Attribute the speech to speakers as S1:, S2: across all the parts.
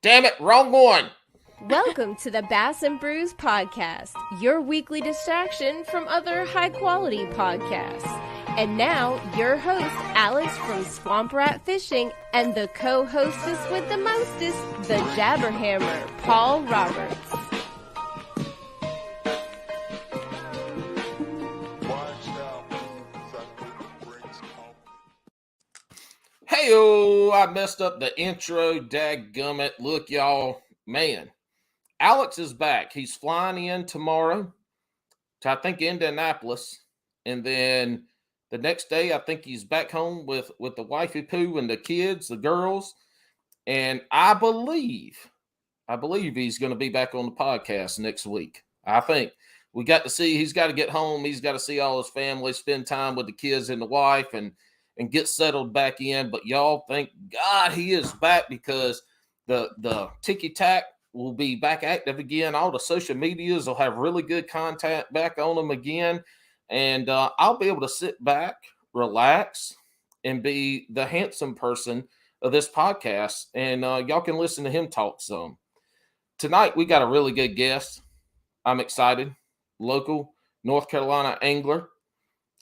S1: Damn it, wrong one.
S2: Welcome to the Bass and Brews podcast, your weekly distraction from other high-quality podcasts. And now, your host, Alex from Swamp Rat Fishing, and the co-hostess with the mostest, the Jabberhammer, Paul Roberts.
S1: Hey-oh, I messed up the intro, dadgummit. Look, y'all, man, Alex is back. He's flying in tomorrow to, I think, Indianapolis. And then the next day, I think he's back home with the wifey poo and the kids, the girls. And I believe he's going to be back on the podcast next week. I think we got to see, he's got to get home. He's got to see all his family, spend time with the kids and the wife and get settled back in. But y'all, thank God he is back, because the ticky-tack will be back active again. All the social medias will have really good content back on them again. And I'll be able to sit back, relax, and be the handsome person of this podcast. And y'all can listen to him talk some. Tonight, we got a really good guest. I'm excited. Local North Carolina angler.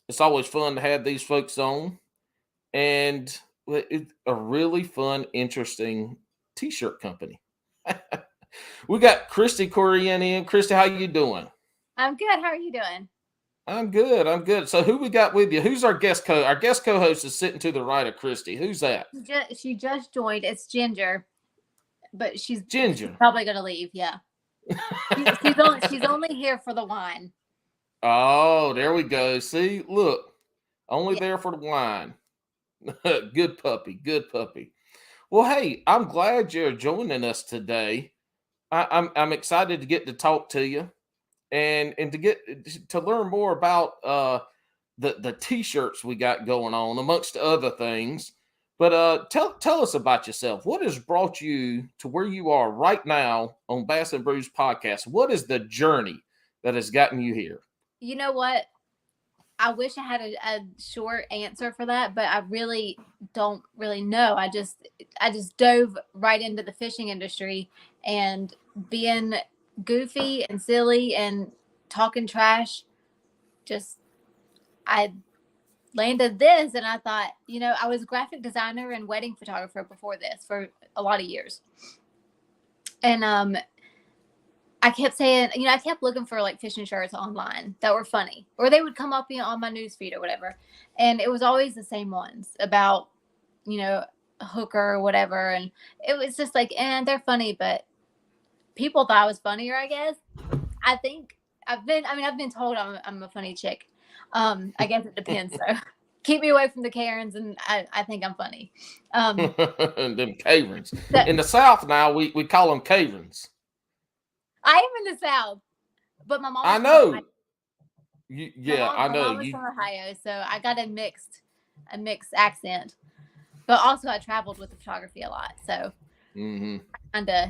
S1: It's always fun to have these folks on. And it's a really fun, interesting t-shirt company. We got Kristi Corrine in. Kristi, how you doing?
S3: I'm good. How are you doing?
S1: I'm good. So who we got with you? Who's our guest Our guest co-host is sitting to the right of Kristi. Who's that?
S3: She just joined. It's Ginger, but she's
S1: Ginger.
S3: probably gonna leave. Yeah, she's only here for the wine.
S1: Oh, there we go. See, look, only there for the wine. Good puppy. Well, hey, I'm glad you're joining us today. I'm excited to get to talk to you and to get to learn more about the t-shirts we got going on, amongst other things. But tell us about yourself. What has brought you to where you are right now on Bass and Brews podcast? What is the journey that has gotten you here?
S3: You know what? I wish I had a short answer for that, but I really don't really know. I just dove right into the fishing industry, and being goofy and silly and talking trash, I landed this, and I thought, I was a graphic designer and wedding photographer before this for a lot of years. And I kept saying, I kept looking for like fishing shirts online that were funny, or they would come up, on my newsfeed or whatever. And it was always the same ones about, a hooker or whatever. And it was just like, they're funny, but people thought I was funnier, I guess. I think I've been told I'm a funny chick. I guess it depends though. Keep me away from the Karens, and I think I'm funny.
S1: Them Karens. In the South now, we call them Karens.
S3: I am in the South, but my mom.
S1: I know. I know.
S3: My mom was from Ohio, so I got a mixed accent. But also, I traveled with the photography a lot, so I kind of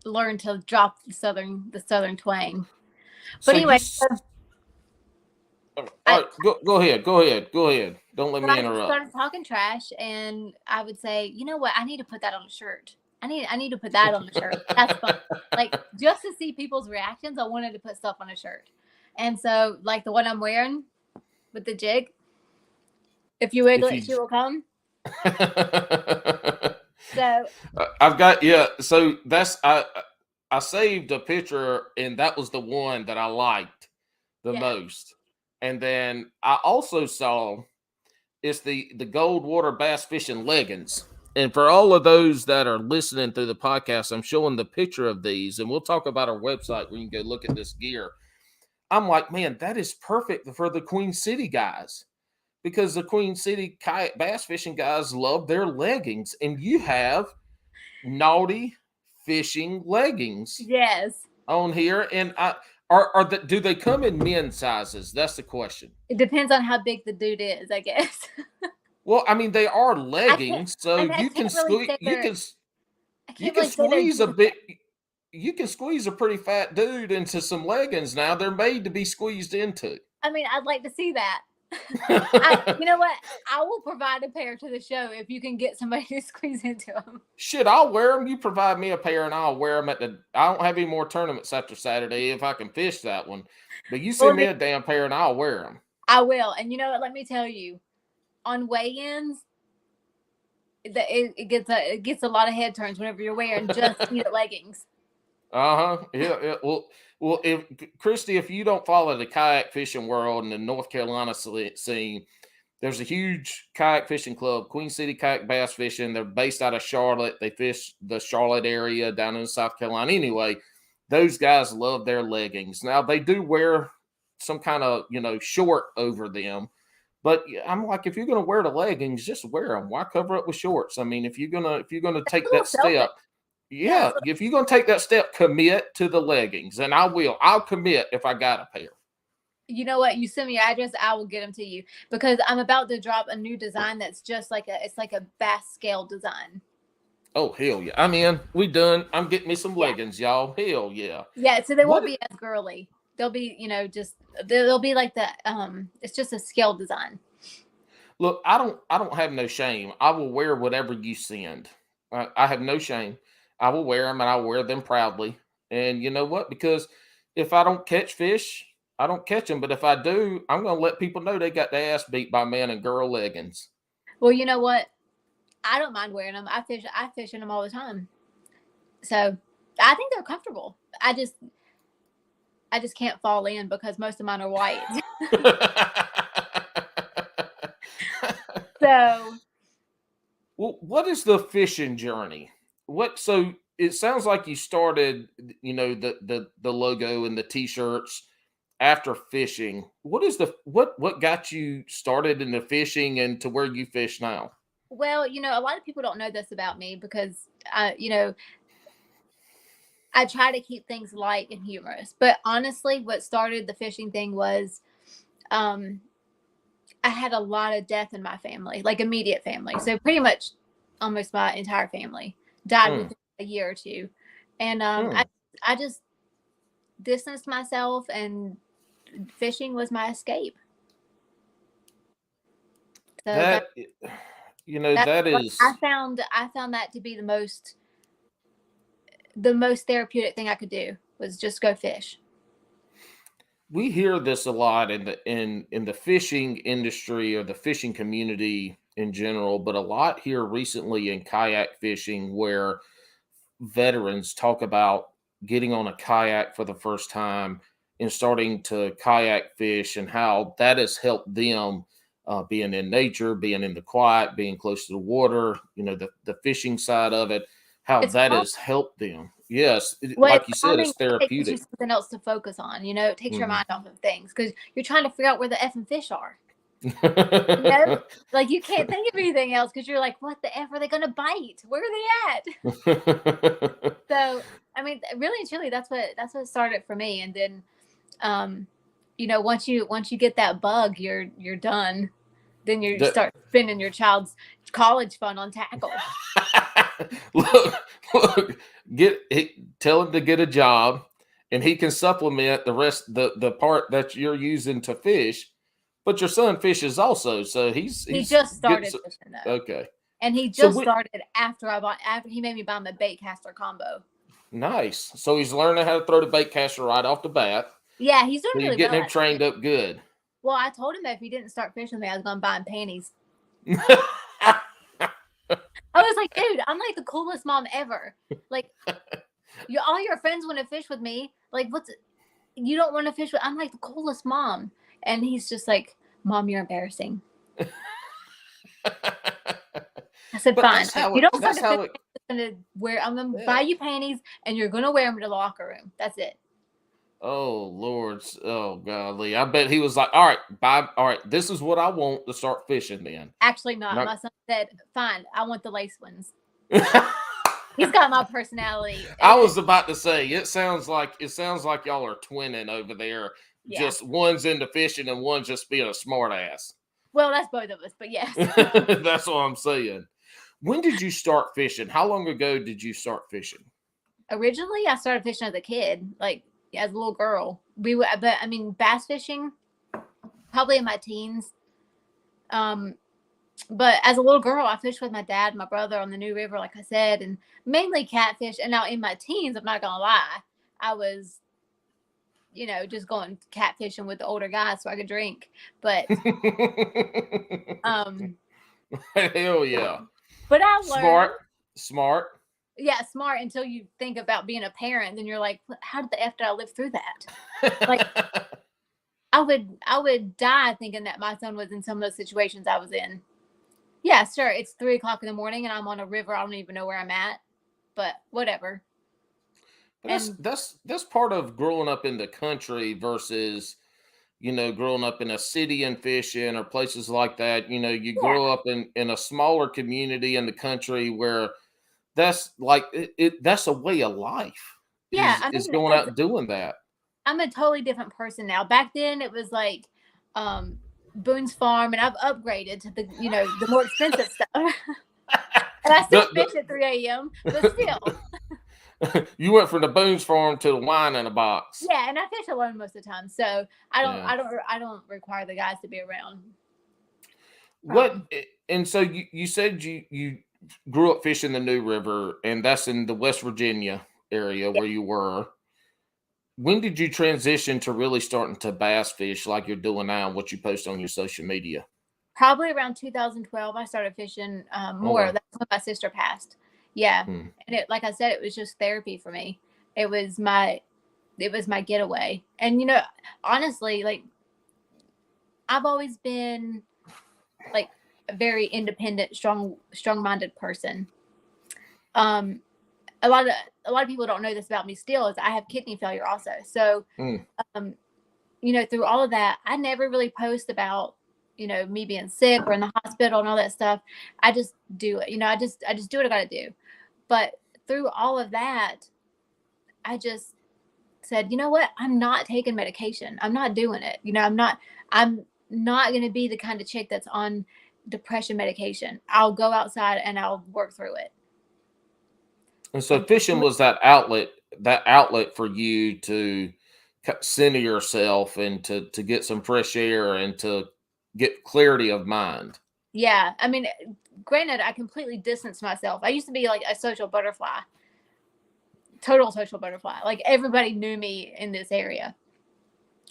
S3: learned to drop the southern twang. But
S1: so
S3: anyway,
S1: all right, go ahead. Don't let me interrupt.
S3: I started talking trash, and I would say, you know what? I need to put that on a shirt. I need to put that on a shirt. That's fun. Like, just to see people's reactions, I wanted to put stuff on a shirt. And so, like the one I'm wearing with the jig, if you wiggle it, she will come. So
S1: I've got, so that's, I saved a picture, and that was the one that I liked the most. And then I also saw it's the Goldwater Bass Fishing Leggings. And for all of those that are listening through the podcast, I'm showing the picture of these, and we'll talk about our website where you can go look at this gear. I'm like, man, that is perfect for the Queen City guys, because the Queen City kayak bass fishing guys love their leggings, and you have naughty fishing leggings.
S3: Yes.
S1: On here, and do they come in men's sizes? That's the question.
S3: It depends on how big the dude is, I guess.
S1: Well, I mean, they are leggings, so you can squeeze. You can squeeze a bit. You can squeeze a pretty fat dude into some leggings now. They're made to be squeezed into.
S3: I mean, I'd like to see that. You know what? I will provide a pair to the show if you can get somebody to squeeze into them.
S1: Shit, I'll wear them. You provide me a pair, and I'll wear them at the. I don't have any more tournaments after Saturday if I can fish that one. But you
S3: Well,
S1: send me a damn pair, and I'll wear them.
S3: I will. And you know what? Let me tell you, on weigh-ins, it gets a lot of head turns whenever you're wearing just leggings.
S1: Yeah. Well, if Kristi, if you don't follow the kayak fishing world and the North Carolina scene, there's a huge kayak fishing club, Queen City Kayak Bass Fishing. They're based out of Charlotte. They fish the Charlotte area down in South Carolina. Anyway, those guys love their leggings. Now they do wear some kind of short over them, but I'm like, if you're gonna wear the leggings, just wear them. Why cover up with shorts? I mean, if you're gonna take that step. Yeah, if you're going to take that step, commit to the leggings, and I will. I'll commit if I got a pair.
S3: You know what? You send me your address, I will get them to you because I'm about to drop a new design that's just like it's like a bass scale design.
S1: Oh, hell yeah. I'm in. We done. I'm getting me some leggings, y'all. Hell yeah.
S3: Yeah, so they won't be as girly. They'll be, they'll be like the it's just a scale design.
S1: Look, I don't have no shame. I will wear whatever you send. I have no shame. I will wear them, and I'll wear them proudly. And you know what? Because if I don't catch fish, I don't catch them. But if I do, I'm going to let people know they got their ass beat by man and girl leggings.
S3: Well, you know what? I don't mind wearing them. I fish in them all the time. So I think they're comfortable. I just can't fall in because most of mine are white. So,
S1: well, what is the fishing journey? So it sounds like you started, the logo and the t-shirts after fishing. What got you started in the fishing and to where you fish now?
S3: Well, a lot of people don't know this about me because I try to keep things light and humorous. But honestly, what started the fishing thing was I had a lot of death in my family, like immediate family. So pretty much almost my entire family died within a year or two. And I just distanced myself, and fishing was my escape. So
S1: that is
S3: I found that to be the most therapeutic thing I could do was just go fish.
S1: We hear this a lot in the fishing industry or the fishing community in general, but a lot here recently in kayak fishing where veterans talk about getting on a kayak for the first time and starting to kayak fish and how that has helped them being in nature, being in the quiet, being close to the water, the fishing side of it, how that has helped them. Yes, like you said, it's therapeutic.
S3: It gives you something else to focus on. It takes your mind off of things because you're trying to figure out where the effing fish are. Like you can't think of anything else because you're like, what the F are they going to bite? Where are they at? So, I mean, really and truly, that's what started for me. And then, once you get that bug, you're done. Then you start spending your child's college fund on tackle.
S1: look, tell him to get a job, and he can supplement the rest, the part that you're using to fish. But your son fishes also, so he
S3: just started fishing though.
S1: Okay,
S3: and he just started after he made me buy him a bait caster combo.
S1: Nice. So he's learning how to throw the bait caster right off the bat.
S3: Yeah, he's doing really well.
S1: You're getting him trained up good.
S3: Well, I told him that if he didn't start fishing with me, I was going to buy him panties. I was like, dude, I'm like the coolest mom ever. Like, all your friends want to fish with me. Like, you don't want to fish with? I'm like the coolest mom. And he's just like, Mom, you're embarrassing. I said, fine. You don't start to fish. I'm going to buy you panties, and you're going to wear them to the locker room. That's it.
S1: Oh Lord! Oh golly! I bet he was like, "All right, bye. All right, this is what I want to start fishing." Then
S3: actually, not. My son said, "Fine, I want the lace ones." He's got my personality.
S1: I was about to say it sounds like y'all are twinning over there. Yeah. Just one's into fishing and one's just being a smart ass.
S3: Well, that's both of us, but yes.
S1: That's what I'm saying. When did you start fishing? How long ago did you start fishing?
S3: Originally, I started fishing as a kid, like. As a little girl, bass fishing, probably in my teens. But as a little girl, I fished with my dad and my brother on the New River, like I said, and mainly catfish. And now in my teens, I'm not gonna lie, I was, just going catfishing with the older guys so I could drink. But
S1: hell yeah.
S3: But I learned
S1: smart.
S3: Yeah, smart until you think about being a parent. Then you're like, how the F did I live through that? Like, I would die thinking that my son was in some of those situations I was in. Yeah, sure. It's 3:00 in the morning and I'm on a river. I don't even know where I'm at, but whatever.
S1: But that's part of growing up in the country versus, growing up in a city and fishing or places like that. You grow up in a smaller community in the country where that's like that's a way of life.
S3: Yeah,
S1: is going out and doing that.
S3: I'm a totally different person now. Back then it was like Boone's Farm, and I've upgraded to the more expensive stuff. And I still fish at 3 a.m., but still.
S1: You went from the Boone's Farm to the wine in a box.
S3: Yeah, and I fish alone most of the time, so I don't require the guys to be around.
S1: And so you said you grew up fishing the New River, and that's in the West Virginia area where you were. When did you transition to really starting to bass fish like you're doing now, what you post on your social media?
S3: Probably around 2012, I started fishing more. That's when my sister passed. Yeah. And it, like I said, it was just therapy for me. It was my getaway. And, honestly, like, I've always been like a very independent, strong-minded person. A lot of people don't know this about me still, is I have kidney failure also. So, through all of that, I never really post about, me being sick or in the hospital and all that stuff. I just do it. I just do what I got to do. But through all of that, I just said, you know what? I'm not taking medication. I'm not doing it. I'm not going to be the kind of chick that's on depression medication. I'll go outside and I'll work through it.
S1: And so fishing was that outlet for you to center yourself and to get some fresh air and to get clarity of mind.
S3: Yeah. I mean, granted, I completely distanced myself. I used to be like a social butterfly, total social butterfly. Like, everybody knew me in this area.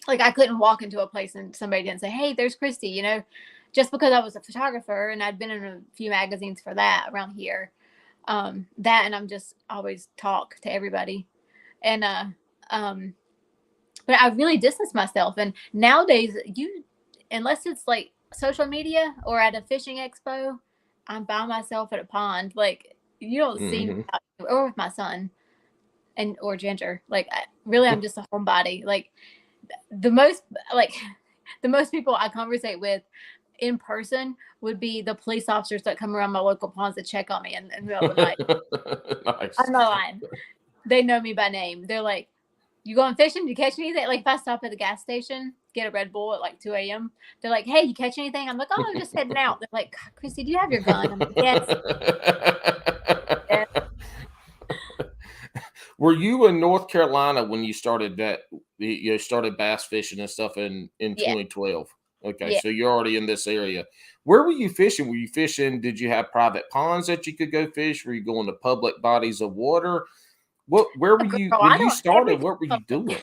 S3: Like, I couldn't walk into a place and somebody didn't say, hey, there's Kristi, just because I was a photographer and I'd been in a few magazines for that around here. That, and I'm just always talk to everybody. And, but I really distanced myself. And nowadays, unless it's like social media or at a fishing expo, I'm by myself at a pond. Like, you don't see me out, or with my son or Ginger. Like, I'm just a homebody. Like, the most people I conversate with in person would be the police officers that come around my local ponds to check on me in the middle of the night.
S1: Nice.
S3: I'm not lying. They know me by name. They're like, you going fishing? You catch anything? Like, if I stop at the gas station, get a Red Bull at like 2 a.m., they're like, hey, you catch anything? I'm like, oh, I'm just heading out. They're like, Kristi, do you have your gun? I'm like, yes.
S1: Were you in North Carolina when you started started bass fishing and stuff in 2012? Okay, so you're already in this area. Where were you fishing? Were you fishing? Did you have private ponds that you could go fish? Were you going to public bodies of water? Where were you when you started? What were you doing?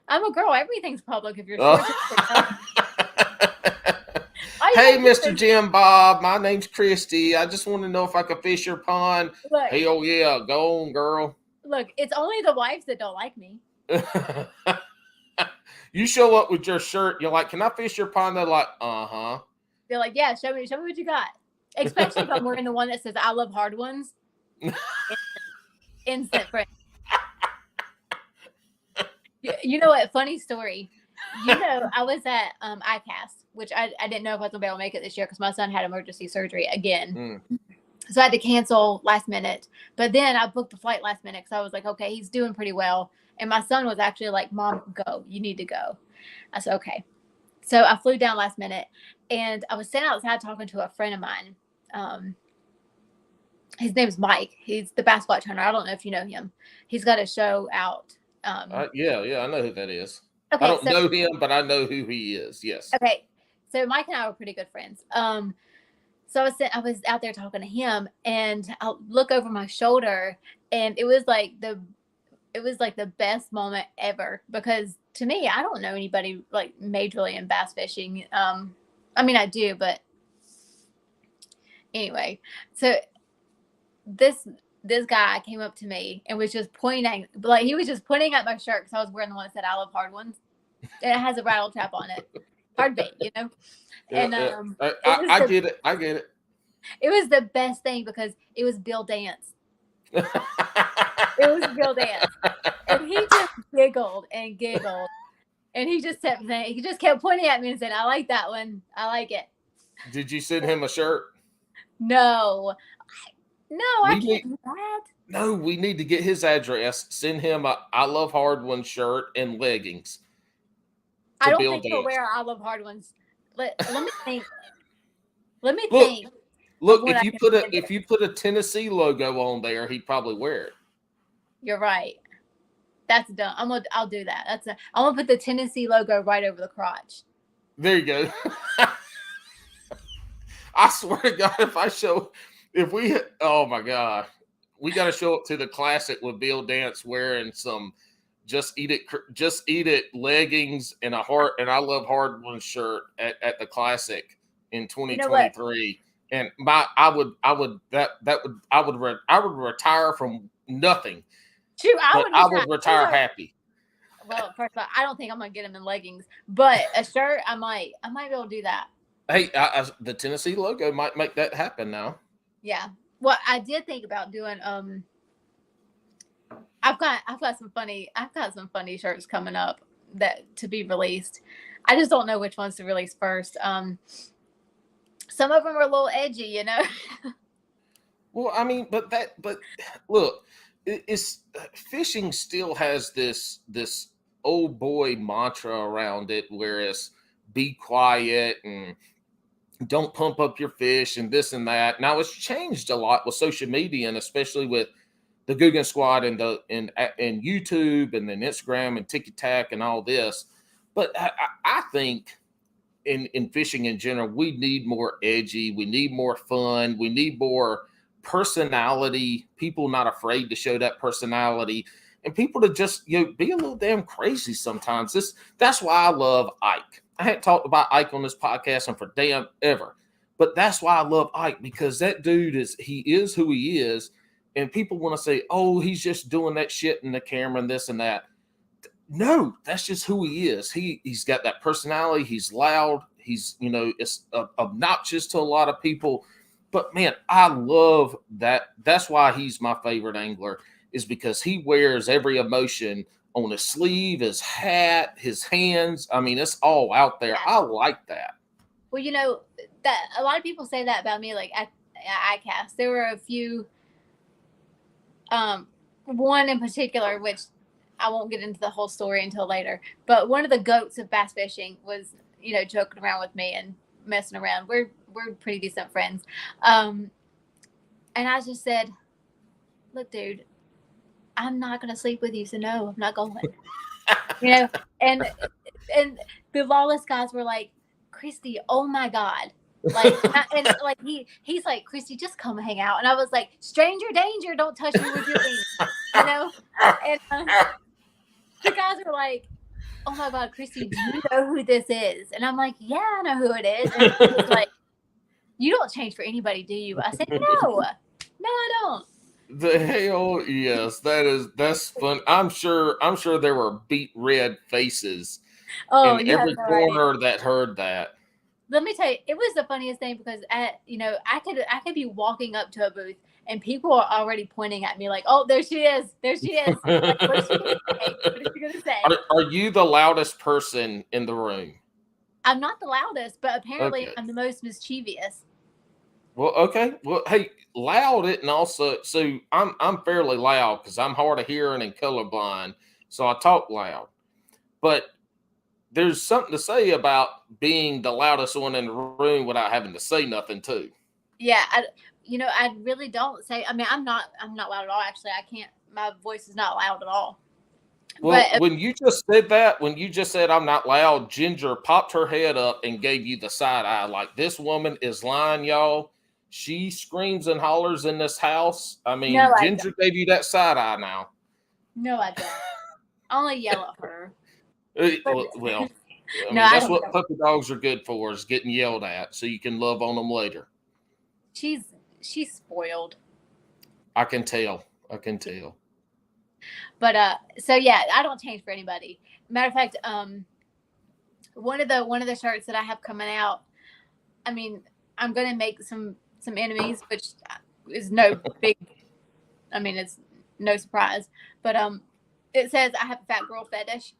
S3: I'm a girl. Everything's public if you're sure.
S1: Hey, Mr. Jim Bob, my name's Kristi. I just want to know if I could fish your pond.
S3: Look,
S1: hell yeah, go on, girl.
S3: Look, it's only the wives that don't like me.
S1: You show up with your shirt. You're like, can I fish your pond? They're like, uh-huh.
S3: They're like, yeah, show me what you got. Especially if I'm wearing the one that says, I love hard ones. Instant friend. You know what? Funny story. I was at ICAST, which I didn't know if I was going to be able to make it this year because my son had emergency surgery again. So I had to cancel last minute. But then I booked the flight last minute because I was like, okay, he's doing pretty well. And my son was actually like, Mom, go. You need to go. I said, okay. So I flew down last minute. And I was standing outside talking to a friend of mine. His name's Mike. He's the Bass Watch Hunter. I don't know if you know him. He's got a show out.
S1: Yeah, I know who that is.
S3: Okay,
S1: I don't know him, but I know who he is. Yes.
S3: Okay. So Mike and I were pretty good friends. So I was out there talking to him, and I'll look over my shoulder, and it was like the best moment ever, because to me, I don't know anybody like majorly in bass fishing. I mean, I do, but anyway. So this guy came up to me and was just pointing, like he was just pointing at my shirt, because I was wearing the one that said "I love hard ones," and it has a rattle trap on it, hard bait, you know. And
S1: I get it. I get it.
S3: It was the best thing, because it was Bill Dance. It was Bill Dance, and he just giggled and giggled, and he just kept pointing at me and said, "I like that one. I like it."
S1: Did you send him a shirt?
S3: No, I can't do that.
S1: No, we need to get his address. Send him a "I love hard ones" shirt and leggings.
S3: I don't think he'll wear "I love hard ones." Let me think. Let me think.
S1: Look, if you put a Tennessee logo on there, he'd probably wear it.
S3: You're right. That's done. I'll do that. I'm gonna put the Tennessee logo right over the crotch.
S1: There you go. I swear to God, oh my God, we got to show up to the Classic with Bill Dance wearing some just eat it leggings and I love hard one shirt at the Classic in 2023. And I would retire from nothing.
S3: Shoot,
S1: I would retire happy.
S3: Well, first of all, I don't think I'm gonna get him in leggings, but a shirt, I might be able to do that.
S1: Hey, the Tennessee logo might make that happen now.
S3: Yeah. Well, I did think about doing. I've got some funny shirts coming up that to be released. I just don't know which ones to release first. Some of them are a little edgy, you know.
S1: Well, I mean, but look, it's fishing still has this old boy mantra around it, where it's be quiet and don't pump up your fish and this and that. Now it's changed a lot with social media, and especially with the Guggen Squad and YouTube and then Instagram and TikTok and all this. But I think in fishing in general, we need more edgy. We need more fun. We need more personality. People not afraid to show that personality, and people to just be a little damn crazy sometimes. That's why I love Ike. I hadn't talked about Ike on this podcast and for damn ever, but that's why I love Ike, because that dude is who he is, and people want to say, "Oh, he's just doing that shit in the camera and this and that." No, that's just who he is. He's got that personality. He's loud. He's it's obnoxious to a lot of people, but man, I love that. That's why he's my favorite angler, is because he wears every emotion on his sleeve, his hat, his hands. I mean, it's all out there. I like that.
S3: Well, that a lot of people say that about me, like at ICAST. There were a few, one in particular, which I won't get into the whole story until later, but one of the goats of bass fishing was, joking around with me and messing around. We're pretty decent friends. And I just said, "Look, dude, I'm not going to sleep with you. So no, I'm not going." And the lawless guys were like, "Kristi, oh my God." Like, and like he's like, "Kristi, just come hang out." And I was like, "Stranger danger, don't touch me with your wings," And the guys were like, "Oh my God, Kristi, do you know who this is?" And I'm like, "Yeah, I know who it is." And he was like, "You don't change for anybody, do you?" I said, No, I don't.
S1: The hell yes, that's fun. I'm sure there were beet red faces in every corner that heard that.
S3: Let me tell you, it was the funniest thing, because I could be walking up to a booth and people are already pointing at me like, "Oh, there she is. There she is." Like, what is she going to say?
S1: Are you the loudest person in the room?
S3: I'm not the loudest, but apparently I'm the most mischievous.
S1: Well, okay. Well, hey, loud it, and also, so I'm fairly loud because I'm hard of hearing and colorblind, so I talk loud. But there's something to say about being the loudest one in the room without having to say nothing too.
S3: Yeah, I really don't say. I mean, I'm not loud at all. Actually, I can't. My voice is not loud at all.
S1: Well,
S3: But
S1: when you just said that, when you just said I'm not loud, Ginger popped her head up and gave you the side eye. Like, this woman is lying, y'all. She screams and hollers in this house. I mean,
S3: no, I don't.
S1: Ginger gave you that side eye now.
S3: No, I don't. I only yell at her.
S1: Well, I
S3: No,
S1: mean,
S3: I
S1: that's
S3: don't
S1: what
S3: yell.
S1: puppy dogs are good for, is getting yelled at so you can love on them later.
S3: She's spoiled.
S1: I can tell. I can tell.
S3: But so yeah, I don't change for anybody. Matter of fact, one of the shirts that I have coming out, I mean, I'm gonna make some enemies, which is no big. I mean, it's no surprise. But it says I have a fat girl fetish,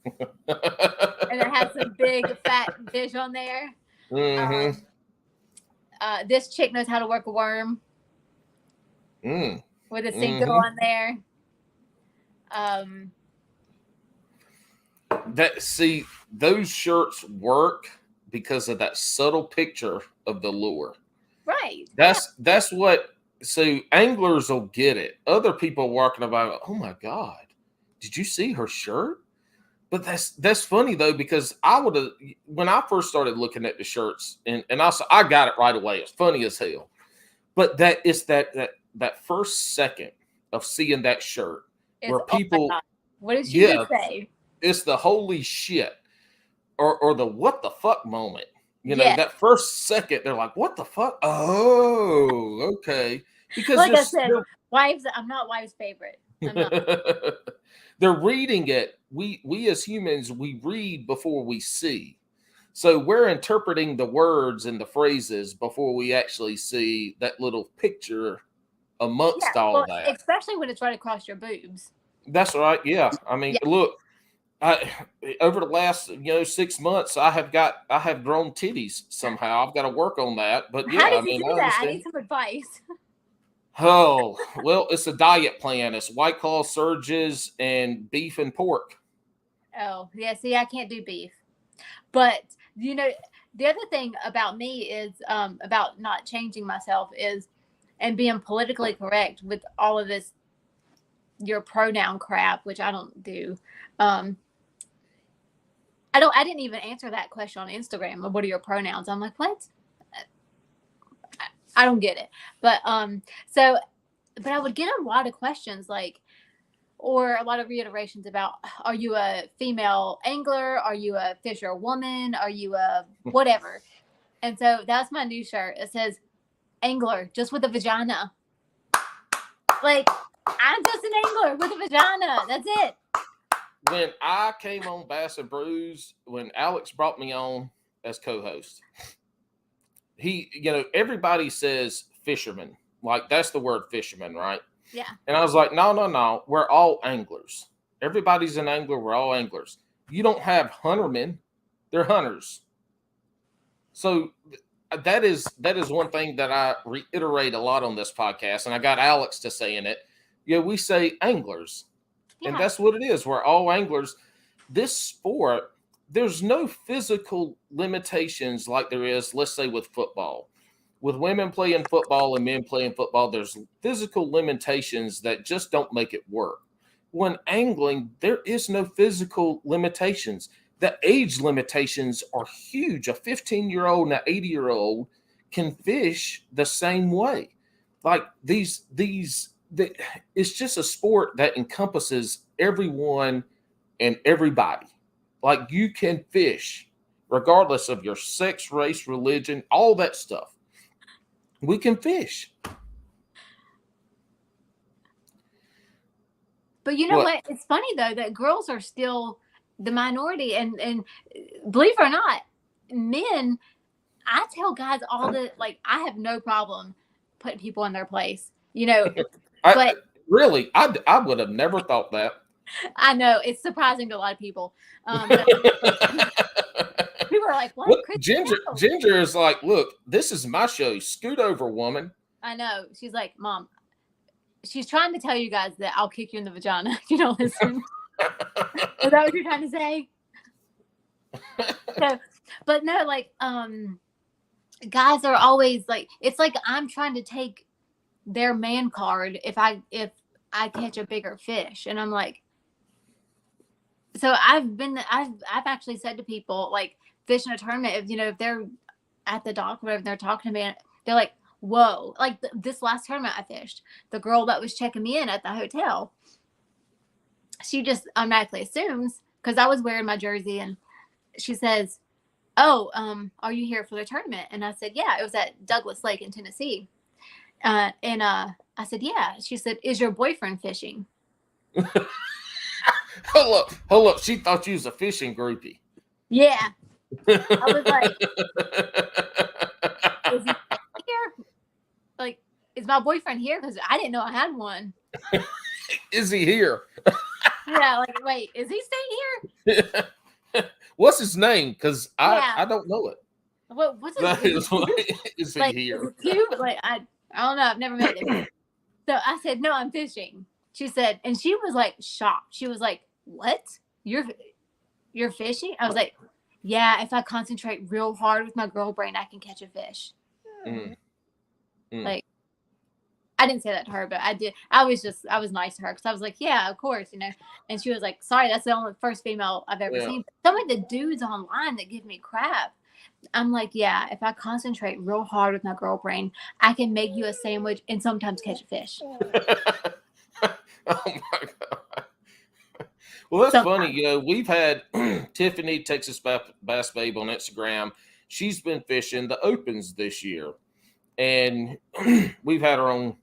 S3: and it has some big fat fish on there.
S1: Mm-hmm.
S3: This chick knows how to work a worm. With a single on there.
S1: See, those shirts work because of that subtle picture of the lure.
S3: Right.
S1: That's what. So anglers will get it. Other people walking about, oh my God, did you see her shirt? But that's funny though, because I would have, when I first started looking at the shirts, and I got it right away. It's funny as hell. But that is that first second of seeing that shirt where people,
S3: what did she just say?
S1: It's the holy shit or the what the fuck moment. You know, that first second, they're like, what the fuck? Oh, okay. Because
S3: like I said, wives, I'm not wives' favorite. I'm not.
S1: They're reading it. We as humans, we read before we see. So we're interpreting the words and the phrases before we actually see that little picture amongst all that.
S3: Especially when it's right across your boobs.
S1: That's right. Yeah. I mean, look, over the last 6 months, I have grown titties somehow. I've got to work on that. But yeah,
S3: how did you do that? I need some advice.
S1: Oh, well, it's a diet plan. It's White Claw surges and beef and pork.
S3: Oh, yeah. See, I can't do beef. But, the other thing about me is about not changing myself and being politically correct with all of this, your pronoun crap, which I don't do. I didn't even answer that question on Instagram. What are your pronouns? I'm like, what? I don't get it. But but I would get a lot of questions or a lot of reiterations about, are you a female angler? Are you a fisher woman? Are you a whatever? And so that's my new shirt. It says angler, just with a vagina. Like, I'm just an angler with a vagina. That's it.
S1: When I came on Bass and Brews, when Alex brought me on as co-host, he, everybody says fisherman. Like, that's the word fisherman, right?
S3: Yeah.
S1: And I was like, no. We're all anglers. Everybody's an angler. We're all anglers. You don't have huntermen. They're hunters. So that is one thing that I reiterate a lot on this podcast. And I got Alex to say in it, we say anglers. Yeah. And that's what it is. We're all anglers. This sport, there's no physical limitations like there is, let's say, with football. With women playing football and men playing football, there's physical limitations that just don't make it work. When angling, there is no physical limitations. The age limitations are huge. A 15-year-old and an 80-year-old can fish the same way. Like it's just a sport that encompasses everyone and everybody. Like, you can fish regardless of your sex, race, religion, all that stuff. We can fish.
S3: But you know what? It's funny, though, that girls are still the minority. And believe it or not, men, I tell guys all the, I have no problem putting people in their place, but
S1: really, I would have never thought that.
S3: I know, it's surprising to a lot of people. People are like, what?
S1: Look, Ginger is like, look, this is my show. Scoot over, woman.
S3: I know. She's like, Mom, she's trying to tell you guys that I'll kick you in the vagina if you don't listen. Is that what you're trying to say? So, but no, guys are always it's like I'm trying to take their man card if I catch a bigger fish. And I'm like, so I've actually said to people, like, fish in a tournament, if they're at the dock or whatever, they're talking to me, they're like, whoa. Like this last tournament I fished, the girl that was checking me in at the hotel, she just automatically assumes, because I was wearing my jersey, and she says, oh, are you here for the tournament? And I said, yeah, it was at Douglas Lake in Tennessee. I said, yeah. She said, is your boyfriend fishing?
S1: Hold up. She thought you was a fishing groupie.
S3: Yeah. I was like, is he here? Like, is my boyfriend here? Because I didn't know I had one.
S1: Is he here?
S3: Yeah, like, wait, is he staying
S1: here? What's his name? Because I don't know it.
S3: What's his name?
S1: Is he here?
S3: Is he cute? Like, I don't know. I've never met him. So I said, no, I'm fishing. She said, and she was like shocked. She was like, what? You're fishing? I was like, yeah, if I concentrate real hard with my girl brain, I can catch a fish. Like, I didn't say that to her, but I did. I was nice to her, because I was like, yeah, of course, And she was like, sorry, that's the first female I've ever seen. But some of the dudes online that give me crap, I'm like, yeah, if I concentrate real hard with my girl brain, I can make you a sandwich and sometimes catch a fish.
S1: Oh my God. Well, that's funny. We've had Tiffany, Texas Bass Babe on Instagram. She's been fishing the Opens this year. And we've had her on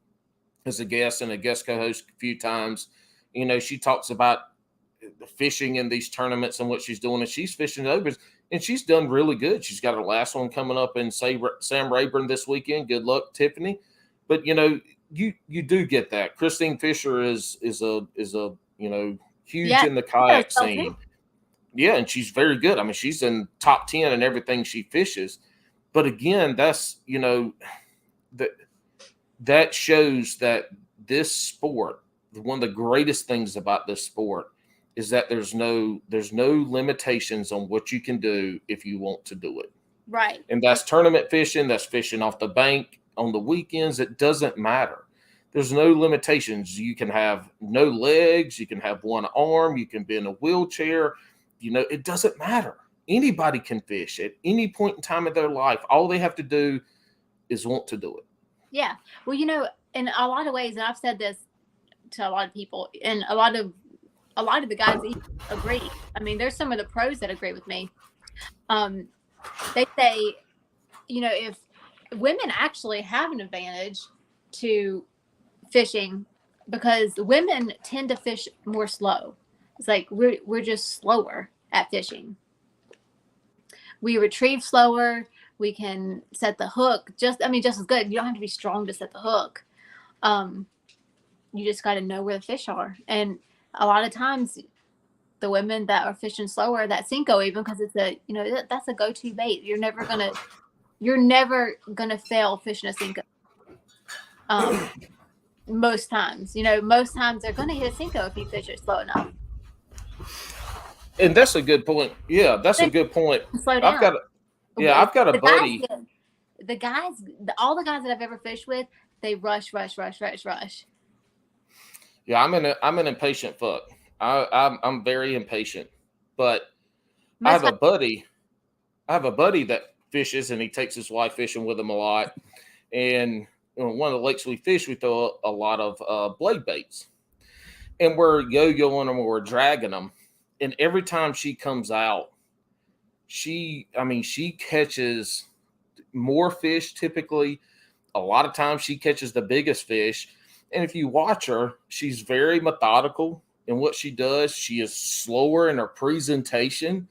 S1: as a guest and a guest co-host a few times. She talks about the fishing in these tournaments and what she's doing. And she's fishing the Opens. And she's done really good. She's got her last one coming up in Sam Rayburn this weekend. Good luck, Tiffany. But, you do get that. Christine Fisher is a huge in the kayak scene. Yeah, and she's very good. I mean, she's in top 10 in everything she fishes. But again, that's, that shows that this sport, one of the greatest things about this sport is that there's no limitations on what you can do if you want to do it.
S3: Right.
S1: And that's tournament fishing, that's fishing off the bank on the weekends. It doesn't matter. There's no limitations. You can have no legs, you can have one arm, you can be in a wheelchair. It doesn't matter. Anybody can fish at any point in time of their life. All they have to do is want to do it.
S3: Yeah. Well, in a lot of ways, and I've said this to a lot of people, and a lot of the guys agree. I mean, there's some of the pros that agree with me. They say, if women actually have an advantage to fishing, because women tend to fish more slow. It's like we're just slower at fishing. We retrieve slower. We can set the hook just as good. You don't have to be strong to set the hook. You just got to know where the fish are. And a lot of times the women that are fishing slower, that Cinco, even because it's that's a go-to bait. You're never gonna fail fishing a Cinco. Most times they're going to hit a Cinco if you fish it slow enough.
S1: And that's a good point. Yeah, that's a good point.
S3: Slow down.
S1: I've got a buddy.
S3: All the guys that I've ever fished with, they rush.
S1: Yeah, I'm an impatient fuck. I'm very impatient. But I have a buddy that fishes, and he takes his wife fishing with him a lot. And one of the lakes we fish, we throw a lot of blade baits. And we're yo-yoing them, or we're dragging them. And every time she comes out, she catches more fish typically. A lot of times she catches the biggest fish. And if you watch her, she's very methodical in what she does. She is slower in her presentation.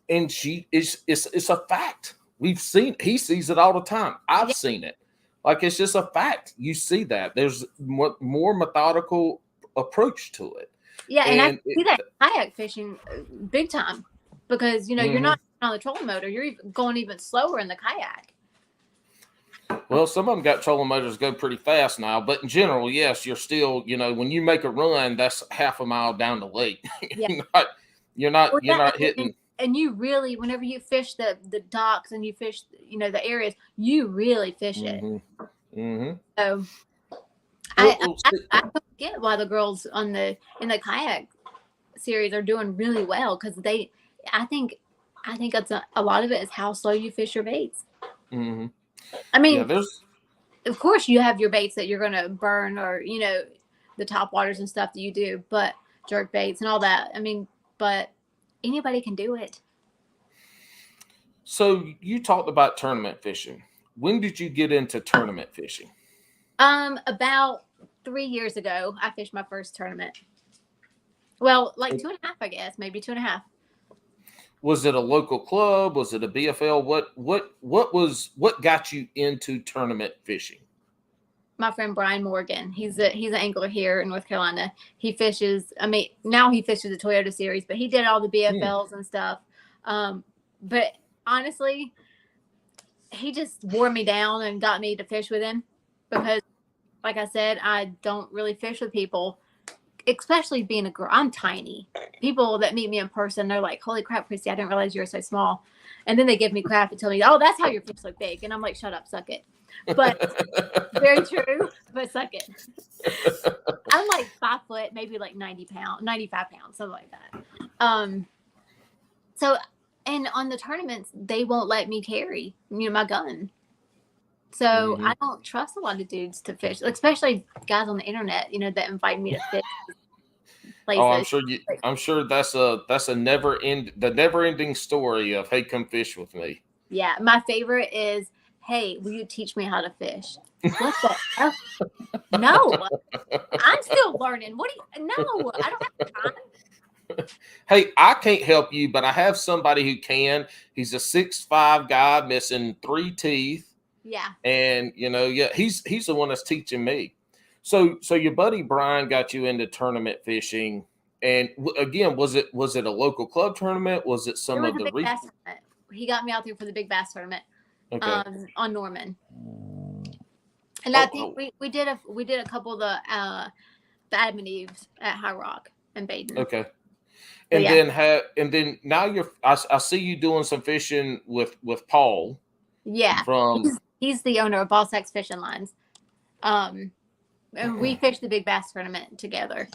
S1: And it's a fact. He sees it all the time. I've seen it. Like, it's just a fact. You see that. There's more methodical approach to it.
S3: Yeah, and I see that kayak fishing big time, because you're not on the trolling motor. You're going even slower in the kayak.
S1: Well, some of them got trolling motors go pretty fast now, but in general, yes, you're still, when you make a run, that's half a mile down the lake. Yeah. you're not hitting.
S3: And you really, whenever you fish the docks and you fish, the areas, you really fish it.
S1: Mm-hmm.
S3: So I don't get why the girls in the kayak series are doing really well, because I think it's a lot of it is how slow you fish your baits.
S1: Mm-hmm.
S3: I mean,
S1: yeah,
S3: of course you have your baits that you're going to burn, or the top waters and stuff that you do, but jerk baits and all that. I mean, but anybody can do it.
S1: So you talked about tournament fishing. When did you get into tournament fishing?
S3: About 3 years ago, I fished my first tournament. Well, like 2.5, I guess, maybe 2.5.
S1: Was it a local club? Was it a BFL? What got you into tournament fishing?
S3: My friend Brian Morgan, he's an angler here in North Carolina. He fishes. I mean, now he fishes the Toyota series, but he did all the BFLs and stuff. But honestly, he just wore me down and got me to fish with him, because, like I said, I don't really fish with people, especially being a girl. I'm tiny. People that meet me in person, they're like, "Holy crap, Kristi, I didn't realize you were so small." And then they give me crap and tell me, "Oh, that's how your fish look big." And I'm like, "Shut up, suck it." But very true, but suck it. I'm like 5 foot, maybe like 95 pounds, something like that. So, and on the tournaments, they won't let me carry, my gun. So I don't trust a lot of dudes to fish, especially guys on the internet, that invite me to fish places.
S1: Oh, I'm sure that's the never ending story of, "Hey, come fish with me."
S3: Yeah, my favorite is, "Hey, will you teach me how to fish?" What the hell? No, I'm still learning. No, I don't have time.
S1: Hey, I can't help you, but I have somebody who can. He's a 6'5" guy missing 3 teeth.
S3: Yeah.
S1: And he's the one that's teaching me. So your buddy Brian got you into tournament fishing, and again, was it a local club tournament? Was it some of the
S3: big bass tournament? He got me out there for the big bass tournament.
S1: Okay.
S3: On Norman. And I think we did a couple of the Adam and Eves at High Rock and Baden.
S1: Okay. And then now I see you doing some fishing with Paul.
S3: Yeah. He's the owner of Ball Sacks Fishing Lines. And we fished the big bass tournament together.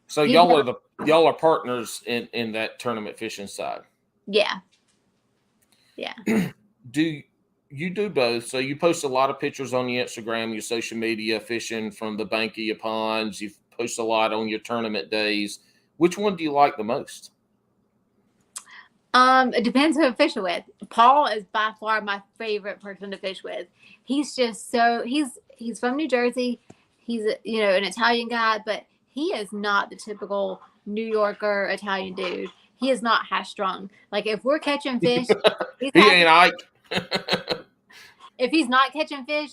S1: So y'all are partners in that tournament fishing side.
S3: Yeah. Yeah.
S1: Do you do both? So you post a lot of pictures on your Instagram, your social media, fishing from the bank of your ponds. You post a lot on your tournament days. Which one do you like the most?
S3: It depends who I'm fishing with. Paul is by far my favorite person to fish with. He's just he's from New Jersey. He's an Italian guy, but he is not the typical New Yorker Italian dude. He is not high strung. Like, if we're catching fish, he
S1: ain't Ike.
S3: If he's not catching fish,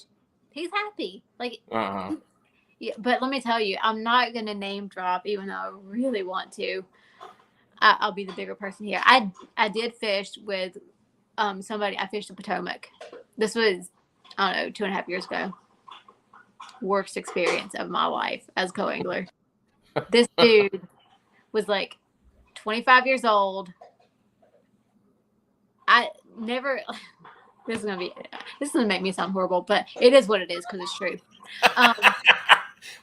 S3: he's happy. Like, yeah, but let me tell you, I'm not gonna name drop, even though I really want to. I'll be the bigger person here. I did fish with somebody. I fished the Potomac. This was, I don't know, 2.5 years ago. Worst experience of my life as co-angler. This dude was like 25 years old. This is gonna make me sound horrible, but it is what it is, because it's true.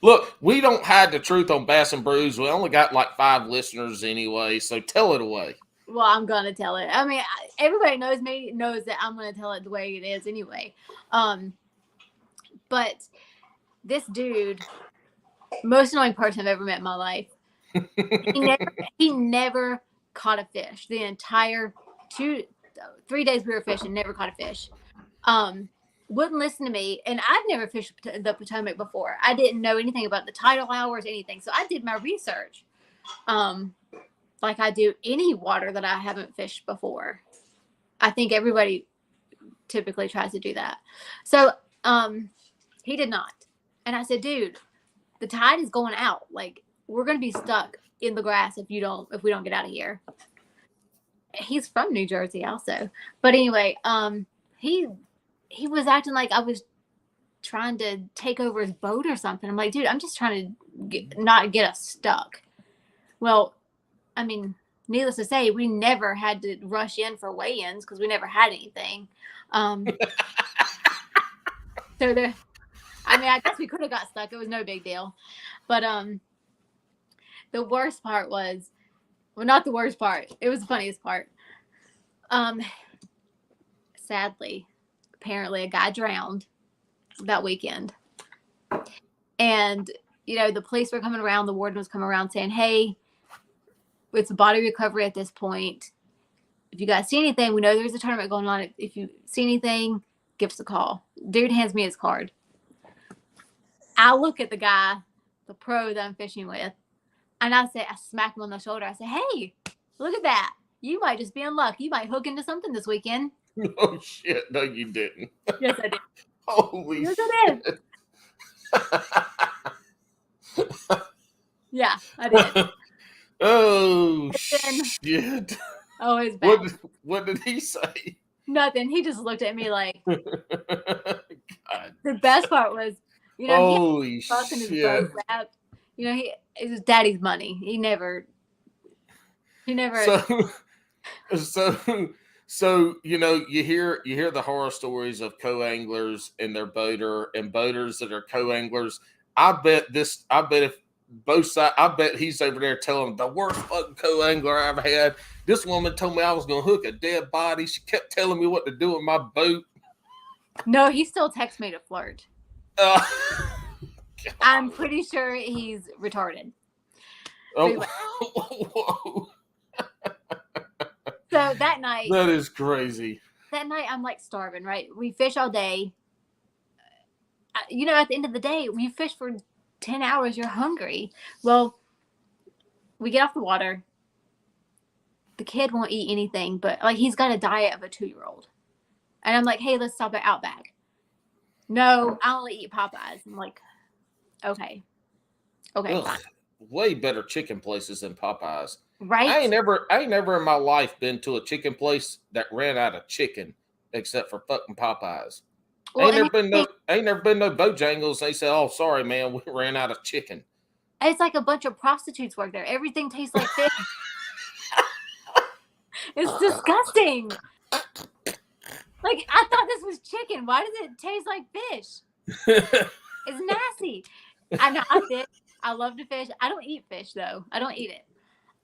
S1: Look, we don't hide the truth on Bass and Brews. We only got like 5 listeners anyway, so tell it away.
S3: Well, I'm gonna tell it. I mean, everybody knows that I'm gonna tell it the way it is anyway. But this dude, most annoying person I've ever met in my life. He never caught a fish. The entire 3 days we were fishing, never caught a fish. Wouldn't listen to me, and I've never fished the Potomac before. I didn't know anything about the tidal hours, anything. So I did my research, like I do any water that I haven't fished before. I think everybody typically tries to do that. So he did not, and I said, "Dude, the tide is going out. Like, we're gonna be stuck in the grass if we don't get out of here." He's from New Jersey also, but anyway, he was acting like I was trying to take over his boat or something. I'm like, "Dude, I'm just trying to not get us stuck." Well, I mean, needless to say, we never had to rush in for weigh-ins because we never had anything. So I mean, I guess we could have got stuck. It was no big deal. But the worst part was, well, not the worst part. It was the funniest part. Sadly, apparently a guy drowned that weekend. And, you know, the police were coming around, the warden was coming around saying, hey, it's a body recovery at this point. If you guys see anything, we know there's a tournament going on. If you see anything, give us a call. Dude hands me his card. I look at the guy, the pro that I'm fishing with, and I smack him on the shoulder. I say, hey, look at that. You might just be in luck. You might hook into something this weekend.
S1: Oh, shit. No, you didn't.
S3: Yes, I did.
S1: Holy
S3: yes,
S1: shit.
S3: I did. Yeah, I did.
S1: Oh, shit.
S3: Oh, it's bad.
S1: What did he say?
S3: Nothing. He just looked at me like.
S1: God.
S3: The best part was, you know,
S1: holy shit.
S3: His boat wrapped. You know, it was daddy's money. He never.
S1: So you know, you hear the horror stories of co-anglers and their boater and boaters that are co-anglers. I bet if both sides, I bet he's over there telling the worst fucking co-angler I've had. This woman told me I was gonna hook a dead body. She kept telling me what to do with my boat.
S3: No, he still texts me to flirt. I'm pretty sure he's retarded.
S1: Oh,
S3: anyway. Whoa. So that night.
S1: That is crazy.
S3: That night, I'm like starving, right? We fish all day. You know, at the end of the day, when you fish for 10 hours, you're hungry. Well, we get off the water. The kid won't eat anything, but like he's got a diet of a 2-year-old. And I'm like, hey, let's stop at Outback. No, I only eat Popeyes. I'm like, okay. Fine.
S1: Way better chicken places than Popeyes.
S3: Right?
S1: I ain't never in my life been to a chicken place that ran out of chicken except for fucking Popeyes. Well, ain't never been no Bojangles. They say, oh, sorry, man, we ran out of chicken.
S3: It's like a bunch of prostitutes work there. Everything tastes like fish. It's disgusting. Like, I thought this was chicken. Why does it taste like fish? It's nasty. I know I fish. I love to fish. I don't eat fish, though. I don't eat it.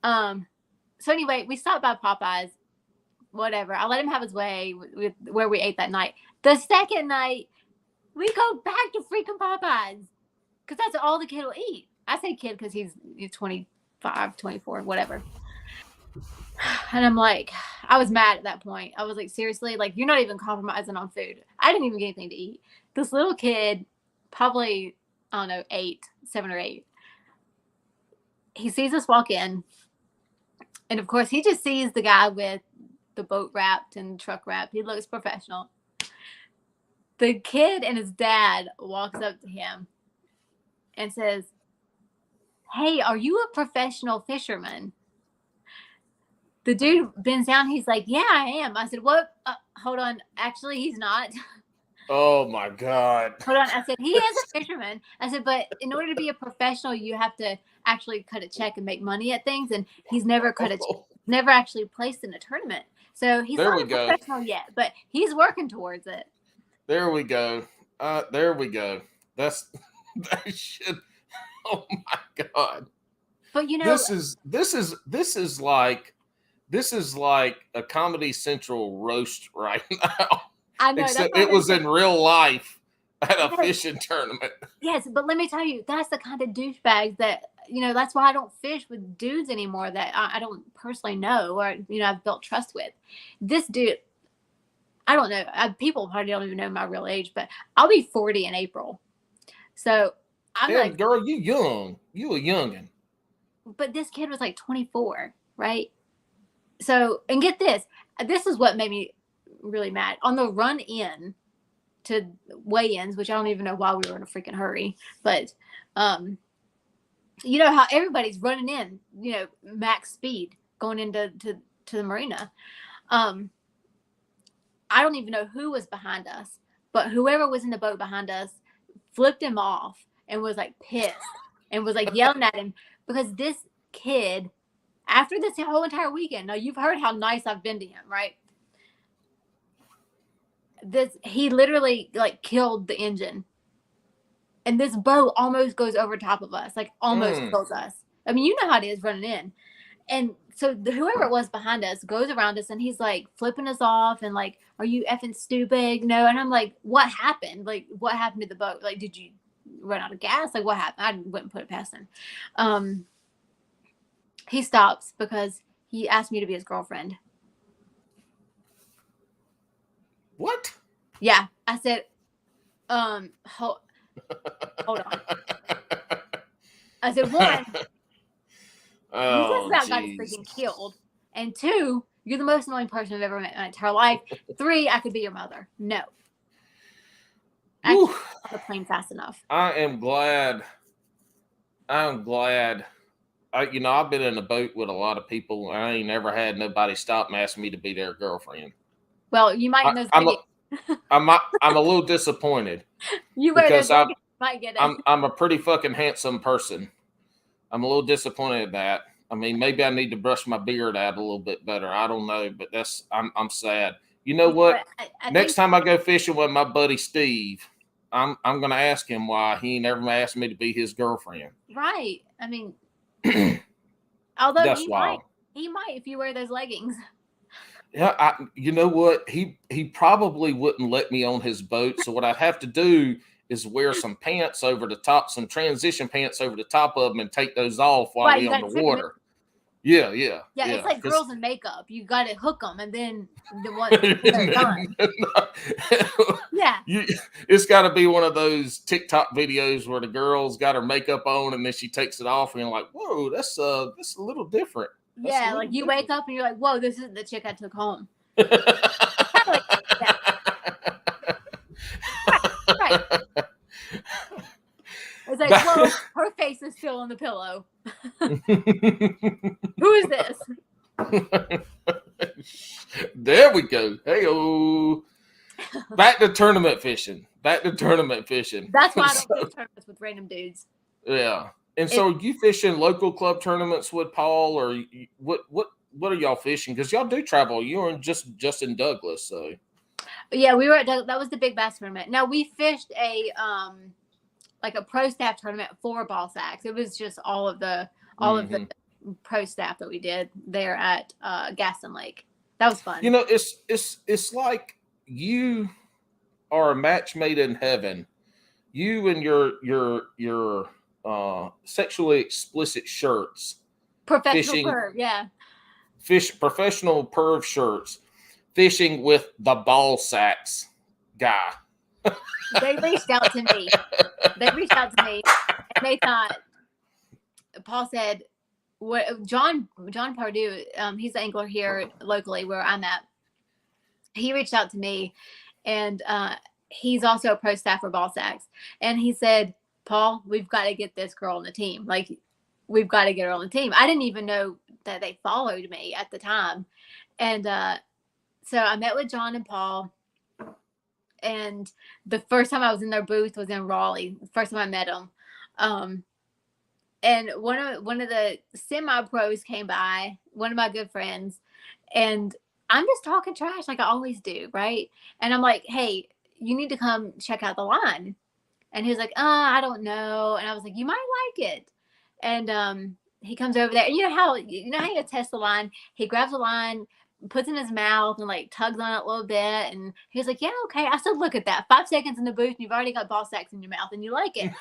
S3: So anyway, we stopped by Popeyes. Whatever. I let him have his way with where we ate that night. The second night, we go back to freaking Popeyes. Because that's all the kid will eat. I say kid because he's 25, 24, whatever. And I'm like, I was mad at that point. I was like, seriously? Like, you're not even compromising on food. I didn't even get anything to eat. This little kid, probably, I don't know, 7 or 8. He sees us walk in. And, of course, he just sees the guy with the boat wrapped and truck wrapped. He looks professional. The kid and his dad walks up to him and says, hey, are you a professional fisherman? The dude bends down. He's like, yeah, I am. I said, what? Hold on. Actually, he's not.
S1: Oh, my God.
S3: Hold on. I said, he is a fisherman. I said, but in order to be a professional, you have to actually cut a check and make money at things. And he's never cut a check, never actually placed in a tournament. So he's not a professional yet, but he's working towards it. There we go.
S1: That shit. Oh, my God.
S3: But, you know,
S1: this is like a Comedy Central roast right now.
S3: I know.
S1: Except it was in real life at a fishing tournament.
S3: Yes, but let me tell you, that's the kind of douchebags that, you know, that's why I don't fish with dudes anymore that I don't personally know or, you know, I've built trust with. This dude, I don't know. People probably don't even know my real age, but I'll be 40 in April. So I'm like,
S1: girl, you young. You a youngin'.
S3: But this kid was like 24, right? So, and get this. This is what made me really mad. On the run in to weigh-ins, which I don't even know why we were in a freaking hurry, but you know how everybody's running in, you know, max speed going into the marina. I don't even know who was behind us, but whoever was in the boat behind us flipped him off and was like pissed and was like yelling at him because this kid, after this whole entire weekend, now you've heard how nice I've been to him, right? He literally like killed the engine and this boat almost goes over top of us, like almost kills us. I mean, you know how it is running in. And so whoever it was behind us goes around us and he's like flipping us off and like, are you effing stupid? No. And I'm like, what happened? Like, what happened to the boat? Like, did you run out of gas? Like, what happened? I wouldn't put it past him. He stops because he asked me to be his girlfriend.
S1: What?
S3: Yeah. I said, hold on. I said, one, you just about got us freaking killed. And two, you're the most annoying person I've ever met in my entire life. Three, I could be your mother. No. I can't get on the plane fast enough.
S1: I am glad. I've been in a boat with a lot of people. I ain't never had nobody stop and ask me to be their girlfriend.
S3: Well, you might know.
S1: I'm a little disappointed.
S3: Because I might get it.
S1: I'm a pretty fucking handsome person. I'm a little disappointed at that. I mean, maybe I need to brush my beard out a little bit better. I don't know, but I'm sad. You know what? Next time I go fishing with my buddy Steve, I'm gonna ask him why he never asked me to be his girlfriend.
S3: Right. I mean, although
S1: that's
S3: he
S1: wild.
S3: He might if you wear those leggings.
S1: Yeah, you know what? He probably wouldn't let me on his boat. So what I'd have to do is wear some pants over the top, some transition pants over the top of them, and take those off while we're on the water. Yeah.
S3: Yeah, it's like girls in makeup. You got to hook them, and then the one they're done. Yeah.
S1: It's got to be one of those TikTok videos where the girl's got her makeup on, and then she takes it off, and you're like, whoa, that's a little different.
S3: Yeah, like you wake up and you're like, whoa, this isn't the chick I took home. Right. It's like, whoa, her face is still on the pillow. Who is this?
S1: There we go. Hey-oh. Back to tournament fishing.
S3: That's why I don't fish tournaments with random dudes.
S1: Yeah. And so you fishing local club tournaments with Paul, or what are y'all fishing? Because y'all do travel. You were just in Douglas, so.
S3: Yeah, we were at Douglas. That was the big bass tournament. Now we fished a like a pro staff tournament for ball sacks. It was just all of the pro staff that we did there at Gaston Lake. That was fun.
S1: You know, it's like you are a match made in heaven. You and your sexually explicit shirts,
S3: professional perv, yeah.
S1: Professional perv shirts, fishing with the ball sacks guy.
S3: They reached out to me. And they thought, Paul said, "What John Pardue? He's an angler here locally where I'm at. He reached out to me, and he's also a pro staff for ball sacks, and he said." Paul, we've got to get this girl on the team. Like, we've got to get her on the team. I didn't even know that they followed me at the time. And so I met with John and Paul. And the first time I was in their booth was in Raleigh. The first time I met them. And one of the semi-pros came by, one of my good friends. And I'm just talking trash like I always do, right? And I'm like, hey, you need to come check out the line. And he was like, I don't know. And I was like, you might like it. And he comes over there. And you know how you test the line? He grabs the line, puts it in his mouth, and like tugs on it a little bit. And he was like, yeah, okay. I said, look at that. 5 seconds in the booth, and you've already got ball sacks in your mouth, and you like it.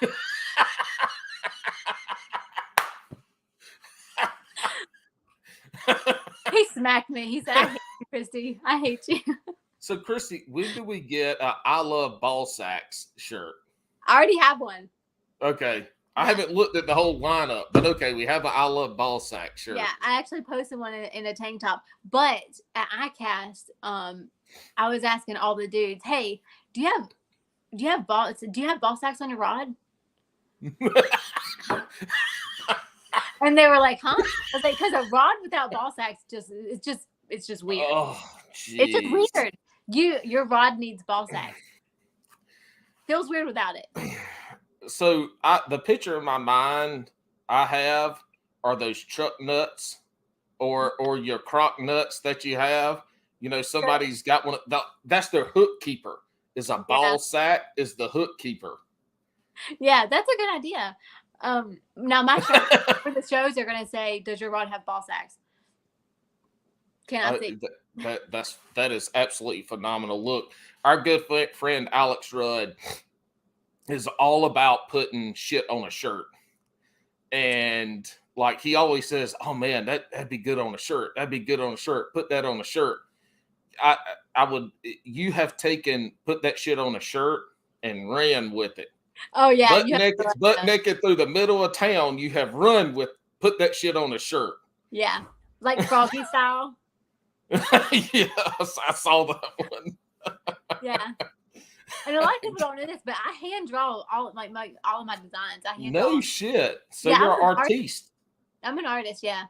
S3: He smacked me. He said, I hate you, Kristi. I hate you.
S1: So, Kristi, when do we get a I love ball sacks shirt?
S3: I already have one.
S1: Okay. I haven't looked at the whole lineup, but okay, we have an I love ball sack shirt.
S3: Yeah, I actually posted one in a tank top. But at ICAST, I was asking all the dudes, hey, do you have ball sacks on your rod? And they were like, huh? I was like, because a rod without ball sacks it's just weird.
S1: Oh, geez.
S3: It's just weird. Your rod needs ball sacks. Feels weird without it.
S1: So the picture in my mind I have are those truck nuts or your crock nuts that you have. You know, somebody's got one. That's their hook keeper. Is a ball sack is the hook keeper.
S3: Yeah, that's a good idea. Now my show for the shows are gonna say, "Does your rod have ball sacks?" Can I see?
S1: That is absolutely phenomenal. Look, our good friend Alex Rudd is all about putting shit on a shirt, and like he always says, "Oh man, that'd be good on a shirt. That'd be good on a shirt. Put that on a shirt." I I would. You have put that shit on a shirt and ran with it.
S3: Oh yeah,
S1: Butt
S3: you have
S1: naked,
S3: to
S1: butt naked through the middle of town. You have run with put that shit on a shirt.
S3: yeah, like Froggy style.
S1: Yeah, I saw that one.
S3: Yeah. And a lot of people don't know this, but I hand draw all of my designs. I hand draw.
S1: No shit. So
S3: Yeah,
S1: you're an artiste.
S3: I'm an artist, yeah.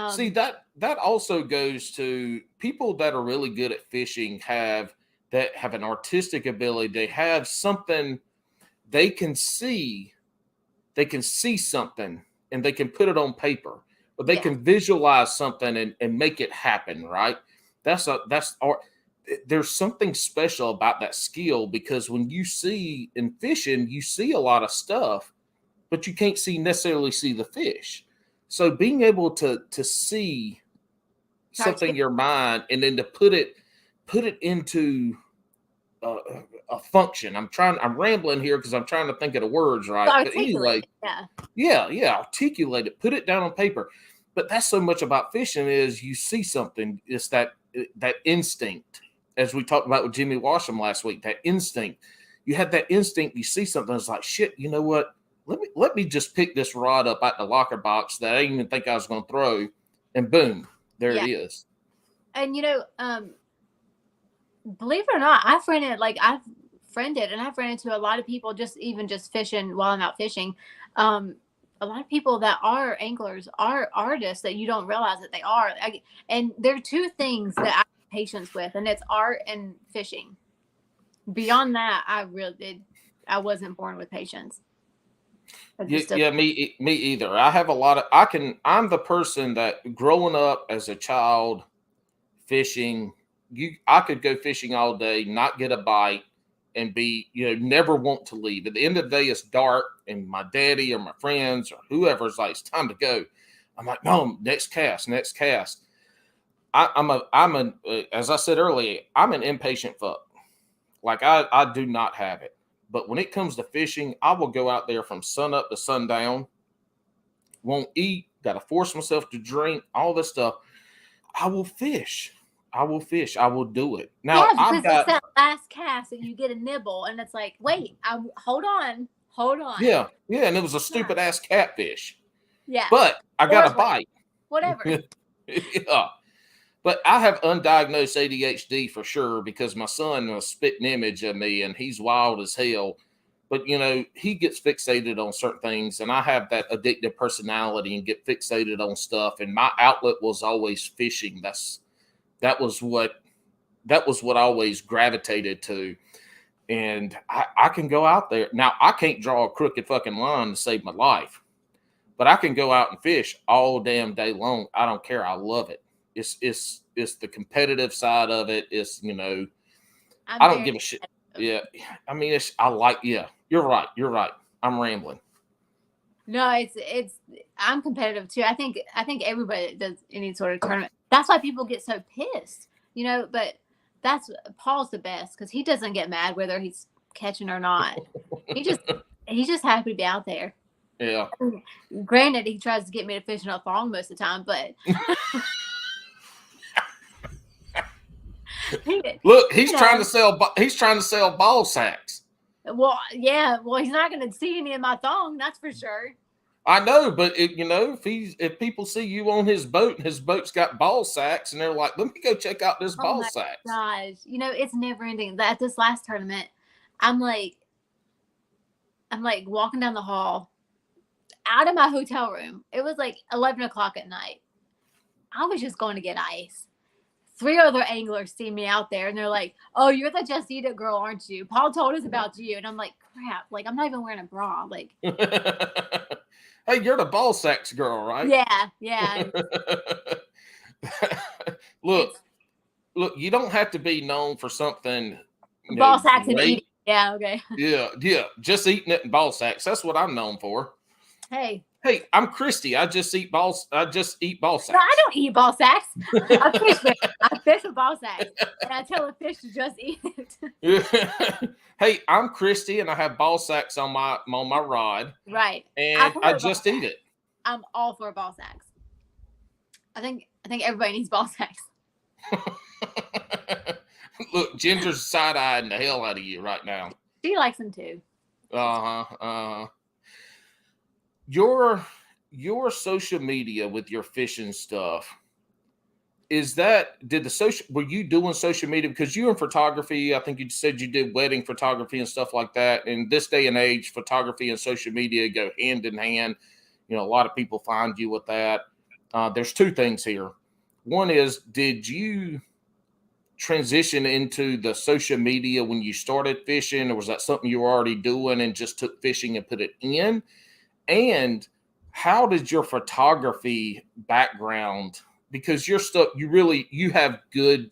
S1: See, that also goes to people that are really good at fishing have an artistic ability. They have something they can see. They can see something and they can put it on paper, or they can visualize something and make it happen, right? That's art. There's something special about that skill, because when you see in fishing, you see a lot of stuff, but you can't necessarily see the fish. So being able to see something in your mind and then to put it into a function. I'm rambling here because I'm trying to think of the words right. But anyway, yeah, articulate it, put it down on paper. But that's so much about fishing is you see something. It's that instinct, as we talked about with Jimmy Washam last week. That instinct, you have that instinct. You see something, it's like shit. You know what? Let me just pick this rod up out the locker box that I didn't even think I was going to throw, and boom, there it is.
S3: And believe it or not, I've ran into a lot of people just fishing while I'm out fishing. A lot of people that are anglers are artists that you don't realize that they are. And there are two things that I have patience with, and it's art and fishing. Beyond that, I wasn't born with patience.
S1: Yeah, me either. I have a lot of, I'm the person that growing up as a child fishing, I could go fishing all day, not get a bite, and be, never want to leave. At the end of the day, it's dark, and my daddy or my friends or whoever's like, it's time to go. I'm like, no, next cast. As I said earlier, I'm an impatient fuck. Like I do not have it. But when it comes to fishing, I will go out there from sun up to sundown, won't eat, got to force myself to drink, all this stuff. I will fish. I will do it. Now,
S3: because it's that last cast that you get a nibble, and it's like, wait, hold on.
S1: Yeah, and it was a stupid ass catfish.
S3: Yeah.
S1: But I got a bite.
S3: Whatever.
S1: Yeah. But I have undiagnosed ADHD for sure, because my son was a spitting image of me, and he's wild as hell. But, he gets fixated on certain things, and I have that addictive personality and get fixated on stuff. And my outlet was always fishing. That was what I always gravitated to. And I can go out there. Now, I can't draw a crooked fucking line to save my life, but I can go out and fish all damn day long. I don't care. I love it. It's the competitive side of it. It's, I don't give a shit. Yeah. I mean, you're right. I'm rambling.
S3: No, I'm competitive too. I think everybody that does any sort of tournament. That's why people get so pissed, but Paul's the best, because he doesn't get mad whether he's catching or not. He's just happy to be out there.
S1: Yeah.
S3: Granted, he tries to get me to fish in a thong most of the time, but
S1: look, he's trying to sell ball sacks.
S3: Well, yeah. Well, he's not going to see any of my thong, that's for sure.
S1: I know, but if people see you on his boat and his boat's got ball sacks, and they're like, let me go check out this ball sacks.
S3: Gosh, it's never ending. At this last tournament, I'm like walking down the hall out of my hotel room. It was like 11 o'clock at night. I was just going to get ice. 3 other anglers see me out there, and they're like, oh, you're the Just Eat It girl, aren't you? Paul told us about you. And I'm like, crap, like, I'm not even wearing a bra. Like,
S1: hey, you're the ball sacks girl, right?
S3: Yeah.
S1: Look, you don't have to be known for something.
S3: Ball sacks and eating. Yeah, okay.
S1: Yeah. Just eating it in ball sacks. That's what I'm known for.
S3: Hey,
S1: I'm Kristi. I just eat balls. I just eat ball sacks.
S3: no, I don't eat ball sacks. I fish with ball sacks, and I tell a fish to just eat it.
S1: Hey, I'm Kristi, and I have ball sacks on my rod,
S3: Right.
S1: and I just eat it.
S3: I'm all for ball sacks. I think everybody needs ball sacks.
S1: Look, Ginger's side-eyeing the hell out of you right now.
S3: She likes them too.
S1: Your social media with your fishing stuff, were you doing social media because you're in photography? I think you said you did wedding photography and stuff like that. In this day and age, photography and social media go hand in hand. You know, a lot of people find you with that. There's two things here. One is, did you transition into the social media when you started fishing, or was that something you were already doing and just took fishing and put it in? And how did your photography background, because your stuff, you have good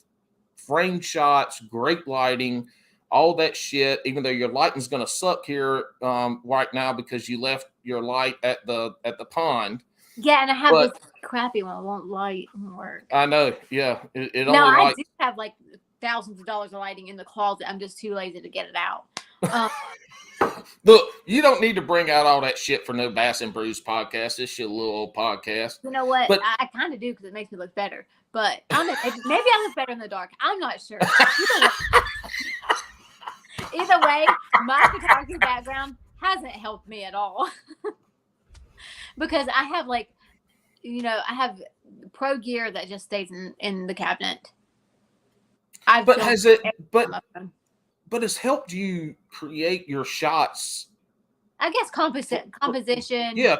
S1: frame shots, great lighting, all that shit, even though your lighting's going to suck here right now because you left your light at the pond.
S3: Yeah, and I have this crappy one. It won't work.
S1: I know. Yeah. It
S3: no,
S1: only
S3: I do have like thousands of dollars of lighting in the closet. I'm just too lazy to get it out.
S1: Look, you don't need to bring out all that shit for no Bass and Brews podcast. This shit a little old podcast.
S3: You know what? But I kind of do because it makes me look better. But maybe I look better in the dark. I'm not sure. Either way, my photography background hasn't helped me at all. Because I have I have pro gear that just stays in the cabinet.
S1: But it's helped you create your shots.
S3: I guess composition.
S1: Yeah,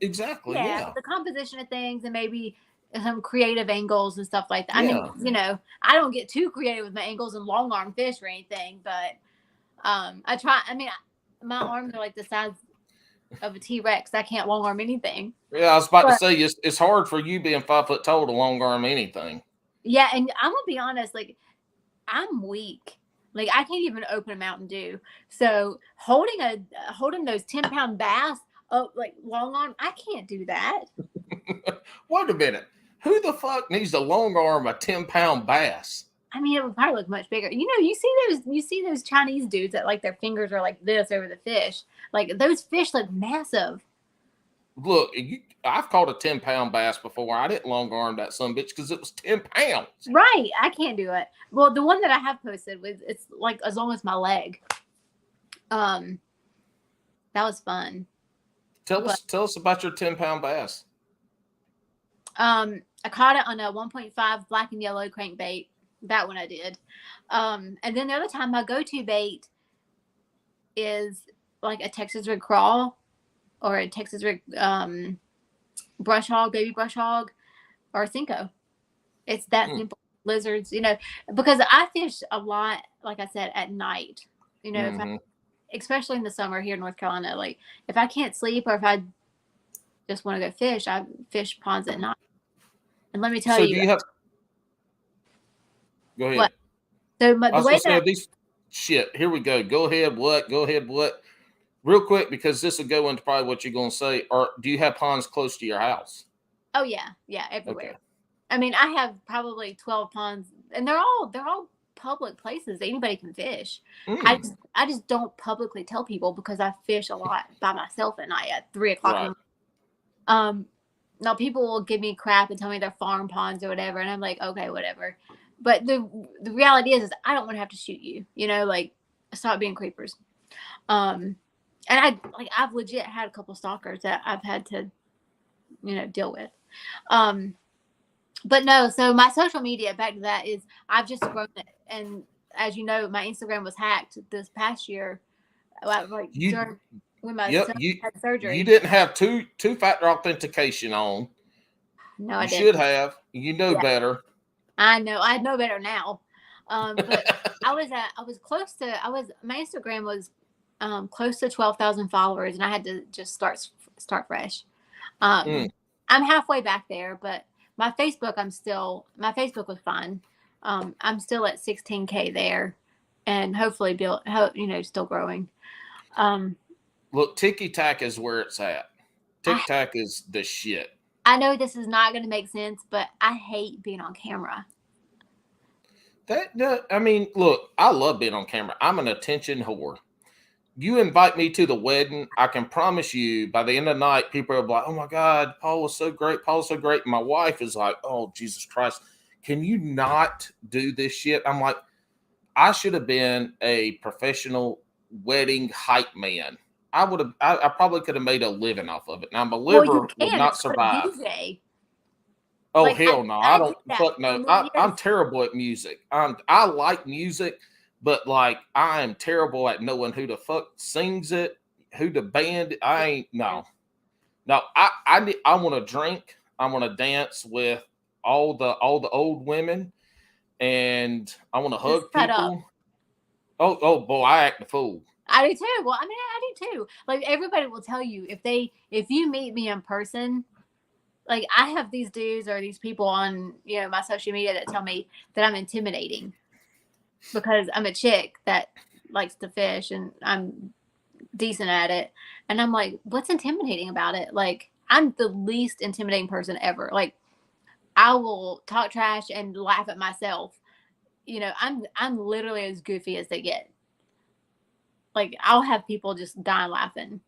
S1: exactly. Yeah,
S3: the composition of things and maybe some creative angles and stuff like that. Yeah. I mean, I don't get too creative with my angles and long arm fish or anything, but I try. I mean, my arms are like the size of a T-Rex. I can't long arm anything.
S1: Yeah, I was about to say it's hard for you being 5 foot tall to long arm anything.
S3: Yeah, and I'm gonna be honest, I'm weak. I can't even open a Mountain Dew. So holding those 10-pound bass up long arm, I can't do that.
S1: Wait a minute. Who the fuck needs to long arm a 10-pound bass?
S3: I mean, it would probably look much bigger. You see those Chinese dudes that their fingers are like this over the fish. Those fish look massive.
S1: Look, I've caught a 10-pound bass before. I didn't long arm that son bitch because it was 10 pounds.
S3: Right. I can't do it. Well, the one that I have posted it's as long as my leg. That was fun.
S1: Tell us about your 10-pound bass.
S3: I caught it on a 1.5 black and yellow crankbait. That one I did. And then the other time my go-to bait is a Texas rig crawl or a Texas rig brush hog, baby brush hog, or a Cinco. It's that simple. Lizards, because I fish a lot, like I said, at night. Especially in the summer here in North Carolina. If I can't sleep or if I just want to go fish, I fish ponds at night. And let me tell you.
S1: Do you have? Go ahead.
S3: What? So the way that
S1: these shit. Here we go. Go ahead. What? Go ahead. What? Real quick, because this will go into probably what you're going to say. Or do you have ponds close to your house?
S3: Oh yeah, everywhere.
S1: Okay.
S3: I mean, I have probably 12 ponds, and they're all public places. Anybody can fish. I just don't publicly tell people because I fish a lot by myself at night at 3 o'clock. Right. Now people will give me crap and tell me they're farm ponds or whatever, and I'm like, okay, whatever. But the reality is I don't want to have to shoot you. Stop being creepers. And I've legit had a couple stalkers that I've had to, deal with. But no, so my social media, back to that, is I've just grown it. And as you know, my Instagram was hacked this past year. When my son had surgery.
S1: You didn't have two-factor authentication on.
S3: No, I didn't.
S1: You should have. Better.
S3: I know. I know better now. But my Instagram was close to 12,000 followers, and I had to just start fresh. I'm halfway back there, but my Facebook was fine. I'm still at 16K there. and hopefully still growing.
S1: Look, Tiki Tac is where it's at. Tic Tac is the shit.
S3: I know this is not going to make sense, but I hate being on camera.
S1: I mean, look, I love being on camera. I'm an attention whore. You invite me to the wedding, I can promise you by the end of the night, people are like, oh my God, Paul was so great. Paul's so great. My wife is like, oh, Jesus Christ, can you not do this shit? I'm like, I should have been a professional wedding hype man. I probably could have made a living off of it. Now, my liver would not survive.
S3: DJ.
S1: Oh, like, hell no. I don't, fuck no. I'm terrible at music. I like music. But like, I am terrible at knowing who the fuck sings it, who the band. I ain't no. I want to drink. I want to dance with all the old women, and I want to hug people. Oh boy, I act the fool.
S3: I do too. Well, I mean, I do too. Like everybody will tell you if you meet me in person. Like I have these dudes or these people on my social media that tell me that I'm intimidating. Because I'm a chick that likes to fish and I'm decent at it. And I'm like, what's intimidating about it? Like, I'm the least intimidating person ever. Like, I will talk trash and laugh at myself. I'm literally as goofy as they get. Like, I'll have people just dying laughing.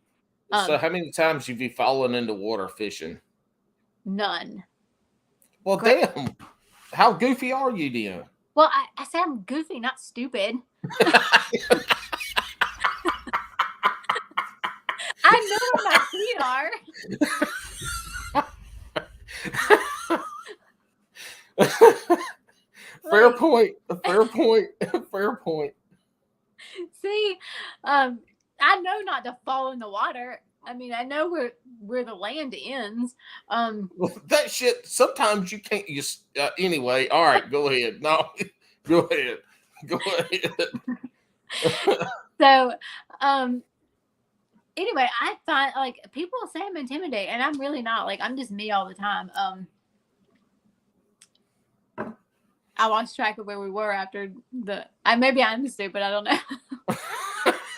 S1: So how many times have you fallen into water fishing?
S3: None.
S1: Well, damn. How goofy are you, then?
S3: Well, I said I'm goofy, not stupid. I know what my
S1: feet are. Fair point. Fair point. Fair point.
S3: See, I know not to fall in the water. I mean, I know where the land ends.
S1: Well, that shit. Sometimes you can't. Anyway. All right. Go ahead. No. Go ahead. Go ahead.
S3: So, anyway, I find like people say I'm intimidating, and I'm really not. Like I'm just me all the time. I lost track of where we were after maybe I'm stupid. I don't know.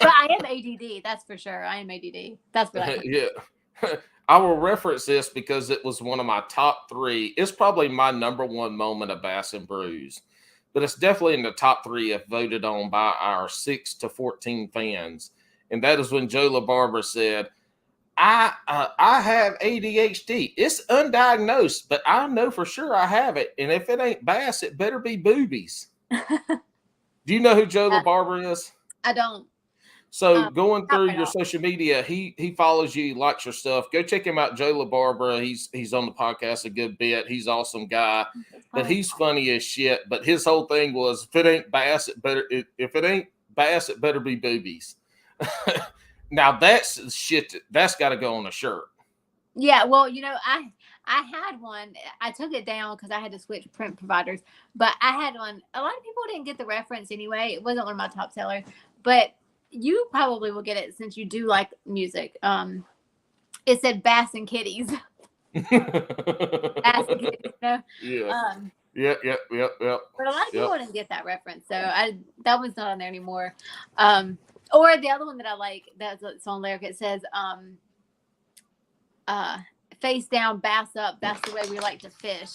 S3: But I am ADD. That's for sure. I am ADD. That's what I am.
S1: Yeah. I will reference this because it was one of my top 3. It's probably my number 1 moment of Bass and Brews, but it's definitely in the top 3 if voted on by our 6 to 14 fans. And that is when Joe LaBarbera said, I have ADHD. It's undiagnosed, but I know for sure I have it. And if it ain't bass, it better be boobies. Do you know who Joe LaBarbera is?
S3: I don't.
S1: So going through your social media, he follows you, likes your stuff. Go check him out, Joe LaBarbera. He's on the podcast a good bit. He's an awesome guy, but he's funny as shit. But his whole thing was, if it ain't bass, it better be boobies. Now that's shit. That's got to go on a shirt.
S3: Yeah, well, I had one. I took it down because I had to switch print providers. But I had one. A lot of people didn't get the reference anyway. It wasn't one of my top sellers, but you probably will get it since you do like music. It said Bass and Kitties. Bass and Kitties,
S1: Yeah. Yep.
S3: But a lot of people didn't get that reference, so that one's not on there anymore. Or the other one that I like, that's on Lyric. It says, face down, bass up. That's the way we like to fish.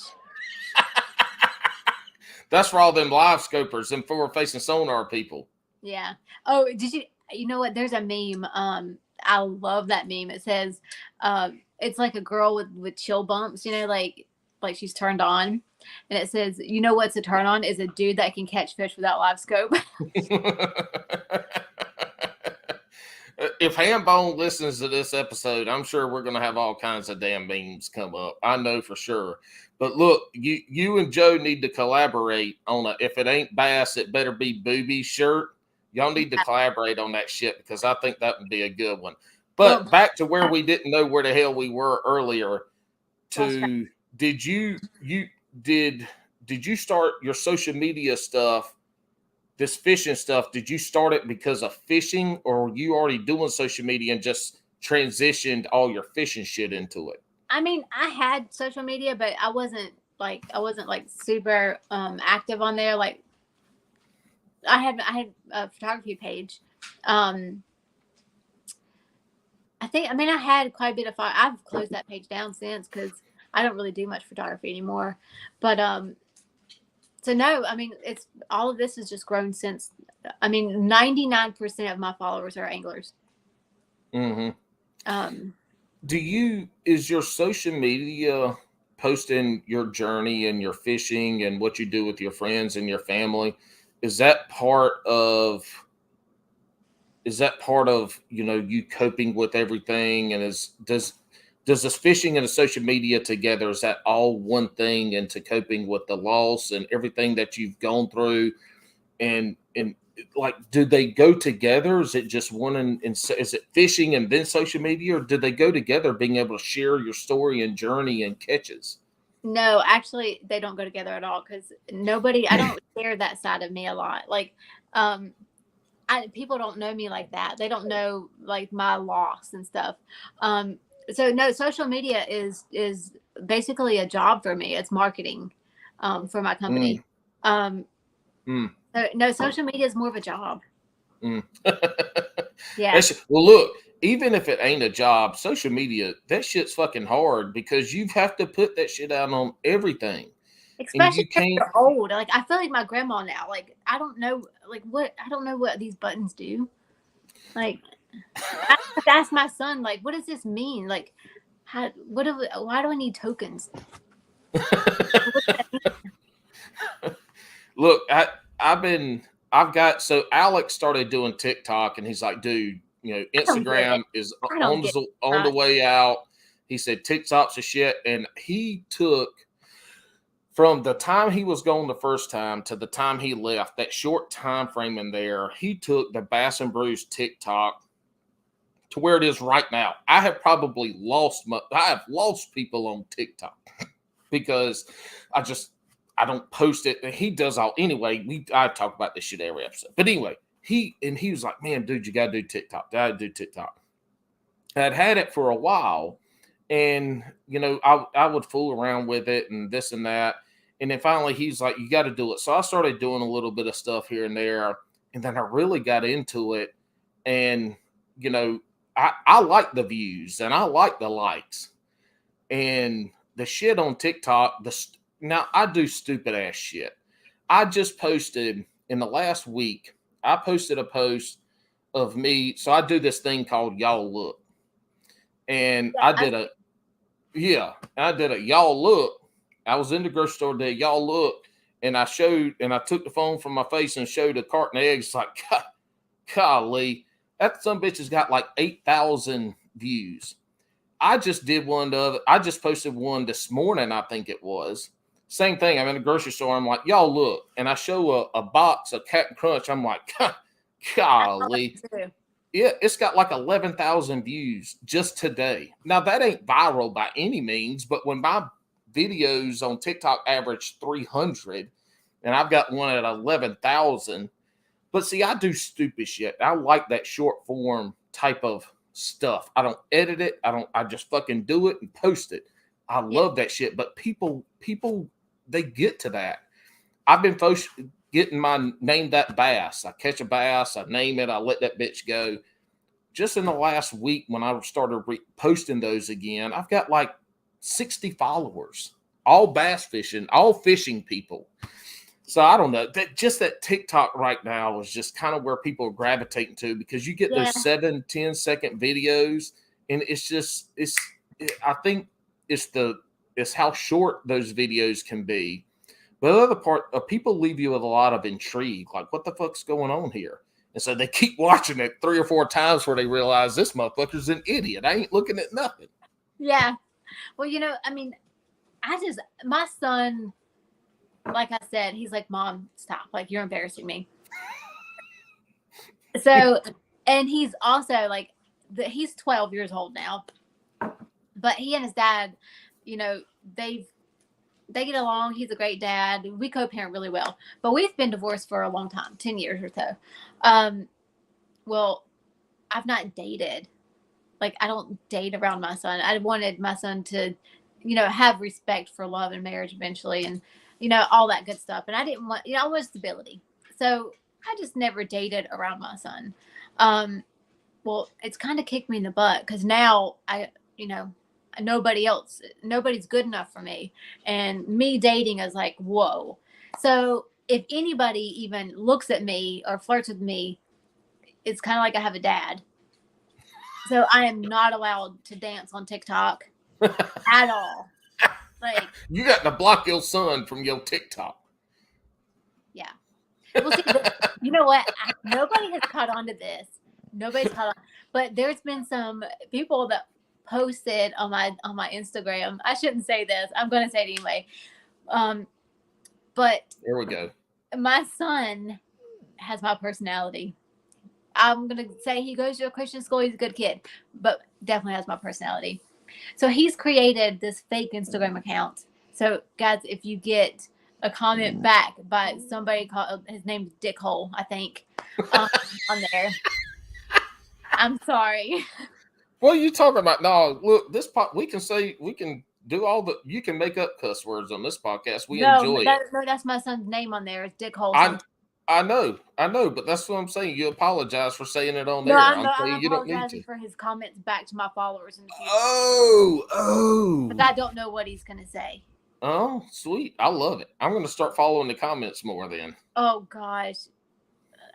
S1: That's for all them live scopers and forward facing sonar people.
S3: Yeah. Oh, you know what? There's a meme. I love that meme. It says, it's like a girl with chill bumps, like she's turned on. And it says, what's a turn on is a dude that can catch fish without live scope.
S1: If Hambone listens to this episode, I'm sure we're going to have all kinds of damn memes come up. I know for sure. But look, you and Joe need to collaborate on if it ain't bass, it better be booby shirt. Y'all need to collaborate on that shit because I think that would be a good one. But back to where we didn't know where the hell we were earlier. Did you start your social media stuff? This fishing stuff, did you start it because of fishing, or were you already doing social media and just transitioned all your fishing shit into it?
S3: I mean, I had social media, but I wasn't like super active on there. Like I had a photography page. I had quite a bit of I've closed that page down since because I don't really do much photography anymore. But so no, it's all of this has just grown since. 99% of my followers are anglers.
S1: Mm-hmm. Is your social media posting your journey and your fishing and what you do with your friends and your family? Is that part of you coping with everything? And does this fishing and the social media together, is that all one thing into coping with the loss and everything that you've gone through? And like, do they go together? Is it just one and is it fishing and then social media, or do they go together, being able to share your story and journey and catches?
S3: No, actually, they don't go together at all because I don't share that side of me a lot. Like, people don't know me like that. They don't know like my loss and stuff. So no, social media is basically a job for me. It's marketing, for my company. So, no, social media is more of a job. Yeah.
S1: Well, look, even if it ain't a job, social media, that shit's fucking hard because you have to put that shit out on everything.
S3: Especially if you're old. Like, I feel like my grandma now. Like, I don't know what these buttons do. Like, I have to ask my son, like, what does this mean? Like, why do I need tokens?
S1: Look, so Alex started doing TikTok and he's like, dude, Instagram is on the way out. He said TikTok's a shit. And he took, from the time he was gone the first time to the time he left, that short time frame in there, he took the Bass and Brews TikTok to where it is right now. I have lost people on TikTok because I don't post it. He does all anyway. I talk about this shit every episode. But anyway, he was like, man, dude, you gotta do TikTok. Gotta do TikTok. I'd had it for a while, and I would fool around with it and this and that. And then finally he's like, you got to do it. So I started doing a little bit of stuff here and there, and then I really got into it. And I like the views and I like the likes and the shit on TikTok. Now I do stupid ass shit. I just posted in the last week, I posted a post of me. So I do this thing called Y'all Look. And I did a Y'all Look. I was in the grocery store today, Y'all Look. And I took the phone from my face and showed a carton of eggs. Like, golly, that some bitch has got like 8,000 views. I just did one I just posted one this morning, I think it was. Same thing. I'm in the grocery store. I'm like, y'all look. And I show a box of Captain Crunch. I'm like, golly. Yeah, it's got like 11,000 views just today. Now, that ain't viral by any means, but when my videos on TikTok average 300 and I've got one at 11,000. But see, I do stupid shit. I like that short form type of stuff. I don't edit it. I just fucking do it and post it. I love that shit. But people, they get to that. I've been getting my name that bass. I catch a bass, I name it, I let that bitch go. Just in the last week when I started posting those again, I've got like 60 followers, all bass fishing, all fishing people. So I don't know, that TikTok right now is just kind of where people are gravitating to, because you get those 7-10 second videos, and I think it's how short those videos can be. But the other part, people leave you with a lot of intrigue, like, what the fuck's going on here? And so they keep watching it 3 or 4 times where they realize this motherfucker's an idiot. I ain't looking at nothing.
S3: Yeah. Well, my son, like I said, he's like, Mom, stop. Like, you're embarrassing me. So, and he's also like, he's 12 years old now, but he and his dad, they get along. He's a great dad. We co-parent really well, but we've been divorced for a long time, 10 years or so. Well, I've not dated. Like, I don't date around my son. I wanted my son to, have respect for love and marriage eventually, and, all that good stuff. And I didn't want, I wanted stability. So I just never dated around my son. Well, it's kind of kicked me in the butt because now nobody's good enough for me, and me dating is like, whoa. So if anybody even looks at me or flirts with me, it's kind of like I have a dad. So I am not allowed to dance on TikTok at all. Like,
S1: you got to block your son from your TikTok.
S3: Yeah. Well, see, you know what? Nobody has caught on to this. Nobody's caught on. But there's been some people that posted on my Instagram. I shouldn't say this. I'm going to say it anyway. But
S1: there we go.
S3: My son has my personality. I'm going to say he goes to a Christian school. He's a good kid, but definitely has my personality. So he's created this fake Instagram account. So guys, if you get a comment back by somebody called, his name's Dickhole, I think, on there, I'm sorry.
S1: What are you talking about? No, look, this we can do all the, you can make up cuss words on this podcast. We enjoy it.
S3: No, that's my son's name on there. It's Dickhole.
S1: I know, but that's what I'm saying. You apologize for saying it on there.
S3: I'm
S1: saying you don't need to.
S3: for his comments back to my followers in the future.
S1: Oh.
S3: But I don't know what he's going to say.
S1: Oh, sweet. I love it. I'm going to start following the comments more then.
S3: Oh, gosh.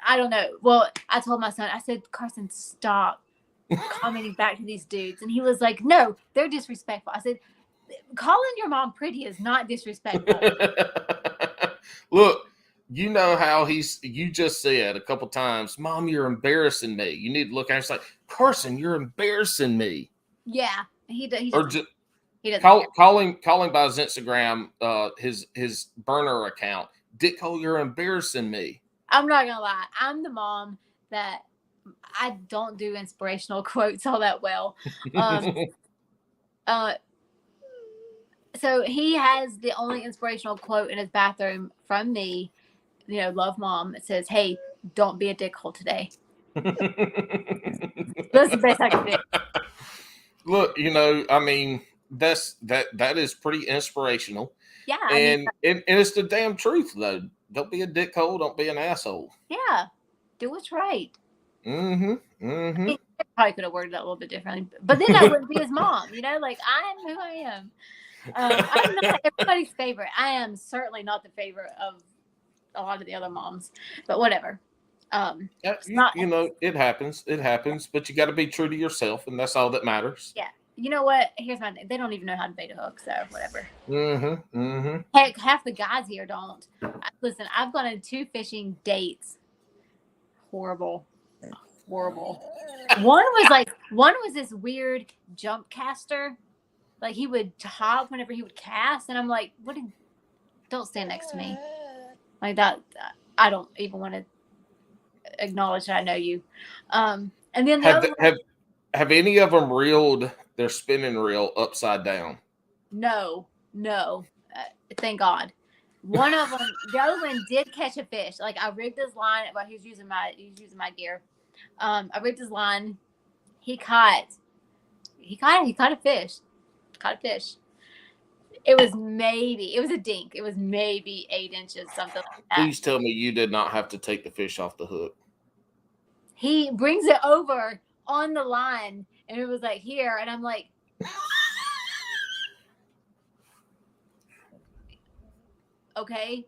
S3: I don't know. Well, I told my son, I said, Carson, stop commenting back to these dudes. And he was like, no, they're disrespectful. I said, calling your mom pretty is not disrespectful.
S1: Look. You know how you just said a couple times, Mom, you're embarrassing me. You need to look at him and say, Carson, you're embarrassing me.
S3: Yeah. He doesn't
S1: calling by his Instagram, his burner account. Dicko, you're embarrassing me.
S3: I'm not gonna lie. I'm the mom that I don't do inspirational quotes all that well. So he has the only inspirational quote in his bathroom from me. Love mom. It says, hey, don't be a dickhole today. That's the best I can do.
S1: Look, I mean, that is pretty inspirational.
S3: Yeah.
S1: And it's the damn truth, though. Don't be a dickhole. Don't be an asshole.
S3: Yeah. Do what's right.
S1: Mm-hmm. Mm-hmm.
S3: I mean, I probably could have worded that a little bit differently. But then I wouldn't be his mom. Like, I'm who I am. I'm not everybody's favorite. I am certainly not the favorite of a lot of the other moms, but whatever.
S1: It happens, but you got to be true to yourself, and that's all that matters.
S3: Yeah. You know what? Here's my thing. They don't even know how to bait a hook, so whatever.
S1: Mm-hmm. Mm-hmm.
S3: Heck, half the guys here don't. Listen, I've gone on 2 fishing dates. Horrible. One was this weird jump caster. Like, he would hop whenever he would cast, and I'm like, don't stand next to me. Like that, I don't even want to acknowledge that I know you. And then
S1: have any of them reeled their spinning reel upside down?
S3: No. Thank God. One of them, the other one did catch a fish. Like, I rigged his line while he was using my gear. I rigged his line. He caught a fish. It was a dink. It was maybe 8 inches, something like that.
S1: Please tell me you did not have to take the fish off the hook.
S3: He brings it over on the line, and it was like, here. And I'm like, okay.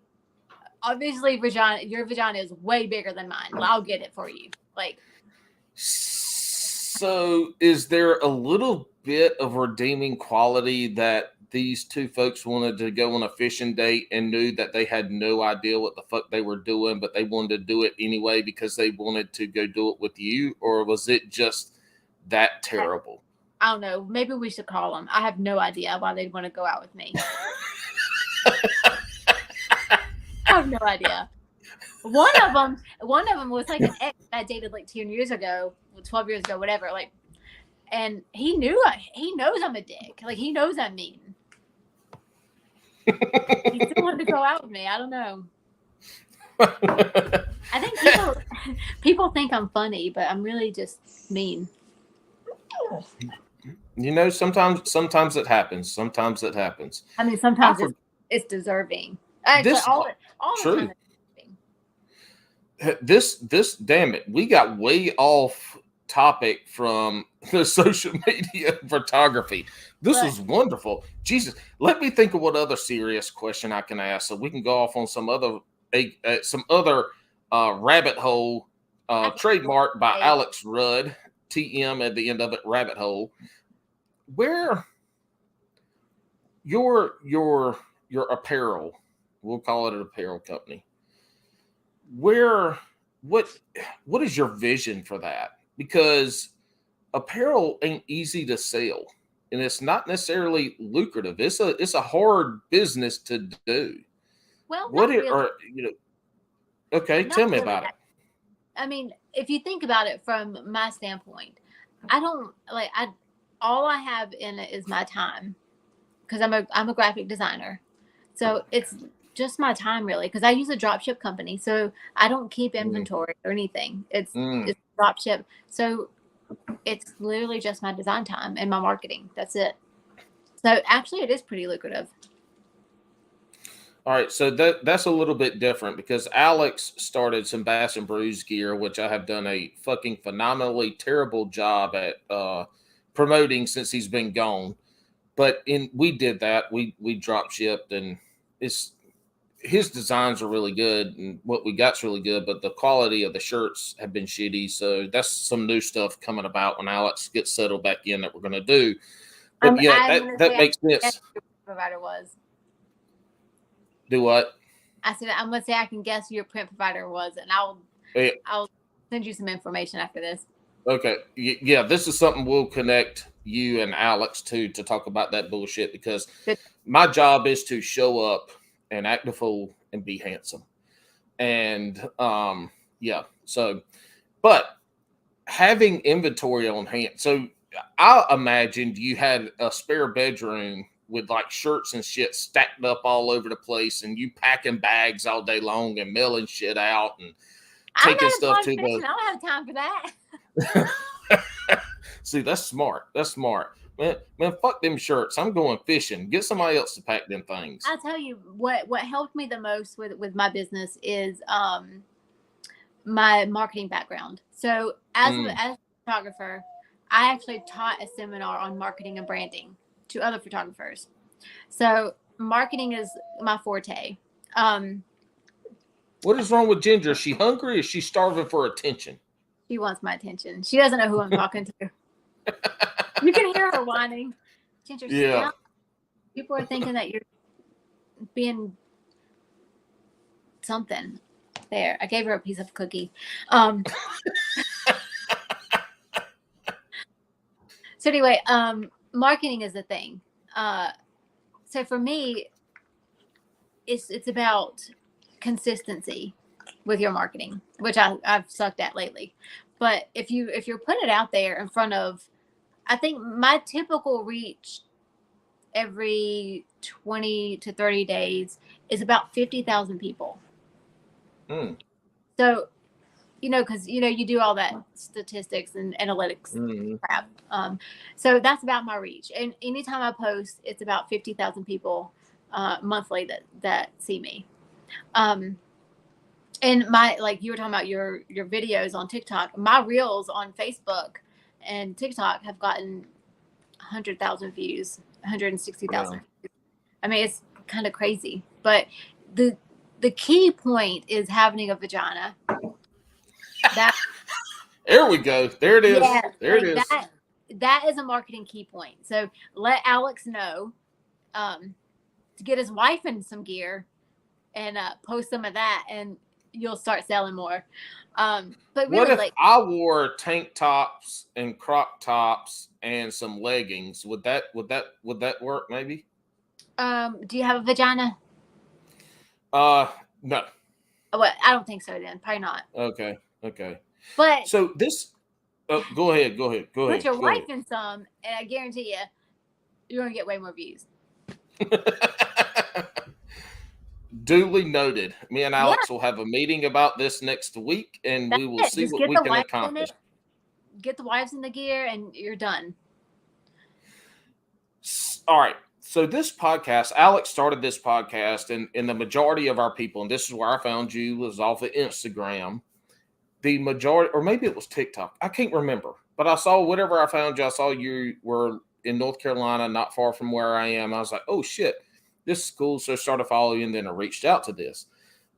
S3: Obviously, your vagina is way bigger than mine. I'll get it for you. Like,
S1: so is there a little bit of redeeming quality that these two folks wanted to go on a fishing date and knew that they had no idea what the fuck they were doing, but they wanted to do it anyway because they wanted to go do it with you? Or was it just that terrible?
S3: I don't know. Maybe we should call them. I have no idea why they'd want to go out with me. I have no idea. One of them was like an ex I dated like 10 years ago, 12 years ago, whatever. Like, and he knows I'm a dick. Like, he knows I'm mean. He still wanted to go out with me. I don't know. I think people think I'm funny, but I'm really just mean.
S1: Sometimes it happens. I mean,
S3: sometimes it's deserving. Actually, all the
S1: true.
S3: time it's deserving.
S1: this damn it, we got way off topic from the social media photography. This was wonderful. Jesus, let me think of what other serious question I can ask, so we can go off on some other rabbit hole. Trademarked by Alex Rudd, TM at the end of it, rabbit hole. Where your apparel, we'll call it an apparel company. What is your vision for that? Because apparel ain't easy to sell, and it's not necessarily lucrative. It's a hard business to do.
S3: Well,
S1: okay, tell me about it.
S3: I mean, if you think about it from my standpoint, all I have in it is my time, because I'm a graphic designer. So it's just my time, really, because I use a dropship company. So I don't keep inventory or anything. It's dropship. So it's literally just my design time and my marketing. That's it. So actually it is pretty lucrative.
S1: All right, so that's a little bit different, because Alex started some Bass and Brews gear, which I have done a fucking phenomenally terrible job at promoting since he's been gone. But we did that. We drop shipped, and his designs are really good, and what we got's really good, but the quality of the shirts have been shitty. So that's some new stuff coming about when Alex gets settled back in that we're going to do. But that makes sense.
S3: Provider was.
S1: Do what?
S3: I said, I'm going to say I can guess who your print provider was, and I'll send you some information after this. Okay.
S1: Yeah, this is something we'll connect you and Alex to talk about that bullshit, because my job is to show up and act a fool and be handsome. And but having inventory on hand. So I imagined you had a spare bedroom with like shirts and shit stacked up all over the place, and you packing bags all day long and mailing shit out and taking stuff to the.
S3: I don't have time for that.
S1: See, that's smart. Man, fuck them shirts. I'm going fishing. Get somebody else to pack them things.
S3: I'll tell you what helped me the most with my business is my marketing background. So as a photographer, I actually taught a seminar on marketing and branding to other photographers. So marketing is my forte.
S1: What is wrong with Ginger? Is she hungry? Is she starving for attention?
S3: She wants my attention. She doesn't know who I'm talking to. You can hear her whining. Ginger, yeah. People are thinking that you're being something. There, I gave her a piece of cookie. So anyway, marketing is the thing. So for me, it's about consistency with your marketing, which I've sucked at lately. But if you're putting it out there in front of, I think my typical reach every 20 to 30 days is about 50,000 people. So, because, you do all that statistics and analytics crap. So that's about my reach. And anytime I post, it's about 50,000 people monthly that see me. And like you were talking about your videos on TikTok, my reels on Facebook and TikTok have gotten 100,000 views, 160,000. Wow. I mean, it's kind of crazy, but the key point is having a vagina.
S1: There we go. There it is. Yeah, there it is.
S3: That is a marketing key point. So let Alex know to get his wife in some gear and post some of that, and you'll start selling more. But really,
S1: what if I wore tank tops and crop tops and some leggings? Would that work? Maybe.
S3: Do you have a vagina?
S1: No.
S3: Well, I don't think so. Then probably not.
S1: Okay.
S3: But
S1: so this. Go ahead.
S3: Put your wife in some, and I guarantee you're gonna get way more views.
S1: Duly noted. Me and Alex will have a meeting about this next week, and we will see what we can accomplish.
S3: Get the wives in the gear, and you're done.
S1: All right. So this podcast, Alex started this podcast, and the majority of our people, and this is where I found you, was off of Instagram. the majority, or maybe it was TikTok. I can't remember, but I saw whatever I found you. I saw you were in North Carolina, not far from where I am. I was like, oh shit, this is cool. So I started following you, and then I reached out to this.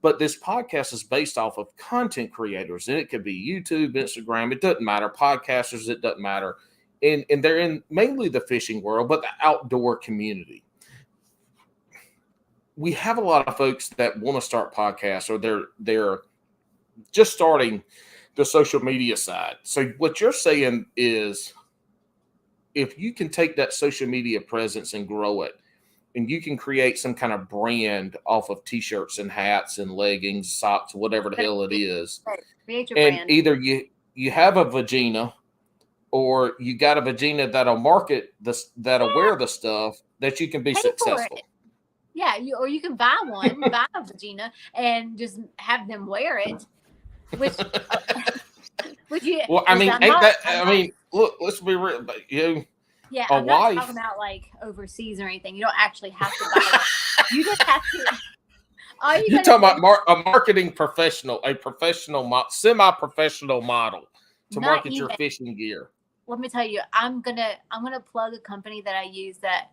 S1: But this podcast is based off of content creators, and it could be YouTube, Instagram. It doesn't matter. Podcasters, it doesn't matter. And they're in mainly the fishing world, but the outdoor community. We have a lot of folks that want to start podcasts, or they're just starting the social media side. So what you're saying is, if you can take that social media presence and grow it, and you can create some kind of brand off of t-shirts and hats and leggings, socks, whatever the hell it is.
S3: Create your
S1: And
S3: brand.
S1: either you have a vagina, or you got a vagina that'll market this, that'll wear the stuff that you can be
S3: Pay for
S1: successful.
S3: it. Yeah, you can buy one, buy a vagina, and just have them wear it. Which you?
S1: Well, I mean, look, let's be real, but
S3: Yeah,
S1: a
S3: I'm not
S1: wife.
S3: talking about like overseas or anything. You don't actually have to buy it. You just have to. All
S1: You're talking about a marketing professional, semi-professional model to
S3: Not
S1: market your
S3: even.
S1: fishing gear.
S3: Let me tell you, I'm gonna plug a company that I use that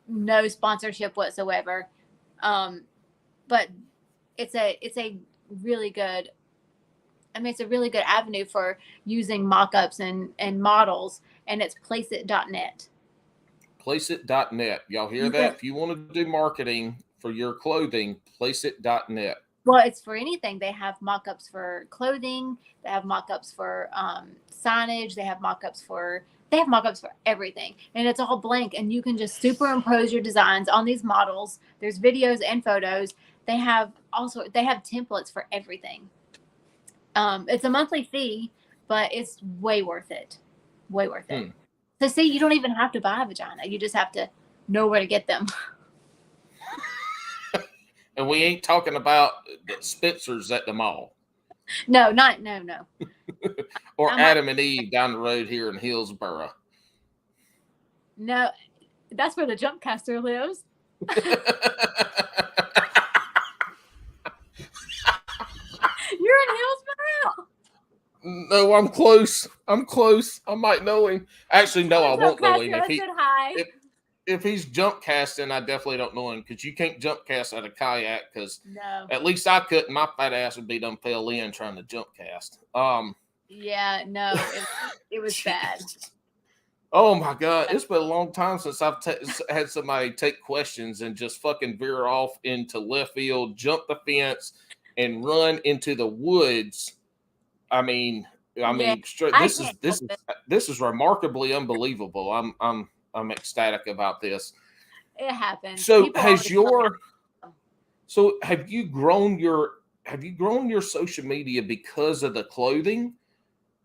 S3: no sponsorship whatsoever, but it's a really good. I mean, it's a really good avenue for using mock-ups and models, and it's placeit.net.
S1: Placeit.net. Y'all hear that? If you want to do marketing for your clothing, placeit.net.
S3: Well, it's for anything. They have mock-ups for clothing. They have mock-ups for signage. They have mock-ups for everything. And it's all blank. And you can just superimpose your designs on these models. There's videos and photos. They have templates for everything. It's a monthly fee, but it's way worth it. Way worth it. So see, you don't even have to buy a vagina. You just have to know where to get them.
S1: And we ain't talking about Spencer's at the mall.
S3: No.
S1: Or Adam and Eve down the road here in Hillsboro.
S3: No, that's where the jump caster lives. You're in Hillsboro?
S1: No, I'm close. I might know him. Actually, no, I won't know him. If he's jump casting, I definitely don't know him, because you can't jump cast out of kayak, because at least I couldn't. My fat ass would be done fell in trying to jump cast.
S3: Yeah, no, it was bad.
S1: Oh my God. It's been a long time since I've had somebody take questions and just fucking veer off into left field, jump the fence, and run into the woods. I mean, straight. This is remarkably unbelievable. I'm ecstatic about this.
S3: It happens.
S1: So have you grown your social media because of the clothing,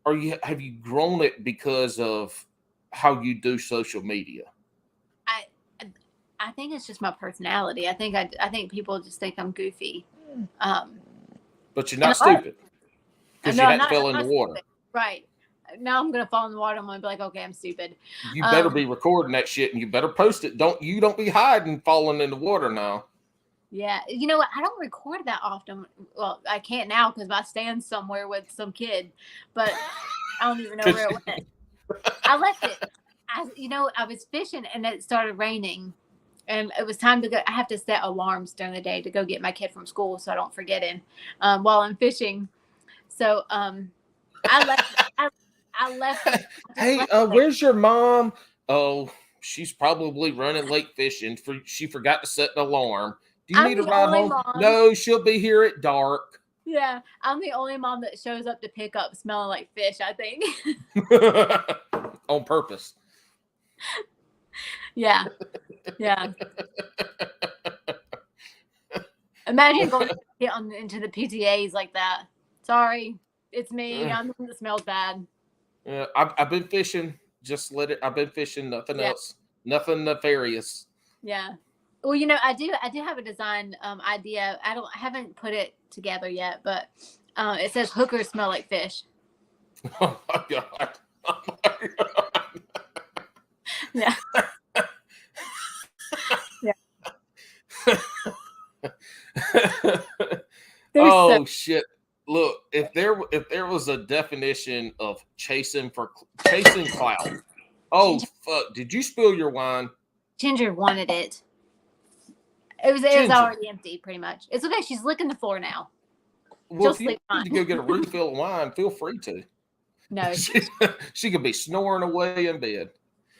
S1: or have you grown it because of how you do social media?
S3: I think it's just my personality. I think people just think I'm goofy.
S1: But you're not stupid, because you hadn't fell in the water.
S3: Stupid. Right. Now I'm going to fall in the water. I'm going to be like, okay, I'm stupid.
S1: You better be recording that shit, and you better post it. Don't be hiding falling in the water now.
S3: Yeah. You know what? I don't record that often. Well, I can't now because my stand's somewhere with some kid, but I don't even know where it went. I left it. I was fishing and it started raining, and it was time to go. I have to set alarms during the day to go get my kid from school so I don't forget him while I'm fishing. So I left. I left.
S1: Hey, where's your mom? Oh, she's probably running late fishing. She forgot to set an alarm. Do you need a ride home? Mom. No, she'll be here at dark.
S3: Yeah, I'm the only mom that shows up to pick up smelling like fish, I think.
S1: On purpose.
S3: Yeah. Imagine going into the PTAs like that. Sorry, it's me. I'm the one that smells bad.
S1: Yeah, I've been fishing. Just let it. I've been fishing. Nothing else. Nothing nefarious.
S3: Yeah. Well, I do have a design idea. I haven't put it together yet, but it says hookers smell like fish.
S1: Oh my God.
S3: Yeah.
S1: Oh shit. Look, if there was a definition of chasing clout. Oh fuck! Did you spill your wine?
S3: Ginger wanted it. It was already empty, pretty much. It's okay. She's licking the floor now.
S1: Well, if you need to go get a refill of wine, feel free to.
S3: No,
S1: she could be snoring away in bed.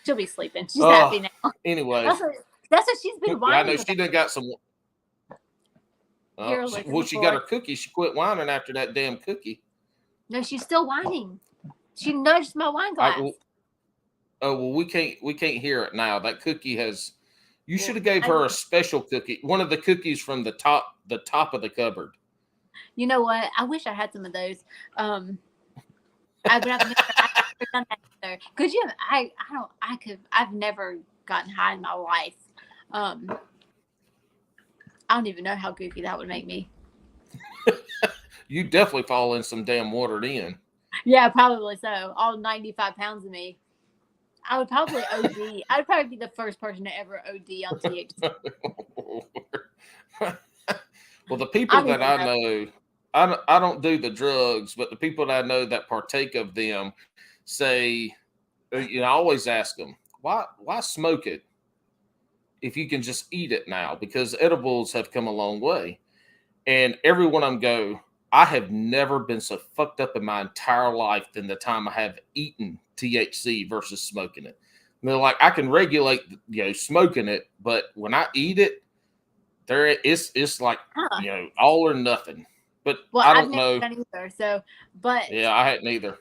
S3: She'll be sleeping. She's happy now.
S1: Anyway,
S3: that's what she's been whining.
S1: I know she done got some. Well, she got her cookie. She quit whining after that damn cookie.
S3: No, she's still whining. She nudged my wine glass.
S1: We can't hear it now. That cookie has. You should have gave her a special cookie. One of the cookies from the top of the cupboard.
S3: You know what? I wish I had some of those. I've never done that either. Could you? I've never gotten high in my life. I don't even know how goofy that would make me.
S1: You definitely fall in some damn watered in. Yeah,
S3: probably so. All 95 pounds of me. I would probably OD. I'd probably be the first person to ever OD on THC.
S1: Well, the people that I know, I don't do the drugs, but the people that I know that partake of them say, I always ask them, why smoke it if you can just eat it now? Because edibles have come a long way. And every one of them go, I have never been so fucked up in my entire life than the time I have eaten THC versus smoking it. And they're like, I can regulate, smoking it, but when I eat it, it's like, all or nothing. But I don't know.
S3: Done either, so, but
S1: yeah, I hadn't either.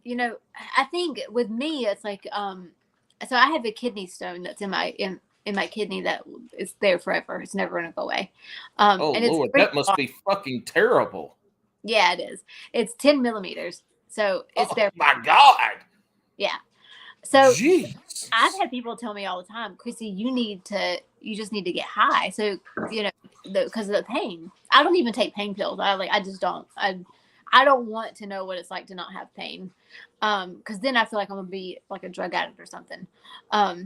S3: I think with me, it's like, so I have a kidney stone that's in my kidney that is there forever. It's never going to go away.
S1: And Lord, that must be fucking terrible.
S3: Yeah, it is. It's 10 millimeters. So it's there.
S1: My God.
S3: Yeah. So
S1: jeez.
S3: I've had people tell me all the time, Kristi, you just need to get high. So, because of the pain. I don't even take pain pills. I just don't. I don't want to know what it's like to not have pain. Because then I feel like I'm going to be like a drug addict or something. I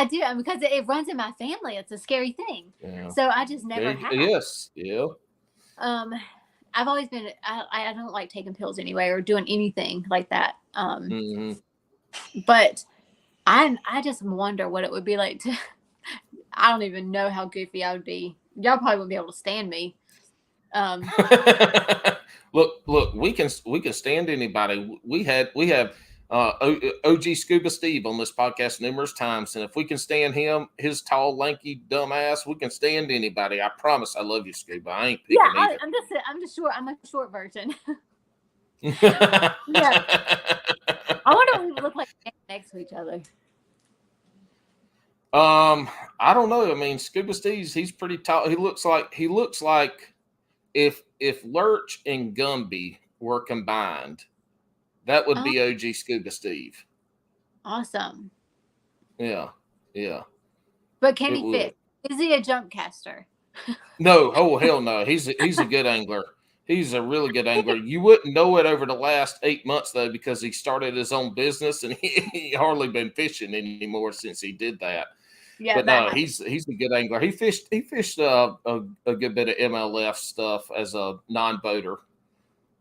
S3: do, because it runs in my family. It's a scary thing. Yeah. So I just never have.
S1: Yes. Yeah.
S3: I've always been, I don't like taking pills anyway or doing anything like that. But I just wonder what it would be like to, I don't even know how goofy I would be. Y'all probably wouldn't be able to stand me.
S1: Look, we can stand anybody. We have OG Scuba Steve on this podcast numerous times, and if we can stand him, his tall, lanky, dumb ass, we can stand anybody. I promise. I love you, Scuba. I ain't picking either.
S3: I'm just short. I'm a short version. Yeah. I wonder what we would look like next to each other.
S1: I don't know. I mean, Scuba Steve's, he's pretty tall. He looks like if Lurch and Gumby were combined, that would be OG Scuba Steve.
S3: Awesome.
S1: Yeah.
S3: But can he fit? Is he a jump caster?
S1: No. Oh, hell no. He's a good angler. He's a really good angler. You wouldn't know it over the last 8 months, though, because he started his own business and he hardly been fishing anymore since he did that. Yeah, but no, he's a good angler. He fished a good bit of MLF stuff as a non-boater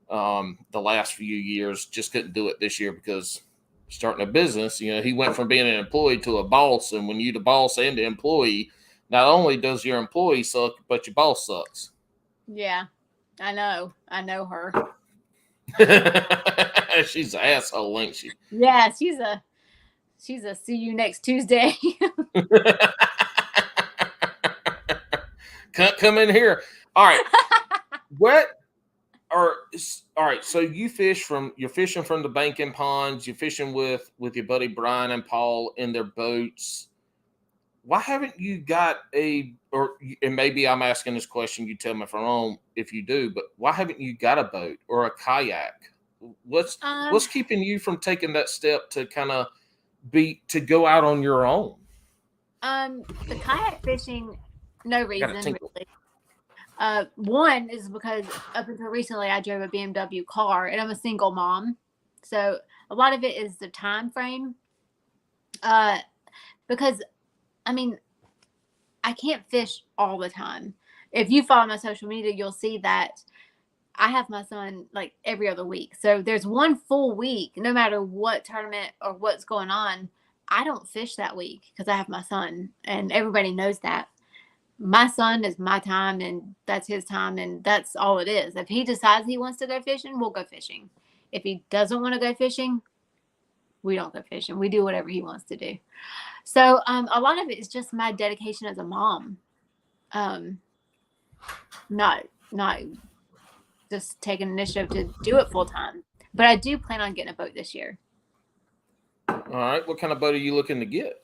S1: the last few years. Just couldn't do it this year because starting a business, he went from being an employee to a boss. And when you're the boss and the employee, not only does your employee suck, but your boss sucks.
S3: Yeah, I know her.
S1: She's an asshole, ain't she?
S3: Yeah, she's a see you next Tuesday.
S1: Come in here. All right. All right. So you're fishing from the banking ponds. You're fishing with your buddy Brian and Paul in their boats. Why haven't you got and maybe I'm asking this question, you tell me if I'm wrong if you do, but why haven't you got a boat or a kayak? What's keeping you from taking that step to kind of to go out on your own?
S3: The kayak fishing, no reason really. One is because up until recently I drove a BMW car and I'm a single mom, so a lot of it is the time frame. Because I mean, I can't fish all the time. If you follow my social media, you'll see that I have my son like every other week. So there's one full week, no matter what tournament or what's going on, I don't fish that week because I have my son, and everybody knows that. My son is my time, and that's his time, and that's all it is. If he decides he wants to go fishing, we'll go fishing. If he doesn't want to go fishing, we don't go fishing. We do whatever he wants to do. So a lot of it is just my dedication as a mom. Not just taking initiative to do it full time. But I do plan on getting a boat this year.
S1: All right. What kind of boat are you looking to get?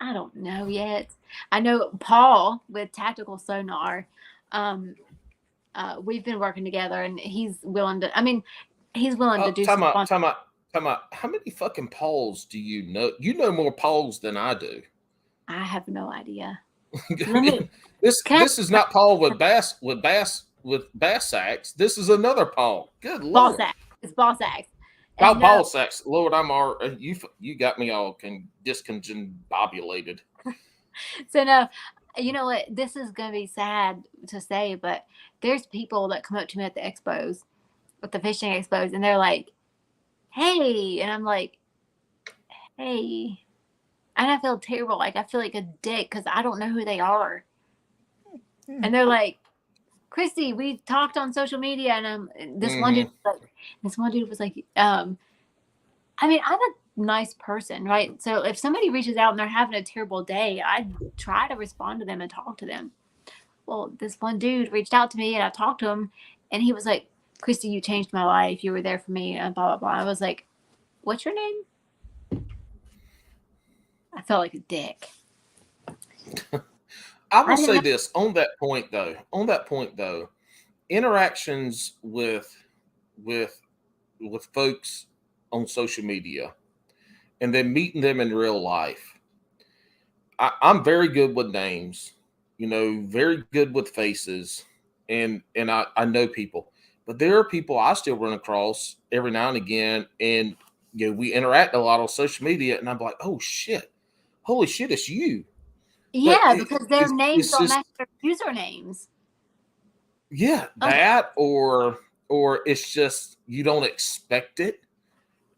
S3: I don't know yet. I know Paul with Tactical Sonar. We've been working together, and he's willing to. I mean, he's willing to do
S1: Time out. How many fucking Pauls do you know? You know more Pauls than I do.
S3: I have no idea.
S1: This is not Paul with bass sacks. This is another Paul. Good
S3: ball
S1: Lord.
S3: sacks. It's ball sacks.
S1: Oh, ball sacks. Lord, you got me all discombobulated.
S3: So no, you know what? This is gonna be sad to say, but there's people that come up to me at the expos, with the fishing expos, and they're like, "Hey," and I'm like, "Hey," and I feel terrible. Like I feel like a dick because I don't know who they are, and they're like, "Kristi, we talked on social media," and this one dude was like, I mean, I'm a nice person, right? So if somebody reaches out and they're having a terrible day, I try to respond to them and talk to them. Well, this one dude reached out to me, and I talked to him, and he was like, "Kristi, you changed my life. You were there for me," and blah, blah, blah. I was like, "What's your name?" I felt like a dick.
S1: I will say this on that point though, interactions with folks on social media and then meeting them in real life. I'm very good with names, very good with faces, and I know people, but there are people I still run across every now and again, and we interact a lot on social media, and I'm like, oh shit, holy shit, it's you.
S3: Yeah, because their names don't match their usernames.
S1: Yeah, that or it's just you don't expect it.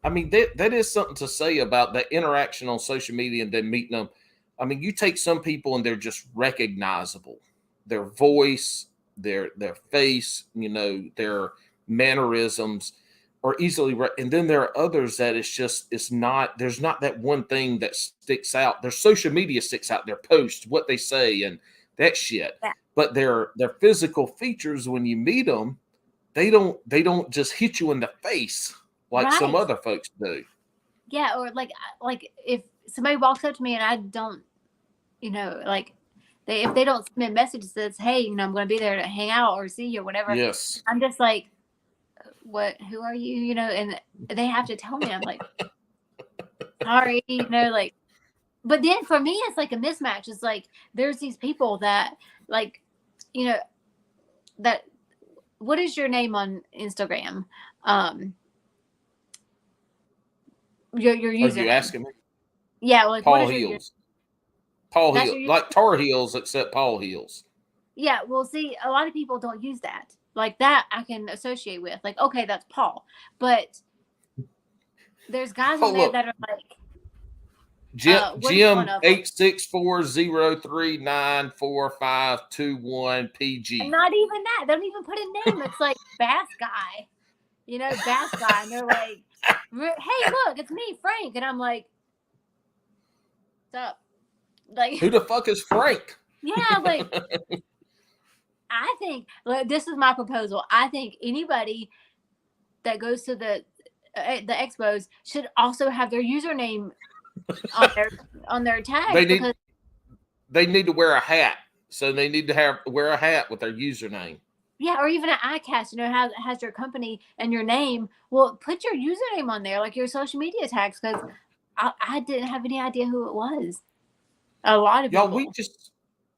S1: I mean, that is something to say about that interaction on social media and then meeting them. I mean, you take some people and they're just recognizable. Their voice, their face, their mannerisms are easily and then there are others that there's not that one thing that sticks out. Their social media sticks out, their posts, what they say, and that shit. Yeah. But their physical features, when you meet them, they don't just hit you in the face like some other folks do.
S3: Yeah, or like if somebody walks up to me and I don't, if they don't send me a message that says, "Hey, I'm going to be there to hang out or see you," or whatever.
S1: Yes.
S3: I'm just like, "What? Who are you?" And they have to tell me. I'm like, "Sorry," But then for me, it's like a mismatch. It's like there's these people that that. What is your name on Instagram? Your username.
S1: Are you asking me?
S3: Yeah, like
S1: Paul Heels. Paul Heels, like Tar Heels, except Paul Heels.
S3: Yeah, well, see, a lot of people don't use that. Like that, I can associate with. Like, okay, that's Paul. But there's guys on there that are like
S1: Jim 86403945521 PG.
S3: And not even that. They don't even put a name. It's like Bass Guy. Bass Guy. And they're like, "Hey, look, it's me, Frank." And I'm like, "What's up?" Like,
S1: who the fuck is Frank?
S3: Yeah, like I think this is my proposal. I think anybody that goes to the expos should also have their username on their tag.
S1: They need to wear a hat, so they need to wear a hat with their username.
S3: Yeah, or even an iCast, has your company and your name. Well, put your username on there, like your social media tags, because I didn't have any idea who it was. A lot of people.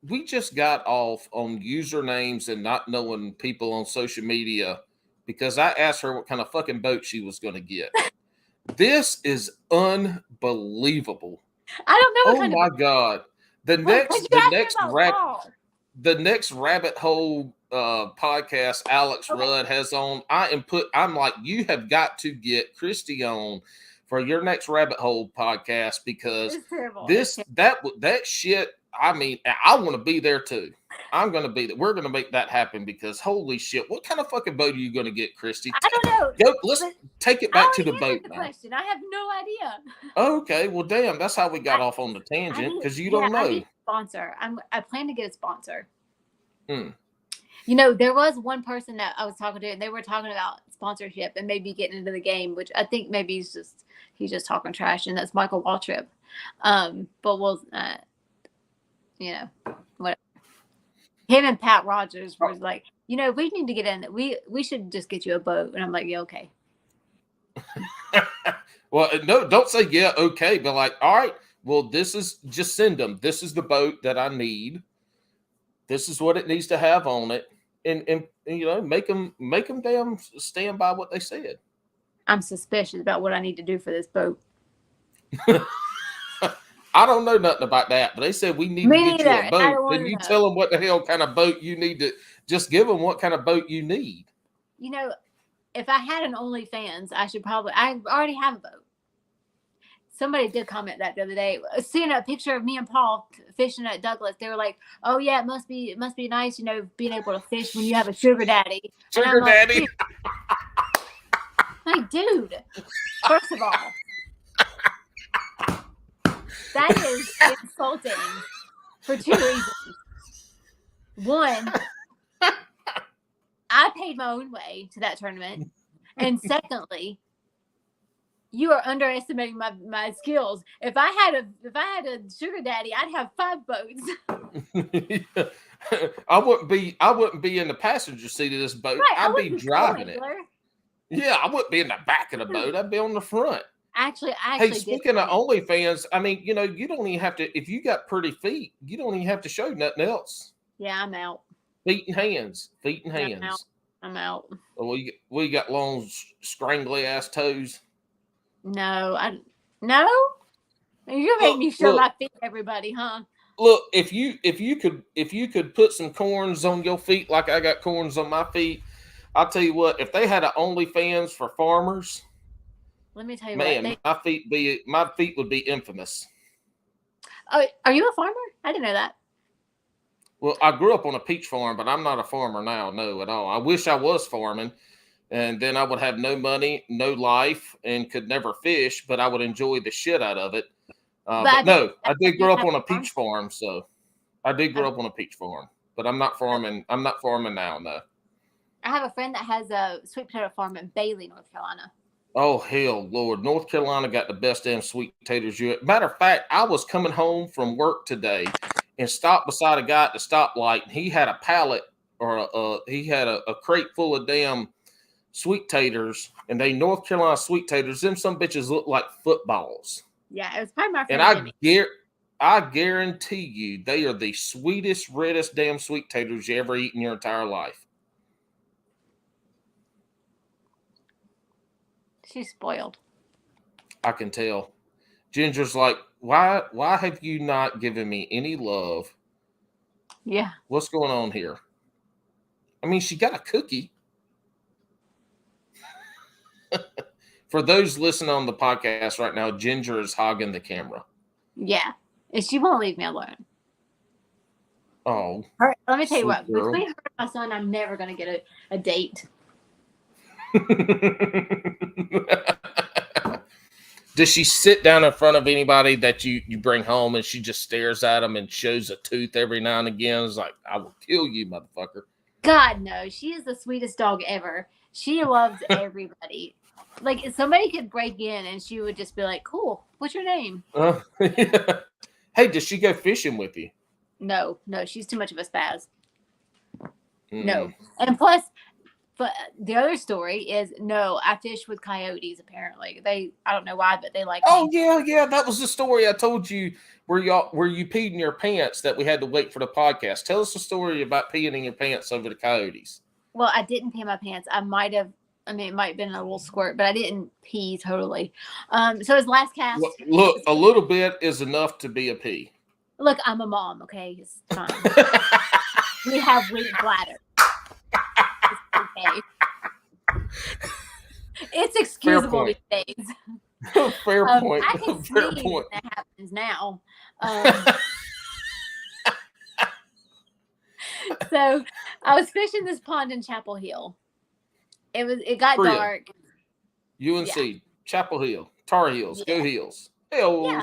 S1: We just got off on usernames and not knowing people on social media because I asked her what kind of fucking boat she was going to get. This is unbelievable.
S3: I don't know.
S1: Oh my God. The next the next rabbit hole podcast Alex Rudd has on, I'm like, you have got to get Kristi on for your next rabbit hole podcast, because that shit, I mean, I want to be there too. I'm going to be there. We're going to make that happen, because holy shit, what kind of fucking boat are you going to get, Kristi?
S3: I don't know.
S1: Let's take it back to the boat now.
S3: Question. I have no idea.
S1: Okay, well, damn, that's how we got off on the tangent, because you don't know.
S3: I need a sponsor. I plan to get a sponsor.
S1: Hmm.
S3: You know, there was one person that I was talking to, and they were talking about sponsorship and maybe getting into the game, which I think maybe he's just talking trash, and that's Michael Waltrip. But we'll, you know, whatever. Him and Pat Rogers was like, you know, we need to get in. We should just get you a boat, and I'm like, yeah, okay.
S1: Well, no, don't say yeah, okay, but like, all right, well, just send them. This is the boat that I need. This is what it needs to have on it, and you know, make them damn stand by what they said.
S3: I'm suspicious about what I need to do for this boat.
S1: I don't know nothing about that, but they said we need to get you a boat. Then you tell them what the hell kind of boat you need to. Just give them what kind of boat you need.
S3: You know, if I had an OnlyFans, I already have a boat. Somebody did comment that the other day. Seeing a picture of me and Paul fishing at Douglas, they were like, "Oh yeah, it must be nice, you know, being able to fish when you have a sugar daddy."
S1: Sugar daddy.
S3: Like, dude, first of all, that is insulting for two reasons. One, I paid my own way to that tournament, and secondly, you are underestimating my skills. If I had a sugar daddy, I'd have 5 boats.
S1: I wouldn't be in the passenger seat of this boat.
S3: Right,
S1: I'd be driving it. Yeah, I wouldn't be in the back of the boat. I'd be on the front.
S3: Actually,
S1: hey, speaking of OnlyFans, I mean, you know, you don't even have to. If you got pretty feet, you don't even have to show nothing else.
S3: Yeah, I'm out.
S1: Feet and hands.
S3: I'm out.
S1: Well, we got long, scrangly ass toes.
S3: No. You're making me show my feet, everybody, huh?
S1: Look, if you could put some corns on your feet like I got corns on my feet, I'll tell you what. If they had an OnlyFans for farmers,
S3: let me tell you,
S1: man, my feet would be infamous.
S3: Oh, are you a farmer? I didn't know that.
S1: Well, I grew up on a peach farm, but I'm not a farmer now, no, at all. I wish I was farming, and then I would have no money, no life, and could never fish, but I would enjoy the shit out of it. But no, I did grow up on a peach farm, so I did grow up on a peach farm, but I'm not farming. I'm not farming now, no.
S3: I have a friend that has a sweet potato farm in Bailey, North Carolina.
S1: Oh, hell, Lord. North Carolina got the best damn sweet potatoes. Matter of fact, I was coming home from work today and stopped beside a guy at the stoplight. And he had a pallet he had a crate full of damn sweet taters. And they North Carolina sweet taters, them some bitches look like footballs.
S3: Yeah, it was probably my friend.
S1: And I guarantee you they are the sweetest, reddest damn sweet taters you ever eat in your entire life.
S3: She's spoiled.
S1: I can tell. Ginger's like, why have you not given me any love?
S3: Yeah.
S1: What's going on here? I mean, she got a cookie. For those listening on the podcast right now, Ginger is hogging the camera.
S3: Yeah. And she won't leave me alone.
S1: Oh.
S3: Let me tell you what. Between her and my son, I'm never going to get a date.
S1: Does she sit down in front of anybody that you bring home and she just stares at them and shows a tooth every now and again? It's like, I will kill you, motherfucker.
S3: God, no. She is the sweetest dog ever. She loves everybody. Like, if somebody could break in and she would just be like, cool, what's your name?
S1: Yeah. Hey, does she go fishing with you?
S3: No, she's too much of a spaz. No. And plus, but the other story is, no, I fish with coyotes, apparently. I don't know why, but they like
S1: me. Yeah. That was the story I told you where you peed in your pants that we had to wait for the podcast. Tell us the story about peeing in your pants over the coyotes.
S3: Well, I didn't pee in my pants. It might have been a little squirt, but I didn't pee totally. So his last cast.
S1: Look, a little bit is enough to be a pee.
S3: Look, I'm a mom, okay? It's fine. we have weak bladder. It's okay. It's excusable these days.
S1: Fair point.
S3: I can
S1: Fair
S3: sneeze
S1: point.
S3: when that happens now. So I was fishing this pond in Chapel Hill. It got
S1: Real.
S3: dark.
S1: UNC, Chapel Hill, Tar Heels, Go Heels. Hell.
S3: Yeah.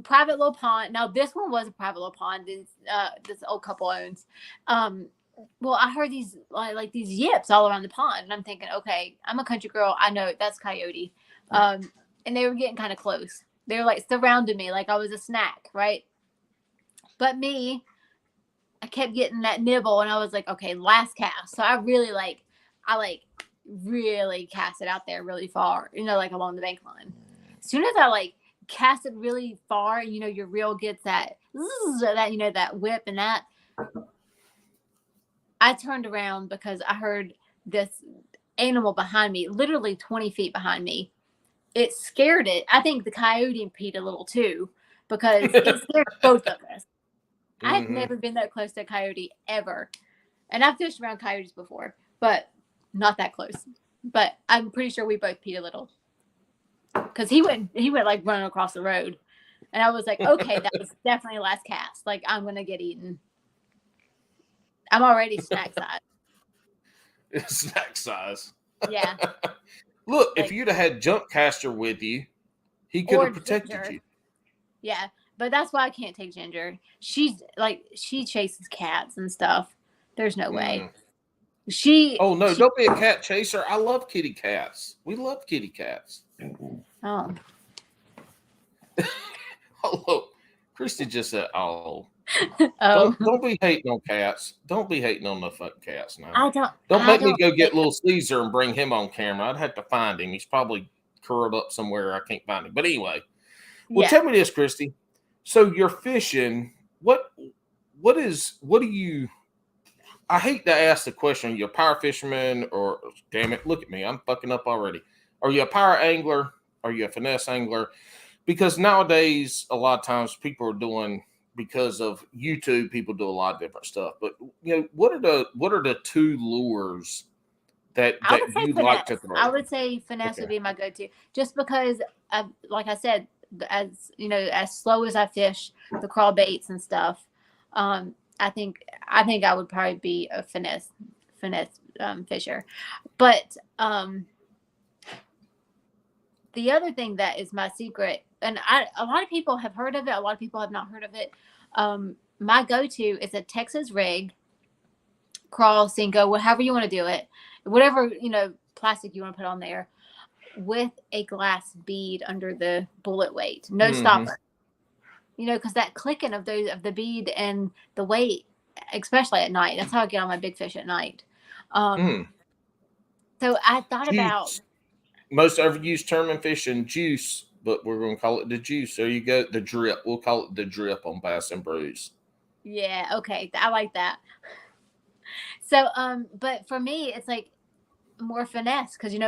S3: Private little pond. Now this one was a private little pond. This old couple owns. Well, I heard these like these yips all around the pond, and I'm thinking, okay, I'm a country girl. I know that's coyote. And they were getting kind of close. They were like surrounding me like I was a snack, right? But me, I kept getting that nibble, and I was like, okay, last cast. So I really really cast it out there really far, like along the bank line. As soon as I cast it really far, your reel gets that that whip and that. I turned around because I heard this animal behind me, literally 20 feet behind me. It scared it. I think the coyote peed a little too because it scared both of us. I've never been that close to a coyote ever. And I've fished around coyotes before, but not that close. But I'm pretty sure we both peed a little. Because he went like running across the road. And I was like, okay, that was definitely last cast. Like, I'm going to get eaten. I'm already snack size.
S1: Snack size.
S3: Yeah.
S1: Look, if you'd have had Jump Caster with you, he could have protected
S3: Ginger.
S1: you.
S3: Yeah, but that's why I can't take Ginger. She chases cats and stuff. There's no way.
S1: Oh no, don't be a cat chaser. I love kitty cats. We love kitty cats.
S3: Oh.
S1: Oh, look. Kristi just said, oh.
S3: Oh.
S1: Don't be hating on cats. Don't be hating on the fucking cats now.
S3: I don't.
S1: Don't make me go get little Caesar and bring him on camera. I'd have to find him. He's probably curled up somewhere. I can't find him. But anyway, well, tell me this, Kristi. So you're fishing. What do you? I hate to ask the question. Are you a power fisherman or? Damn it! Look at me. I'm fucking up already. Are you a power angler? Are you a finesse angler? Because nowadays, a lot of times people are doing. Because of YouTube, people do a lot of different stuff. But what are the two lures that you like to throw?
S3: I would say finesse would be my go-to, just because, like I said, as slow as I fish the crawl baits and stuff, I think I would probably be a finesse fisher. But the other thing that is my secret. And a lot of people have heard of it. A lot of people have not heard of it. My go-to is a Texas rig, crawl, sinko, however you want to do it, whatever plastic you want to put on there, with a glass bead under the bullet weight, no stopper. Because that clicking of the bead and the weight, especially at night. That's how I get on my big fish at night. So I thought about
S1: most overused term in fishing, juice. But we're going to call it the juice. There you go. The drip. We'll call it the drip on Bass and Brews.
S3: Yeah. Okay. I like that. So, but for me, it's like more finesse because,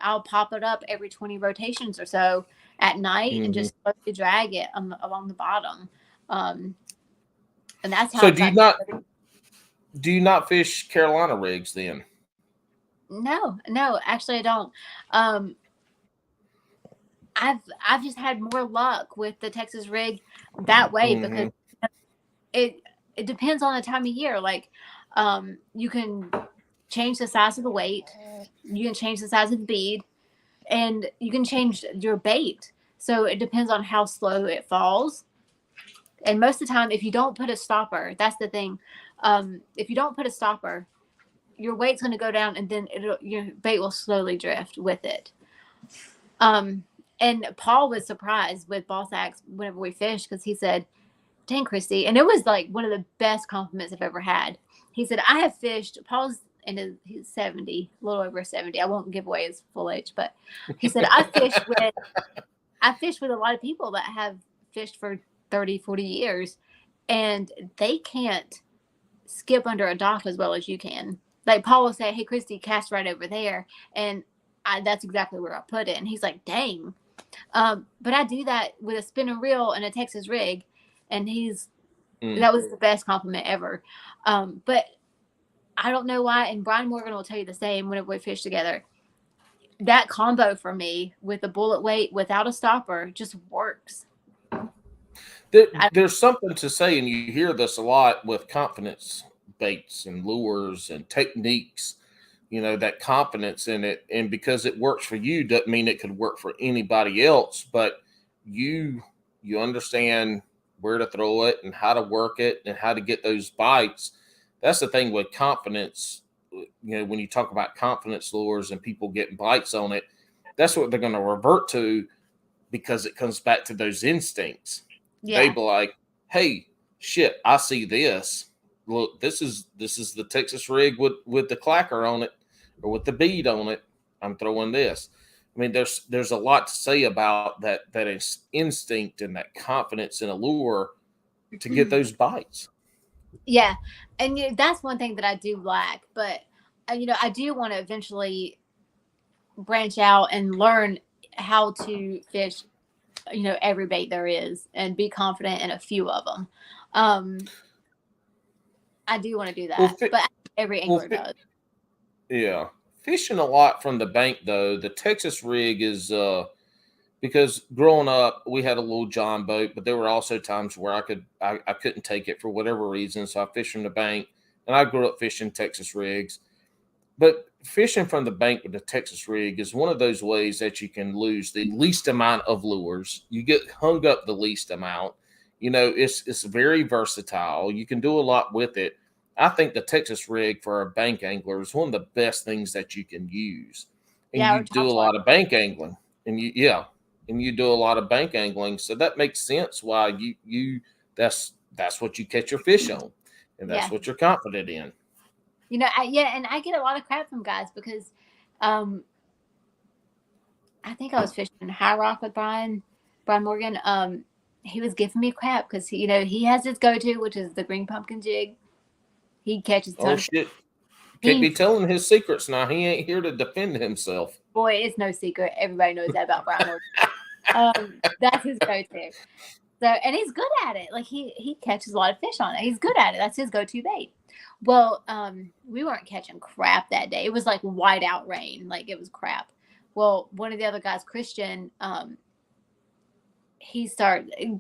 S3: I'll pop it up every 20 rotations or so at night and just slowly drag it along the bottom. And that's how.
S1: So do you not fish Carolina rigs then?
S3: No, actually I don't. I've just had more luck with the Texas rig that way because it depends on the time of year. Like, you can change the size of the weight, you can change the size of the bead, and you can change your bait. So it depends on how slow it falls. And most of the time, if you don't put a stopper, that's the thing. If you don't put a stopper, your weight's going to go down, and then your bait will slowly drift with it. And Paul was surprised with ball sacks whenever we fished because he said, dang, Kristi. And it was like one of the best compliments I've ever had. He said, I have fished. Paul's he's 70, a little over 70. I won't give away his full age. But he said, I fished with a lot of people that have fished for 30, 40 years. And they can't skip under a dock as well as you can. Like Paul will say, hey, Kristi, cast right over there. And that's exactly where I put it. And he's like, dang. But I do that with a spinning reel and a Texas rig, and he's That was the best compliment ever. But I don't know why, and Brian Morgan will tell you the same whenever we fish together. That combo for me with a bullet weight without a stopper just works.
S1: There's something to say, and you hear this a lot with confidence baits and lures and techniques, that confidence in it. And because it works for you doesn't mean it could work for anybody else, but you understand where to throw it and how to work it and how to get those bites. That's the thing with confidence. When you talk about confidence lures and people getting bites on it, that's what they're going to revert to, because it comes back to those instincts. Yeah. They be like, hey, shit, I see this. Look, this is the Texas rig with the clacker on it, or with the bead on it. I'm throwing this. I mean, there's a lot to say about that instinct and that confidence in a lure to get those bites.
S3: Yeah, and that's one thing that I do lack. But I do want to eventually branch out and learn how to fish, every bait there is, and be confident in a few of them. I do want to do that, but every angler does.
S1: Yeah. Fishing a lot from the bank, though, the Texas rig is because growing up we had a little John boat, but there were also times where I couldn't take it for whatever reason, so I fished from the bank, and I grew up fishing Texas rigs. But fishing from the bank with the Texas rig is one of those ways that you can lose the least amount of lures. You get hung up the least amount. It's very versatile. You can do a lot with it. I think the Texas rig for a bank angler is one of the best things that you can use. And you do a lot of bank angling. And you do a lot of bank angling. So that makes sense why that's what you catch your fish on. And that's what you're confident in.
S3: And I get a lot of crap from guys because I think I was fishing High Rock with Brian Morgan. He was giving me crap because he has his go-to, which is the green pumpkin jig. He catches.
S1: Oh shit! Can't be telling his secrets now. He ain't here to defend himself.
S3: Boy, it's no secret. Everybody knows that about Brian Morgan. That's his go-to. So, and he's good at it. Like he catches a lot of fish on it. He's good at it. That's his go-to bait. Well, we weren't catching crap that day. It was like whiteout rain. Like it was crap. Well, one of the other guys, Christian,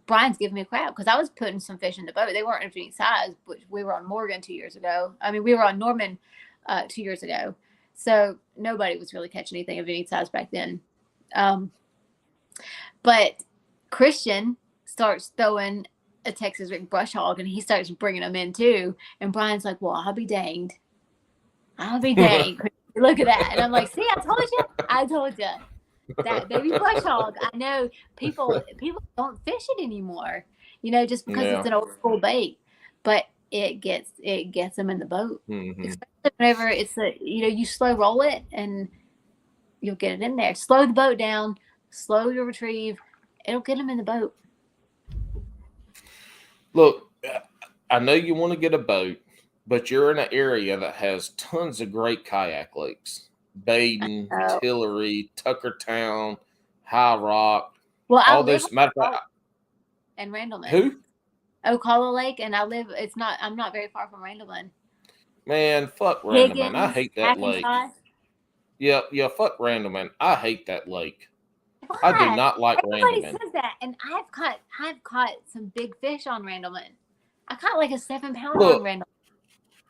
S3: Brian's giving me crap because I was putting some fish in the boat. They weren't of any size, but we were on Morgan 2 years ago. I mean, we were on Norman 2 years ago. So nobody was really catching anything of any size back then. But Christian starts throwing a Texas rig brush hog, and he starts bringing them in too. And Brian's like, well, I'll be danged. Look at that. And I'm like, see, I told you. That baby brush hog. I know people don't fish it anymore, just because it's an old school bait, but it gets them in the boat. Especially whenever it's you slow roll it and you'll get it in there. Slow the boat down, slow your retrieve. It'll get them in the boat.
S1: Look, I know you want to get a boat, but you're in an area that has tons of great kayak lakes. Baden, Tillery, Tuckertown, High Rock.
S3: Well,
S1: all those. Matter of fact,
S3: and Randleman.
S1: Who?
S3: Ocala Lake, and I'm not very far from Randleman.
S1: Man, fuck Randleman. I hate that lake. Yeah, fuck Randleman. I hate that lake. Why? I do not like Randleman.
S3: Everybody says that, and I've caught some big fish on Randleman. I caught like a 7-pounder on Randleman.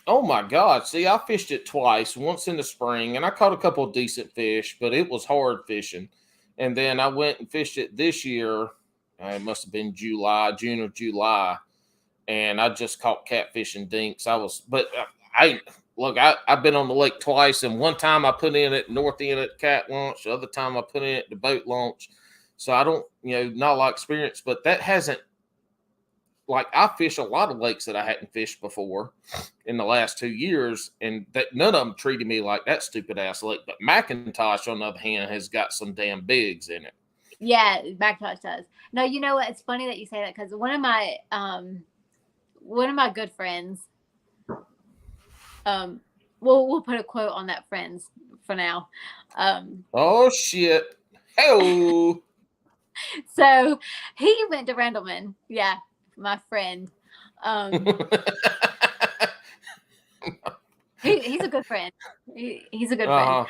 S1: Oh my God. See, I fished it twice, once in the spring, and I caught a couple of decent fish, but it was hard fishing. And then I went and fished it this year. It must have been June or July. And I just caught catfish and dinks. I've been on the lake twice, and one time I put in at north end at cat launch. The other time I put in at the boat launch. So I don't, not a lot of experience, but that hasn't, like, I fish a lot of lakes that I hadn't fished before in the last 2 years, and that none of them treated me like that stupid ass lake. But McIntosh, on the other hand, has got some damn bigs in it.
S3: Yeah, McIntosh does. No, you know what? It's funny that you say that, because one of my good friends, we'll put a quote on that friends for now.
S1: Oh shit! Hey.
S3: So he went to Randleman. Yeah. My friend, Um, he's a good friend. He's a good friend.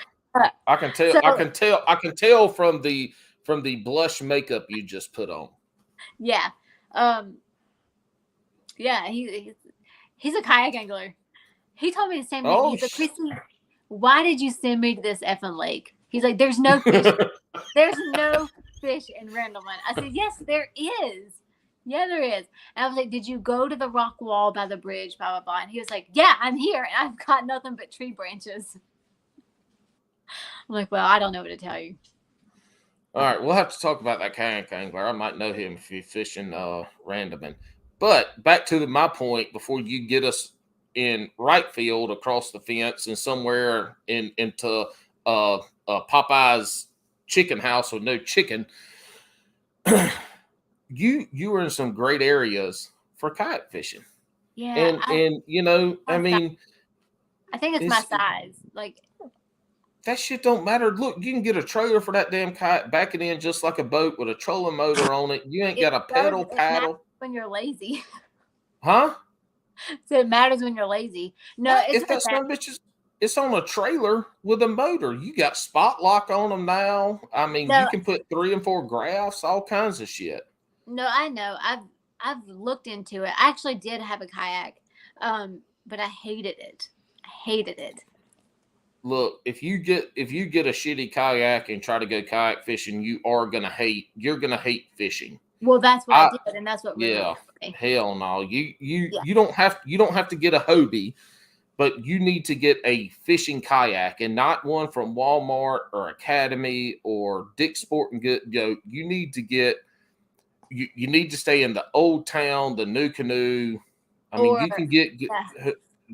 S1: I can tell.
S3: So,
S1: I can tell from the blush makeup you just put on.
S3: Yeah. Yeah, he's a kayak angler. He told me the same thing. He's like, Kristi, why did you send me to this effing lake? He's like, there's no fish. There's no fish in Randleman. I said, yes, there is. Yeah, there is. And I was like, did you go to the rock wall by the bridge, blah, blah, blah? And he was like, yeah, I'm here. And I've got nothing but tree branches. I'm like, well, I don't know what to tell you.
S1: All right, we'll have to talk about that kayak angler. I might know him if you're fishing Randleman. But back to my point, before you get us in right field across the fence and somewhere into Popeye's chicken house with no chicken, you were in some great areas for kayak fishing.
S3: Yeah,
S1: and you know, I mean,
S3: I think it's my size. Like,
S1: that shit don't matter. Look, you can get a trailer for that damn kayak, back it in just like a boat with a trolling motor on it. You ain't got a pedal paddle.
S3: When you're lazy,
S1: huh?
S3: So it matters when you're lazy. No,
S1: if that some bitches, it's on a trailer with a motor. You got spot lock on them now. I mean, you can put 3 and 4 graphs, all kinds of shit.
S3: No, I know. I've looked into it. I actually did have a kayak, but I hated it.
S1: Look, if you get a shitty kayak and try to go kayak fishing, you're gonna hate fishing.
S3: Well, that's what I did, and that's what really
S1: me. Hell no. You don't have to get a Hobie, but you need to get a fishing kayak, and not one from Walmart or Academy or Dick's Sporting Goods. You need to get you need to stay in the Old Town, the New Canoe. I mean, you can get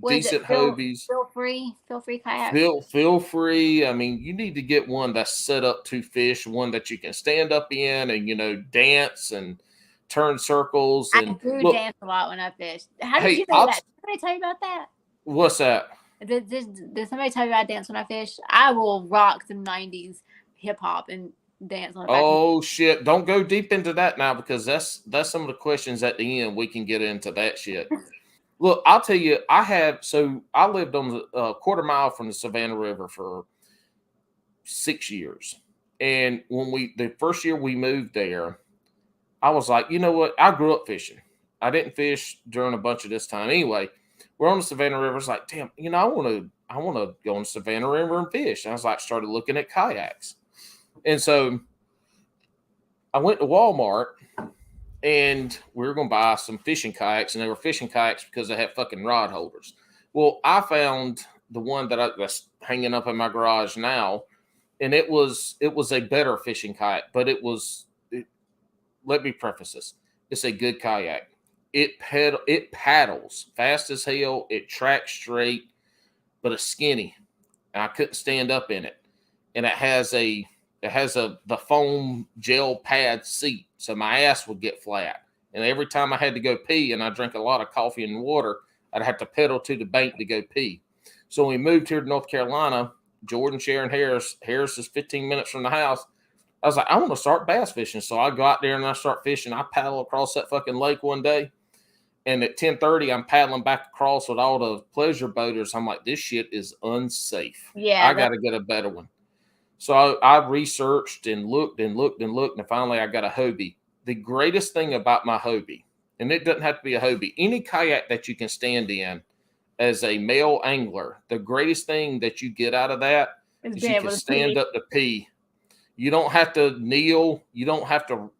S1: decent Hobies.
S3: Feel free kayak.
S1: Feel free. I mean, you need to get one that's set up to fish, one that you can stand up in and dance and turn circles. And
S3: I do dance a lot when I fish. How did you know that? Did somebody tell you about that?
S1: What's that?
S3: Did somebody tell you about dance when I fish? I will rock some 90s hip hop and dance on the back.
S1: Oh shit! Don't go deep into that now, because that's some of the questions at the end. We can get into that shit. Look, I'll tell you, I lived on the quarter mile from the Savannah River for 6 years. And when the first year we moved there, I was like, you know what? I grew up fishing. I didn't fish during a bunch of this time. Anyway, we're on the Savannah River. It's like, damn, I want to go on the Savannah River and fish. And I was like, started looking at kayaks. And so I went to Walmart, and we were going to buy some fishing kayaks, and they were fishing kayaks because they had fucking rod holders. Well, I found the one that's hanging up in my garage now, and it was a better fishing kayak, but let me preface this. It's a good kayak. It paddles fast as hell. It tracks straight, but it's skinny, and I couldn't stand up in it. And it has the foam gel pad seat, so my ass would get flat. And every time I had to go pee, and I drank a lot of coffee and water, I'd have to pedal to the bank to go pee. So when we moved here to North Carolina, Jordan, Sharon, Harris is 15 minutes from the house. I was like, I want to start bass fishing. So I go out there and I start fishing. I paddle across that fucking lake one day, and at 10:30, I'm paddling back across with all the pleasure boaters. I'm like, this shit is unsafe. Yeah, I got to get a better one. So I researched and looked, and finally I got a Hobie. The greatest thing about my Hobie, and it doesn't have to be a Hobie, any kayak that you can stand in as a male angler, the greatest thing that you get out of that is you can stand up to pee. You don't have to kneel. You don't have to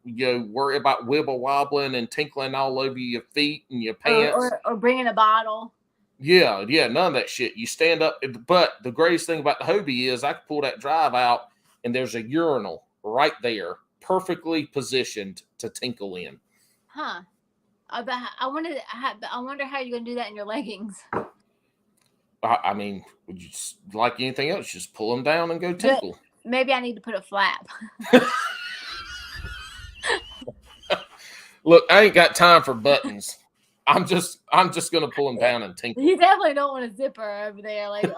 S1: worry about wibble wobbling and tinkling all over your feet and your pants.
S3: Or bringing a bottle.
S1: Yeah, none of that shit. You stand up, but the greatest thing about the Hobie is I can pull that drive out, and there's a urinal right there, perfectly positioned to tinkle in.
S3: Huh. I wonder how you're going to do that in your leggings.
S1: I mean, would you just, like anything else, just pull them down and go tinkle?
S3: Maybe I need to put a flap.
S1: Look, I ain't got time for buttons. I'm just gonna pull them down and tinkle.
S3: You definitely don't want a zipper over there, like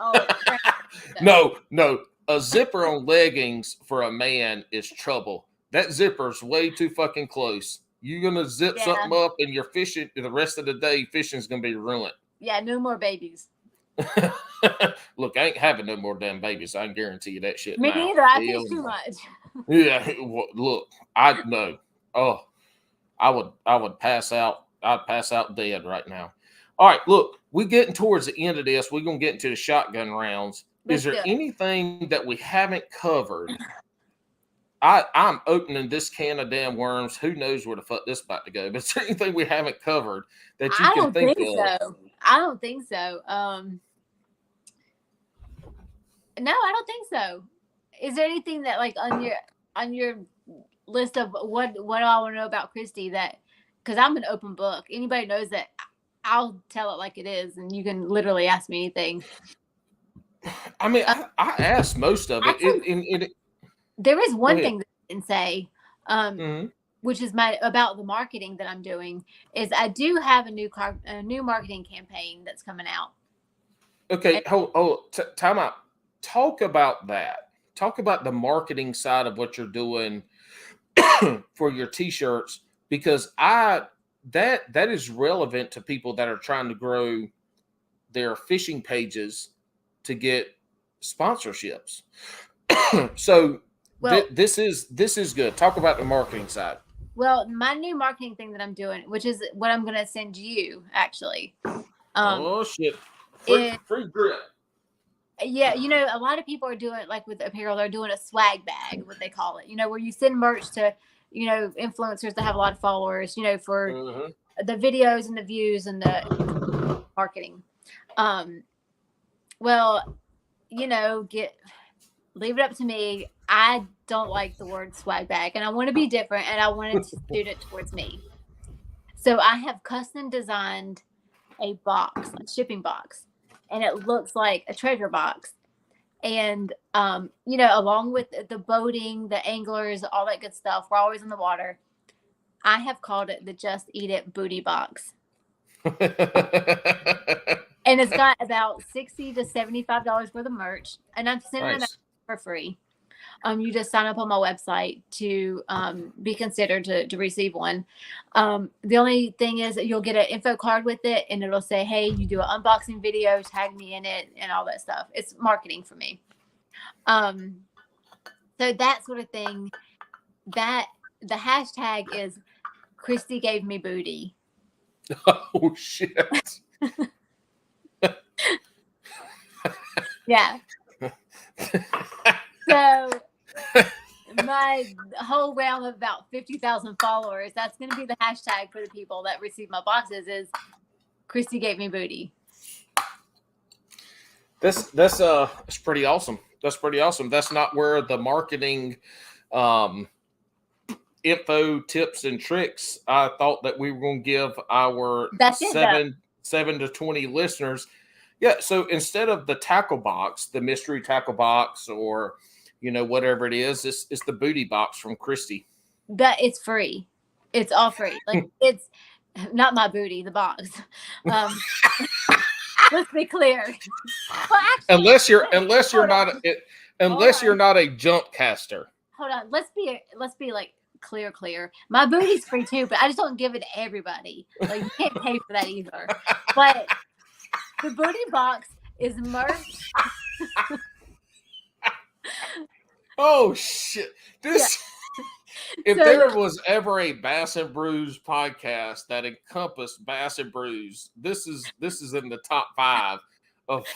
S1: No, a zipper on leggings for a man is trouble. That zipper's way too fucking close. You're gonna zip something up, and you're fishing the rest of the day. Fishing's gonna be ruined.
S3: Yeah, no more babies.
S1: Look, I ain't having no more damn babies. I can guarantee you that shit.
S3: Me
S1: now.
S3: neither. I fish too much.
S1: Yeah, look, I know. Oh, I would pass out. I'd pass out dead right now. All right, look, we're getting towards the end of this. We're gonna get into the shotgun rounds. Is there anything that we haven't covered? I'm opening this can of damn worms. Who knows where the fuck this is about to go? But is there anything we haven't covered that you can think of?
S3: So. I don't think so. No, I don't think so. Is there anything that like on your list of what do I want to know about Kristi that, because I'm an open book. Anybody knows that I'll tell it like it is, and you can literally ask me anything.
S1: I mean, I asked most of it.
S3: There is one thing that I can say, which is about the marketing that I'm doing, is I do have a new marketing campaign that's coming out.
S1: Okay, time out. Talk about that. Talk about the marketing side of what you're doing for your t-shirts, because that is relevant to people that are trying to grow their fishing pages to get sponsorships. So this is good. Talk about the marketing side.
S3: Well, my new marketing thing that I'm doing, which is what I'm going to send you, actually.
S1: Oh shit! Free grip.
S3: Yeah, a lot of people are doing, like with apparel, they're doing a swag bag, what they call it. Where you send merch to, influencers that have a lot of followers, for the videos and the views and the marketing. Well, leave it up to me. I don't like the word swag bag, and I want to be different, and I wanted to suit it towards me. So I have custom designed a shipping box, and it looks like a treasure box. And, along with the boating, the anglers, all that good stuff, we're always in the water. I have called it the Just Eat It Booty Box. And it's got about $60 to $75 worth of merch, and I'm sending them out for free. You just sign up on my website to be considered to receive one. The only thing is that you'll get an info card with it, and it'll say, hey, you do an unboxing video, tag me in it, and all that stuff. It's marketing for me. So that sort of thing, that the hashtag is Kristi gave me booty.
S1: Oh, shit.
S3: Yeah. So my whole realm of about 50,000 followers, that's going to be the hashtag for the people that receive my boxes, is Kristi gave me booty.
S1: That's pretty awesome. That's pretty awesome. That's not where the marketing info, tips, and tricks I thought that we were going to give our 7 to 20 listeners. Yeah, so instead of the tackle box, the mystery tackle box, or whatever it is, it's the booty box from Kristi.
S3: But it's free. It's all free. Like, it's not my booty, the box. Let's be clear. Well, actually, unless
S1: you're not a jump caster.
S3: Hold on. Let's be like clear. My booty's free too, but I just don't give it to everybody. Like, you can't pay for that either. But the booty box is merch.
S1: Oh shit! If there was ever a Bass and Brews podcast that encompassed Bass and Brews, this is in the top 5 of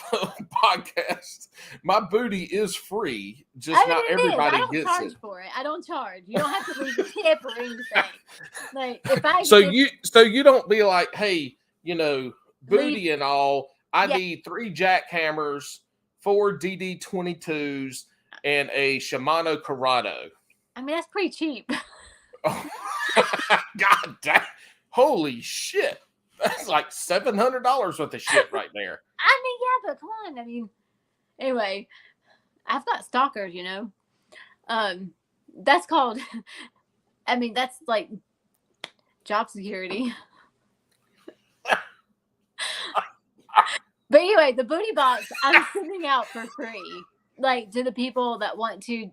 S1: podcasts. My booty is free, just not everybody gets it. I don't charge
S3: for it. I don't charge. You don't have to leave a tip or anything. Like, if I
S1: so you don't be like, hey, booty and all. I need 3 jackhammers, 4 DD22s, and a Shimano Corrado.
S3: I mean, that's pretty cheap.
S1: Oh, God damn. Holy shit. That's like $700 worth of shit right there.
S3: I mean, yeah, but come on. I mean, anyway, I've got stalkers, That's called, that's like job security. But anyway, the booty box I'm sending out for free, like, to the people that want to,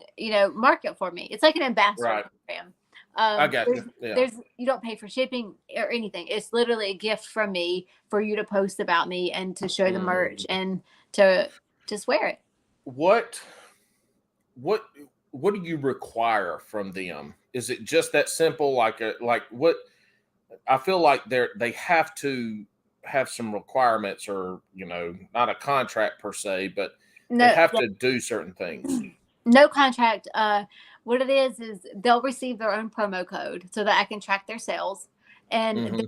S3: market for me. It's like an ambassador program.
S1: I got you. Yeah.
S3: There's you don't pay for shipping or anything. It's literally a gift from me for you to post about me and to show the merch and to wear it.
S1: What do you require from them? Is it just that simple? Like what? I feel like they have to have some requirements, or not a contract per se, but they have to do certain things.
S3: No contract. What it is they'll receive their own promo code so that I can track their sales, and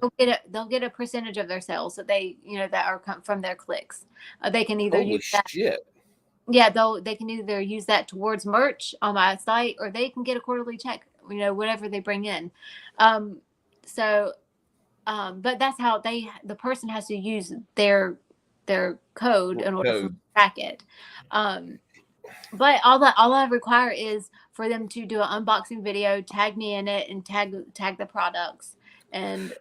S3: they'll get a percentage of their sales that they that are from their clicks. They can either use that. Yeah, they can either use that towards merch on my site, or they can get a quarterly check. Whatever they bring in. But that's how the person has to use their code in order to track it. But all I require is for them to do an unboxing video, tag me in it, and tag the products, and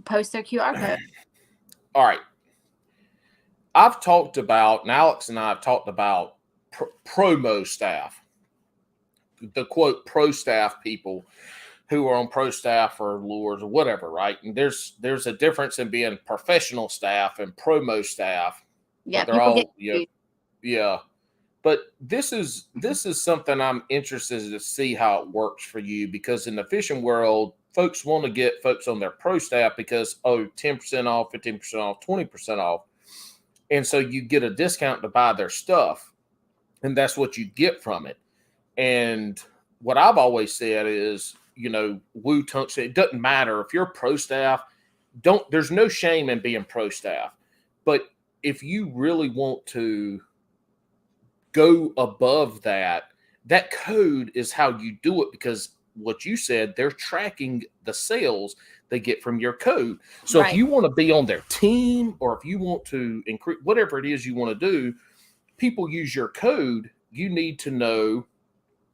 S3: post their QR code.
S1: All right. Alex and I have talked about promo staff, the quote pro staff people who are on pro staff or lures or whatever, right? And there's a difference in being professional staff and promo staff.
S3: Yeah,
S1: they're all yeah. But this is something I'm interested to see how it works for you, because in the fishing world, folks want to get folks on their pro staff because 10% off, 15% off, 20% off. And so you get a discount to buy their stuff, and that's what you get from it. And what I've always said is, woo tungsten, it doesn't matter if you're pro staff, there's no shame in being pro staff. But if you really want to go above that code is how you do it, because what you said, they're tracking the sales they get from your code. So if you want to be on their team, or if you want to increase whatever it is you want to do, people use your code. You need to know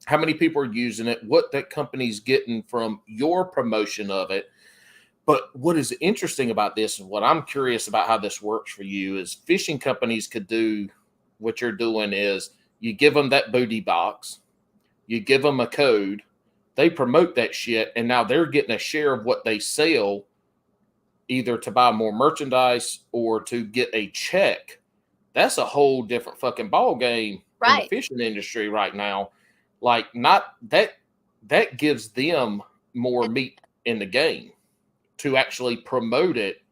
S1: how many people are using it, what that company's getting from your promotion of it. But what is interesting about this, and what I'm curious about how this works for you, is fishing companies could do what you're doing is you give them that booty box, you give them a code, they promote that shit, and now they're getting a share of what they sell, either to buy more merchandise or to get a check. That's a whole different fucking ball game in the fishing industry right now. Like, not that gives them more meat in the game to actually promote it,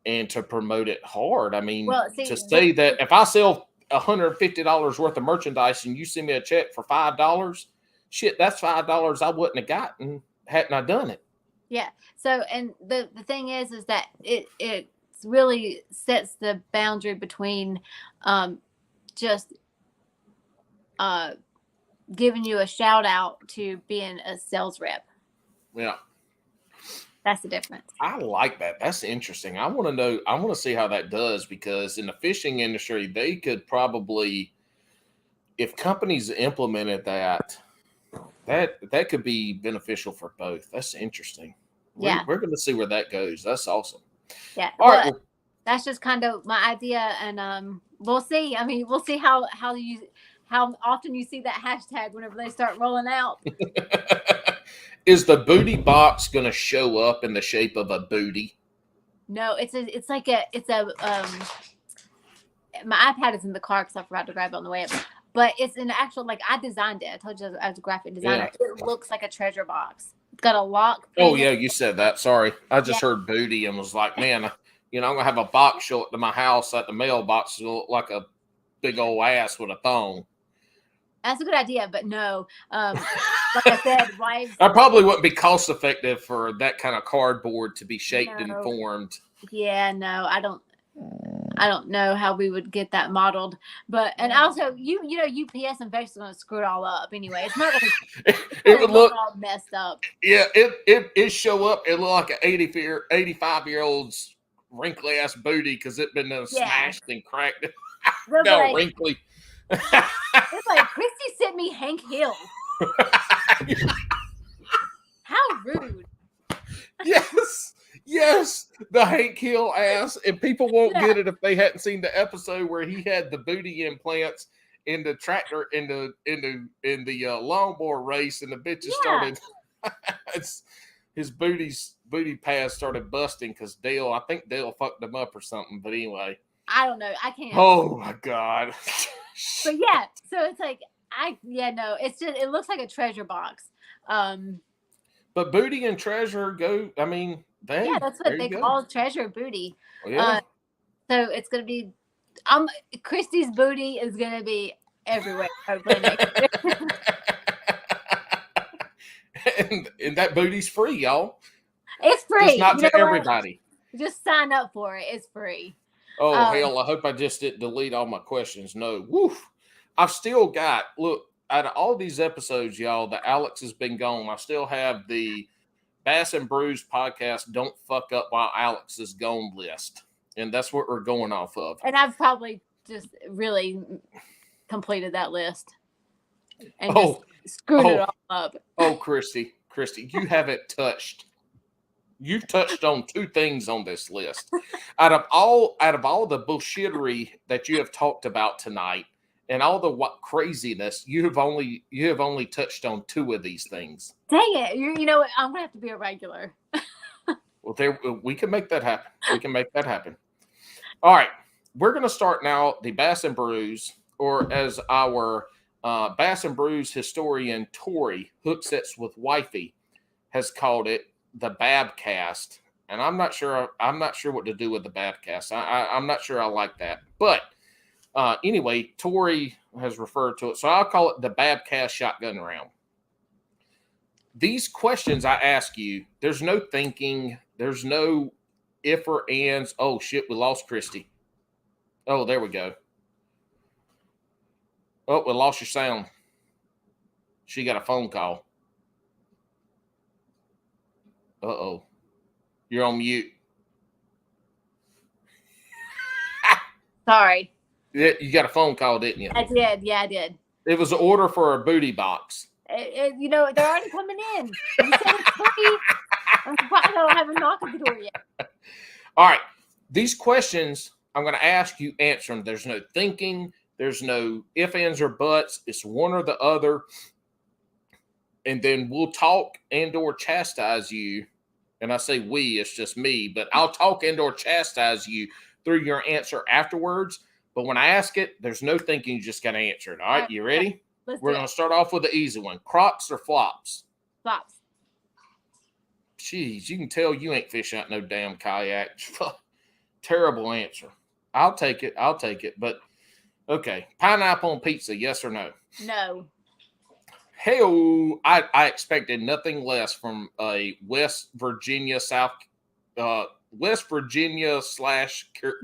S1: and to promote it hard. I mean, to say that if I sell $150 worth of merchandise and you send me a check for $5, shit, that's $5 I wouldn't have gotten hadn't I done it.
S3: Yeah. So, and the thing is that it really sets the boundary between just giving you a shout out to being a sales rep.
S1: Yeah.
S3: That's the difference.
S1: I like that. That's interesting. I want to see how that does, because in the fishing industry, they could probably, if companies implemented that could be beneficial for both. That's interesting.
S3: Yeah.
S1: We're going to see where that goes. That's awesome.
S3: Yeah. All right. Well, that's just kind of my idea. And we'll see. I mean, we'll see how often you see that hashtag whenever they start rolling out.
S1: Is the booty box going to show up in the shape of a booty?
S3: No, my iPad is in the car because I forgot to grab it on the way up. But it's an actual, I designed it. I told you as a graphic designer. Yeah. It looks like a treasure box. It's got a lock.
S1: Oh, yeah, you said that. Sorry. I just heard booty and was like, man, I'm going to have a box show up to my house at the mailbox to look like a big old ass with a thong.
S3: That's a good idea, but no. Like I said, wives.
S1: I probably wouldn't be cost effective for that kind of cardboard to be shaped and formed.
S3: Yeah, no, I don't know how we would get that modeled, and also you know UPS and FedEx is going to screw it all up anyway. It's not going to. It would look all messed up.
S1: Yeah, it show up. It look like an 85-year-old's wrinkly ass booty because it's been smashed and cracked. No, wrinkly.
S3: It's like Kristi sent me Hank Hill. How rude.
S1: Yes, the Hank Hill ass, and people won't get it if they hadn't seen the episode where he had the booty implants in the tractor in the lawnmower race, and the bitches started. It's his booty pads started busting because I think Dale fucked him up or something. But anyway,
S3: I don't know. I can't.
S1: Oh my God.
S3: But yeah, so it's like it's just it looks like a treasure box.
S1: But booty and treasure go. I mean,
S3: that's what they call treasure, booty.
S1: Yeah.
S3: So it's gonna be. Kristi's booty is gonna be everywhere. Hopefully next year.
S1: and that booty's free, y'all.
S3: It's free.
S1: It's not to everybody.
S3: Just sign up for it. It's free.
S1: Oh, hell, I hope I just didn't delete all my questions. No. Woof. I've still got, look, out of all these episodes, y'all, that Alex has been gone, I still have the Bass and Brews podcast, Don't Fuck Up While Alex is Gone list. And that's what we're going off of.
S3: And I've probably just really completed that list. And just screwed it all up.
S1: Oh, Kristi, you haven't touched. You've touched on two things on this list. Out of all the bullshittery that you have talked about tonight, and all the craziness, you have only touched on two of these things.
S3: Dang it! You know what? I'm gonna have to be a regular.
S1: Well, we can make that happen. All right, we're gonna start now. The Bass and Brews, or as our Bass and Brews historian Tori Hooksets with Wifey has called it, the Babcast, and I'm not sure what to do with the Babcast. I'm not sure I like that, but anyway, Tori has referred to it, so I'll call it the Babcast Shotgun Round. These questions I ask you, there's no thinking, there's no if or ands. Oh shit, we lost Kristi. Oh, there we go. Oh, we lost your sound. She got a phone call. Uh-oh. You're on mute.
S3: Sorry.
S1: Yeah, you got a phone call, didn't you?
S3: I did. Yeah, I did.
S1: It was an order for a booty box.
S3: You know, they're already coming in. You said it's free. I'm surprised I don't have a knock at the door yet.
S1: All right. These questions, I'm going to ask you, answer them. There's no thinking. There's no ifs, ands, or buts. It's one or the other. And then we'll talk and or chastise you. And I say we, it's just me. But I'll talk and or chastise you through your answer afterwards. But when I ask it, there's no thinking. You just got to answer it. All right, you ready? We're going to start off with the easy one. Crocs or flops?
S3: Flops.
S1: Jeez, you can tell you ain't fishing out no damn kayak. Terrible answer. I'll take it. But, okay. Pineapple on pizza, yes or no?
S3: No.
S1: Hell, I expected nothing less from a West Virginia /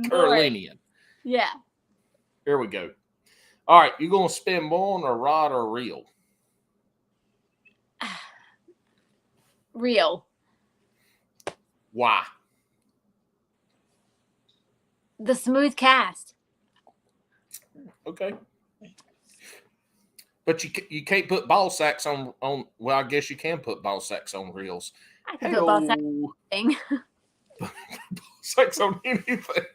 S1: Carolinian.
S3: Yeah.
S1: Here we go. All right, you going to spin more on a rod or reel?
S3: Reel.
S1: Why?
S3: The smooth cast.
S1: Okay. But you can't put ball sacks on. Well, I guess you can put ball sacks on reels.
S3: I can put ball sacks on anything.
S1: Ball sacks on anything.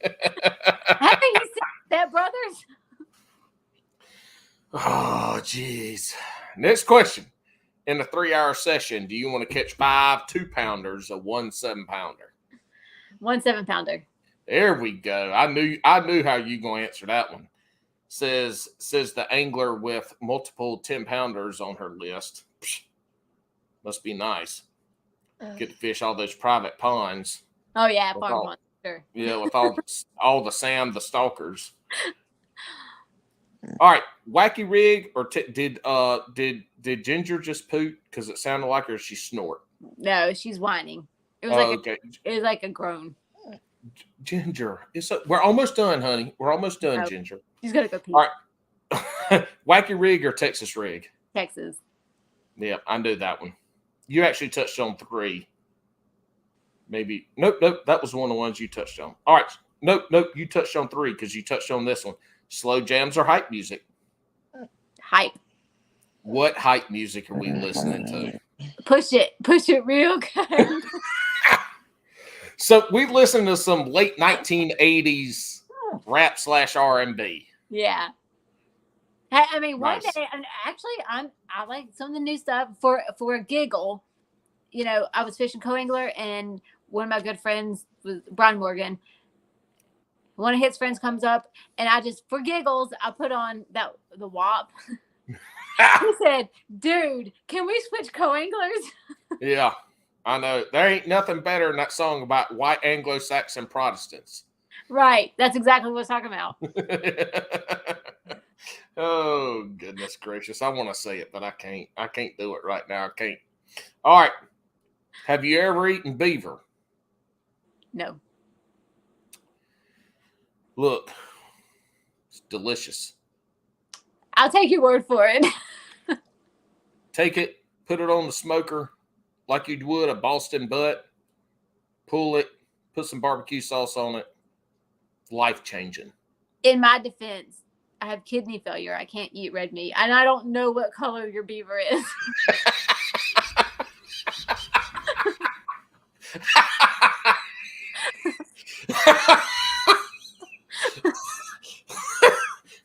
S3: Haven't you seen Step Brothers?
S1: Oh, jeez. Next question. In a 3-hour session, do you want to catch 5 2-pounders or 1 7-pounder?
S3: 1 7-pounder.
S1: There we go. I knew how you going to answer that one. Says the angler with multiple 10-pounders on her list. Psh, must be nice. Get to fish all those private ponds.
S3: Oh yeah, farm ponds, sure.
S1: Yeah, with all the Sam the stalkers. All right, wacky rig or did Ginger just poot because it sounded like her? She snort.
S3: No, she's whining. It was it was like a groan.
S1: Ginger, we're almost done, honey. We're almost done, Ginger.
S3: She's gonna go pee.
S1: All right, wacky rig or Texas rig?
S3: Texas.
S1: Yep, I knew that one. You actually touched on 3. Maybe nope. That was one of the ones you touched on. All right, nope. You touched on 3 because you touched on this one. Slow jams or hype music?
S3: Hype.
S1: What hype music are we listening to?
S3: Push it real good.
S1: So we listened to some late 1980s rap / R&B.
S3: Yeah. I mean, one
S1: Nice.
S3: day, and actually, I like some of the new stuff for a giggle. You know, I was fishing co-angler, and one of my good friends was Brian Morgan. One of his friends comes up, and I just, for giggles, I put on the WAP. He said, "Dude, can we switch co-anglers?"
S1: Yeah, I know. There ain't nothing better than that song about white Anglo-Saxon Protestants.
S3: Right. That's exactly what I was talking about.
S1: Oh, goodness gracious. I want to say it, but I can't. I can't do it right now. I can't. All right. Have you ever eaten beaver?
S3: No.
S1: Look, it's delicious.
S3: I'll take your word for it.
S1: Take it, put it on the smoker like you would a Boston butt, pull it, put some barbecue sauce on it. Life-changing.
S3: In my defense, I have kidney failure. I can't eat red meat. And I don't know what color your beaver is.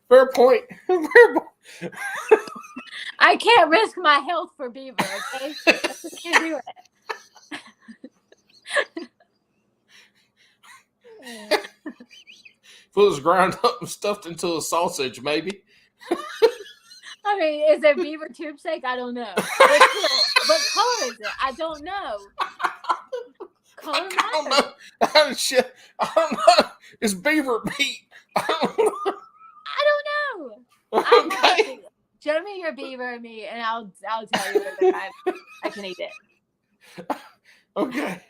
S1: Fair point.
S3: I can't risk my health for beaver, okay? I just can't do it.
S1: If it was ground up and stuffed into a sausage, maybe.
S3: I mean, is there beaver tube steak? I don't know. What color is it? I don't know. Color matters.
S1: I don't know. I don't know. It's beaver meat. I don't know. Okay.
S3: Show me your beaver meat, and I'll tell you whether I can eat it.
S1: Okay.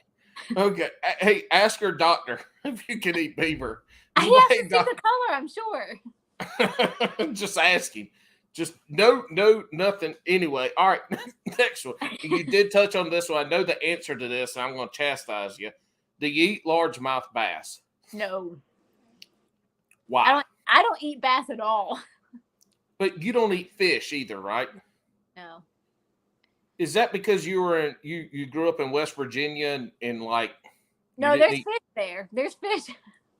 S1: Hey, ask your doctor if you can eat beaver.
S3: I have to see the color, I'm sure.
S1: Just asking. Just no, nothing. Anyway, all right. Next one. You did touch on this one. I know the answer to this, and I'm going to chastise you. Do you eat largemouth bass?
S3: No.
S1: Why?
S3: I don't eat bass at all.
S1: But you don't eat fish either, right?
S3: No.
S1: Is that because you grew up in West Virginia and like?
S3: No, there's fish there. There's fish.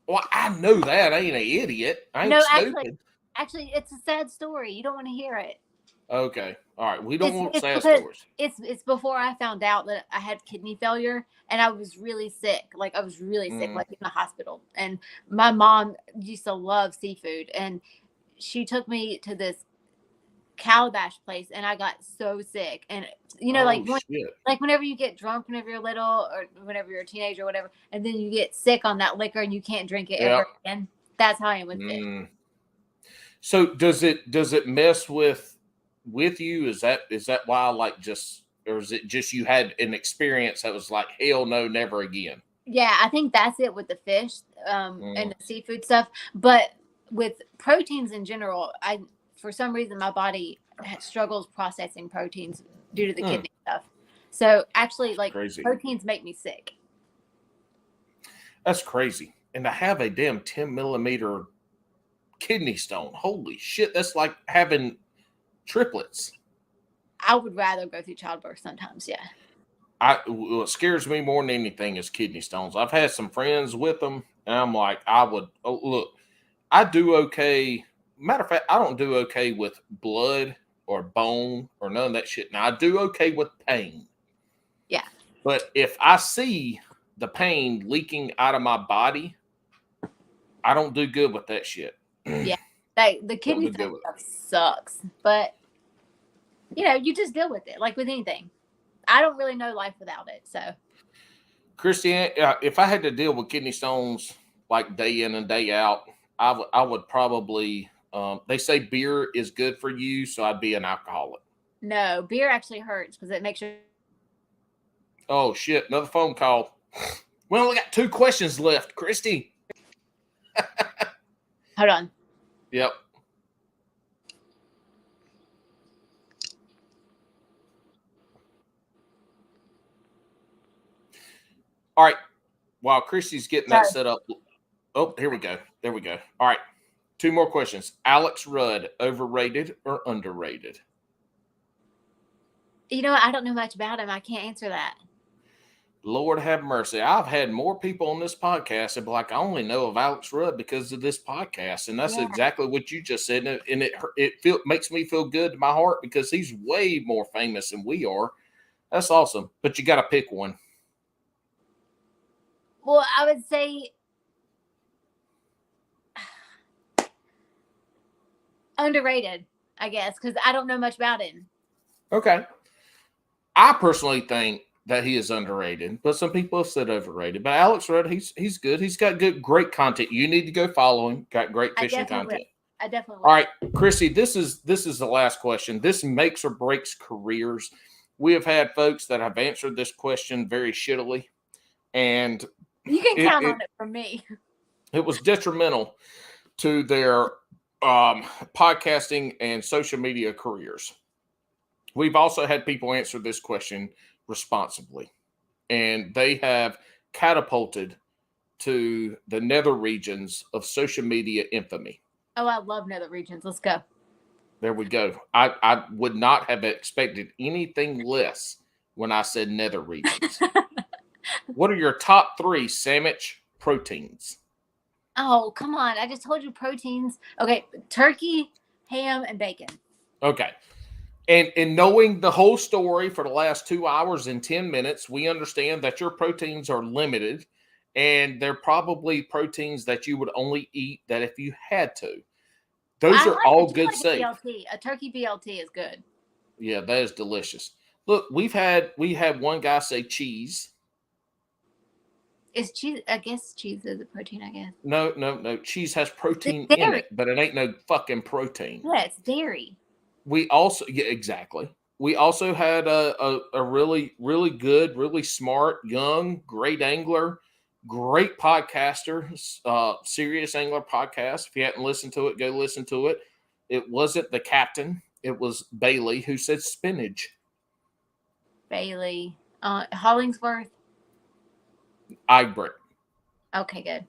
S1: Well, I know that. I ain't an idiot. I ain't stupid.
S3: Actually, it's a sad story. You don't want to hear it.
S1: Okay. All right. We don't want sad stories.
S3: It's before I found out that I had kidney failure, and I was really sick. Like, I was really sick, like in the hospital. And my mom used to love seafood, and she took me to this calabash place, and I got so sick. And you know, like whenever you get drunk whenever you're little, or whenever you're a teenager or whatever, and then you get sick on that liquor and you can't drink it ever again. That's how I am with fish.
S1: So does it mess with you? Is that why, like, just, or is it just you had an experience that was like, hell no, never again?
S3: Yeah, I think that's it with the fish and the seafood stuff. But with proteins in general, for some reason my body struggles processing proteins due to the kidney stuff. So actually, like,
S1: crazy.
S3: Proteins make me sick.
S1: That's crazy. And to have a damn 10 millimeter kidney stone, holy shit, that's like having triplets.
S3: I would rather go through childbirth sometimes. Yeah.
S1: What scares me more than anything is kidney stones. I've had some friends with them, and I'm like, look, I do okay. Matter of fact, I don't do okay with blood or bone or none of that shit. Now, I do okay with pain.
S3: Yeah.
S1: But if I see the pain leaking out of my body, I don't do good with that shit.
S3: Yeah. The kidney stuff sucks. But, you just deal with it like with anything. I don't really know life without it. So,
S1: Kristi, if I had to deal with kidney stones like day in and day out, I would probably, they say beer is good for you, so I'd be an alcoholic.
S3: No, beer actually hurts because it makes you.
S1: Oh, shit. Another phone call. We only got 2 questions left, Kristi.
S3: Hold on.
S1: Yep. All right. While Kristi's getting that set up. Oh, here we go. There we go. All right. 2 more questions. Alex Rudd, overrated or underrated?
S3: I don't know much about him. I can't answer that.
S1: Lord have mercy. I've had more people on this podcast that be like, I only know of Alex Rudd because of this podcast. And that's exactly what you just said. And it makes me feel good to my heart because he's way more famous than we are. That's awesome. But you got to pick one.
S3: Well, I would say underrated, I guess, because I don't know much about him.
S1: Okay. I personally think that he is underrated, but some people have said overrated. But Alex Rudd, he's good. He's got great content. You need to go follow him. Got great fishing content.
S3: I definitely will.
S1: All right, Kristi, this is the last question. This makes or breaks careers. We have had folks that have answered this question very shittily, and
S3: you can count on it from me.
S1: It was detrimental to their podcasting and social media careers. We've also had people answer this question responsibly, and they have catapulted to the nether regions of social media infamy.
S3: Oh, I love nether regions. Let's go.
S1: There we go. I would not have expected anything less when I said nether regions. What are your top 3 sandwich proteins?
S3: Oh, come on. I just told you proteins. Okay, turkey, ham, and bacon.
S1: Okay. And knowing the whole story for the last 2 hours and 10 minutes, we understand that your proteins are limited, and they're probably proteins that you would only eat that if you had to. Those are all good safe.
S3: A turkey BLT is good.
S1: Yeah, that is delicious. Look, we had one guy say cheese.
S3: Is cheese? I guess cheese is a protein. I guess.
S1: No. Cheese has protein in it, but it ain't no fucking protein.
S3: Yeah, it's dairy.
S1: We also, exactly. We also had a really, really good, really smart, young, great angler, great podcaster, Serious Angler Podcast. If you hadn't listened to it, go listen to it. It wasn't the captain. It was Bailey who said spinach.
S3: Bailey. Hollingsworth.
S1: Egbert.
S3: Okay, good.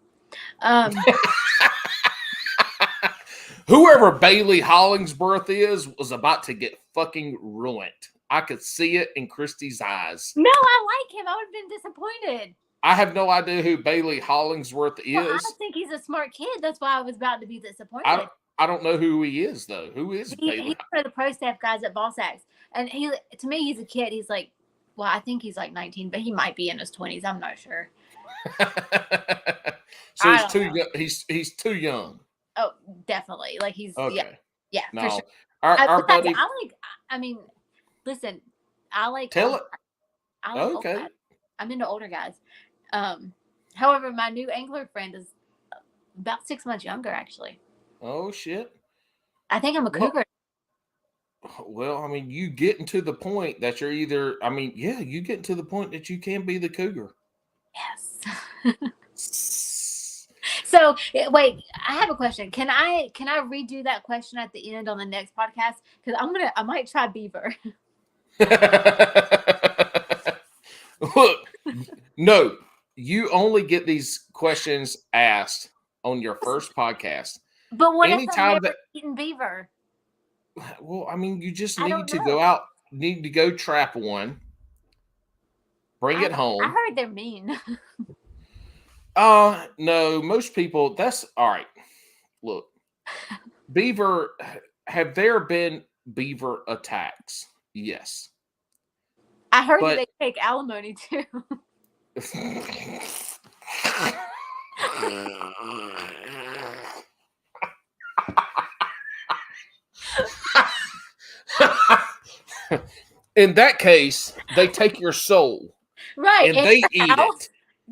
S1: Whoever Bailey Hollingsworth was about to get fucking ruined. I could see it in Kristi's eyes.
S3: No, I like him. I would have been disappointed.
S1: I have no idea who Bailey Hollingsworth is.
S3: Well, I think he's a smart kid. That's why I was about to be disappointed.
S1: I don't know who he is, though. Who is Bailey?
S3: He's one of the pro staff guys at Ball Sacks. And to me, he's a kid. He's like, well, I think he's like 19, but he might be in his 20s. I'm not sure.
S1: So he's too young. He's too young.
S3: Oh, definitely. Like he's
S1: okay.
S3: Yeah,
S1: no,
S3: for sure.
S1: Our buddy.
S3: Listen, I like.
S1: Tell it.
S3: I like
S1: okay.
S3: I'm into older guys. However, my new angler friend is about 6 months younger, actually.
S1: Oh shit!
S3: I think I'm a cougar.
S1: Well, I mean, you getting to the point that you're either. I mean, yeah, you getting to the point that you can be the cougar.
S3: Yes. So wait, I have a question. Can I redo that question at the end on the next podcast? Because I might try beaver.
S1: Look, no, you only get these questions asked on your first podcast.
S3: But what if I've never eaten beaver?
S1: Well, I mean, you just need to go out, need to go trap one, bring it home.
S3: I heard they're mean.
S1: No, most people, that's all right. Look, beaver, have there been beaver attacks? Yes.
S3: I heard that they take alimony too.
S1: In that case, they take your soul.
S3: Right.
S1: And they eat it.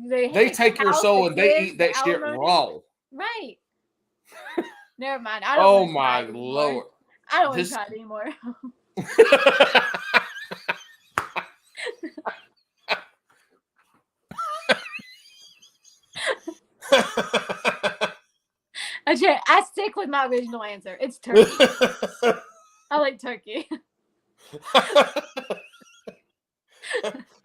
S1: They take your soul and they eat that shit raw.
S3: Right. Never mind.
S1: Oh my Lord.
S3: I don't want to try it anymore. I stick with my original answer. It's turkey. I like turkey.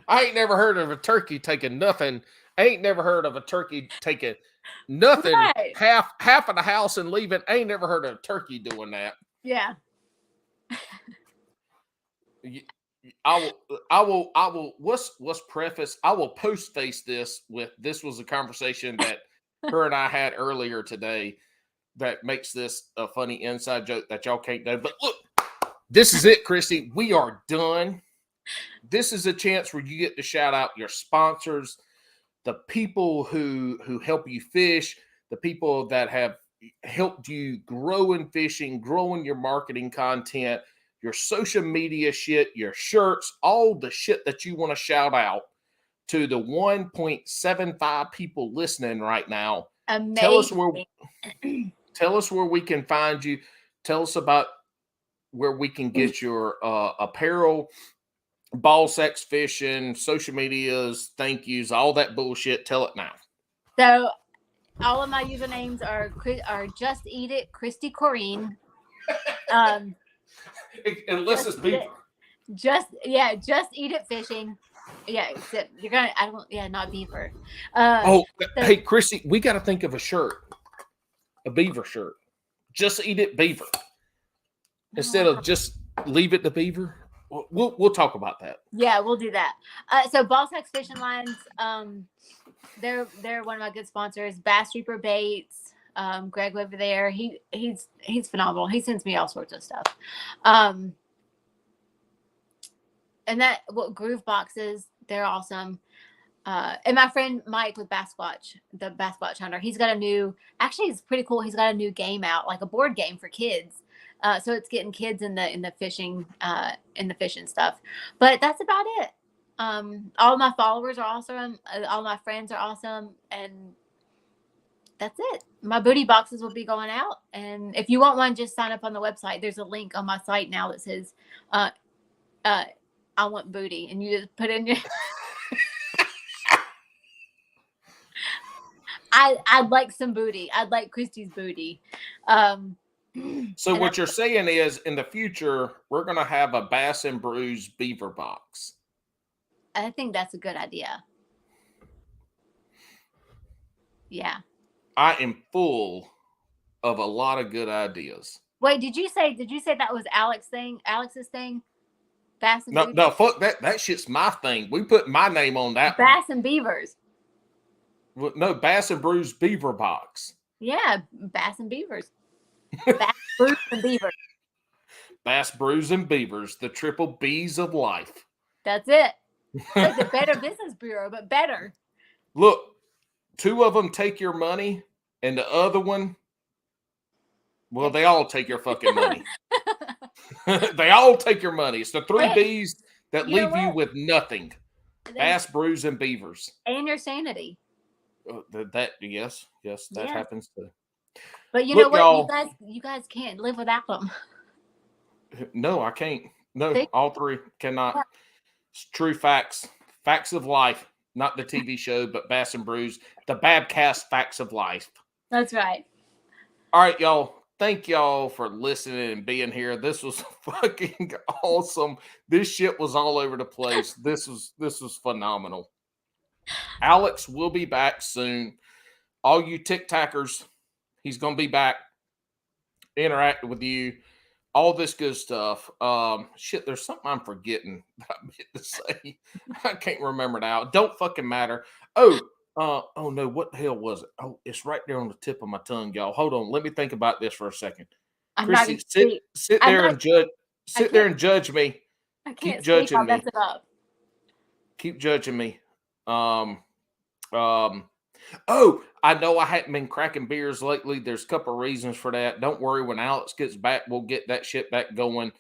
S1: I ain't never heard of a turkey taking nothing. I ain't never heard of a turkey taking nothing, right. half of the house and leaving. I ain't never heard of a turkey doing that.
S3: Yeah.
S1: Let's preface. I will post face this with this was a conversation that her and I had earlier today that makes this a funny inside joke that y'all can't know. But look, this is it, Kristi. We are done. This is a chance where you get to shout out your sponsors, the people who help you fish, the people that have helped you grow in fishing, grow in your marketing content, your social media shit, your shirts, all the shit that you want to shout out to the 1.75 people listening right now.
S3: Amazing.
S1: Tell us where we can find you. Tell us about where we can get your apparel, ball sex fishing, social medias, thank yous, all that bullshit. Tell it now.
S3: So all of my usernames are Just Eat It, Kristi Corrine.
S1: Unless it's beaver.
S3: Just Eat It Fishing. Yeah, except not beaver.
S1: Hey, Kristi, we got to think of a shirt, a beaver shirt. Just Eat It Beaver instead of just leave it to beaver. We'll talk about that.
S3: Yeah, we'll do that. So Ball Sex Fishing Lines, they're one of my good sponsors. Bass Reaper Baits, Greg over there. He's phenomenal. He sends me all sorts of stuff. And Groove Boxes, they're awesome. And my friend Mike with Basquatch, the Basquatch Hunter, he's got it's pretty cool. He's got a new game out, like a board game for kids. So it's getting kids in the fishing stuff. But that's about it. All my followers are awesome. All my friends are awesome. And that's it. My booty boxes will be going out. And if you want one, just sign up on the website. There's a link on my site now that says, I want booty. And you just put in your... I'd like some booty. I'd like Kristi's booty.
S1: So what you're saying is, in the future, we're going to have a Bass and Brews beaver box.
S3: I think that's a good idea. Yeah. I
S1: am full of a lot of good ideas.
S3: Wait, did you say that was Alex's thing? Bass and Brews?
S1: No, fuck that. That shit's my thing. We put my name on that.
S3: Bass and Beavers.
S1: Well, no, Bass and Brews beaver box.
S3: Yeah, Bass and Beavers. Bass, Brews, and Beavers.
S1: Bass, Brews, and Beavers, the triple B's of life.
S3: That's it. Like the Better Business Bureau, but better.
S1: Look, 2 of them take your money, and the other one, well, they all take your fucking money. They all take your money. It's the 3 B's that leave you with nothing. Bass, Brews, and Beavers.
S3: And your sanity.
S1: Yes, that happens too.
S3: But you know what? You guys can't live without them.
S1: No, I can't. No, all 3 cannot. It's true facts. Facts of life. Not the TV show, but Bass and Brews. The Babcast Facts of Life.
S3: That's right.
S1: All right, y'all. Thank y'all for listening and being here. This was fucking awesome. This shit was all over the place. This was phenomenal. Alex will be back soon. All you TikTokers, he's going to be back, interacting with you, all this good stuff. Shit, there's something I'm forgetting that I meant to say. I can't remember now. Don't fucking matter. Oh no, what the hell was it? Oh, it's right there on the tip of my tongue, y'all. Hold on, let me think about this for a second. Kristi, sit there and judge. Sit there and judge me.
S3: I can't
S1: keep judging me.
S3: Mess it up.
S1: Keep judging me. Oh, I know I hadn't been cracking beers lately. There's a couple of reasons for that. Don't worry, when Alex gets back, we'll get that shit back going.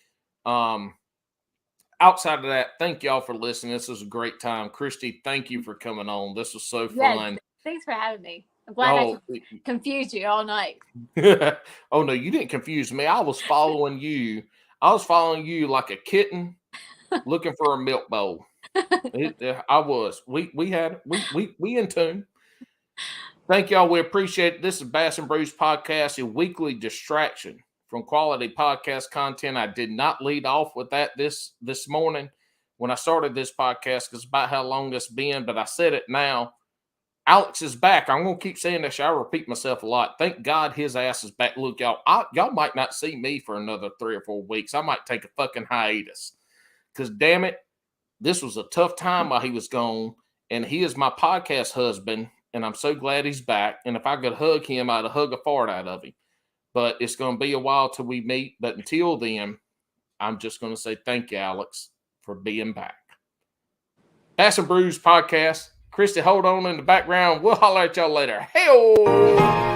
S1: Outside of that, thank y'all for listening. This was a great time. Kristi, thank you for coming on. This was so fun.
S3: Thanks for having me. I'm glad I confused you all night.
S1: Oh no, you didn't confuse me. I was following you. I was following you like a kitten looking for a milk bowl. I was. We in tune. Thank y'all. We appreciate it. This is Bass and Brews Podcast, a weekly distraction from quality podcast content. I did not lead off with that this morning when I started this podcast because about how long it's been, but I said it now. Alex is back. I'm going to keep saying this. I repeat myself a lot. Thank God his ass is back. Look, y'all might not see me for another 3 or 4 weeks. I might take a fucking hiatus because damn it, this was a tough time while he was gone. And he is my podcast husband. And I'm so glad he's back. And if I could hug him, I'd hug a fart out of him. But it's going to be a while till we meet. But until then, I'm just going to say thank you, Alex, for being back. Bass and Brews podcast. Kristi, hold on in the background. We'll holler at y'all later. Hey-oh!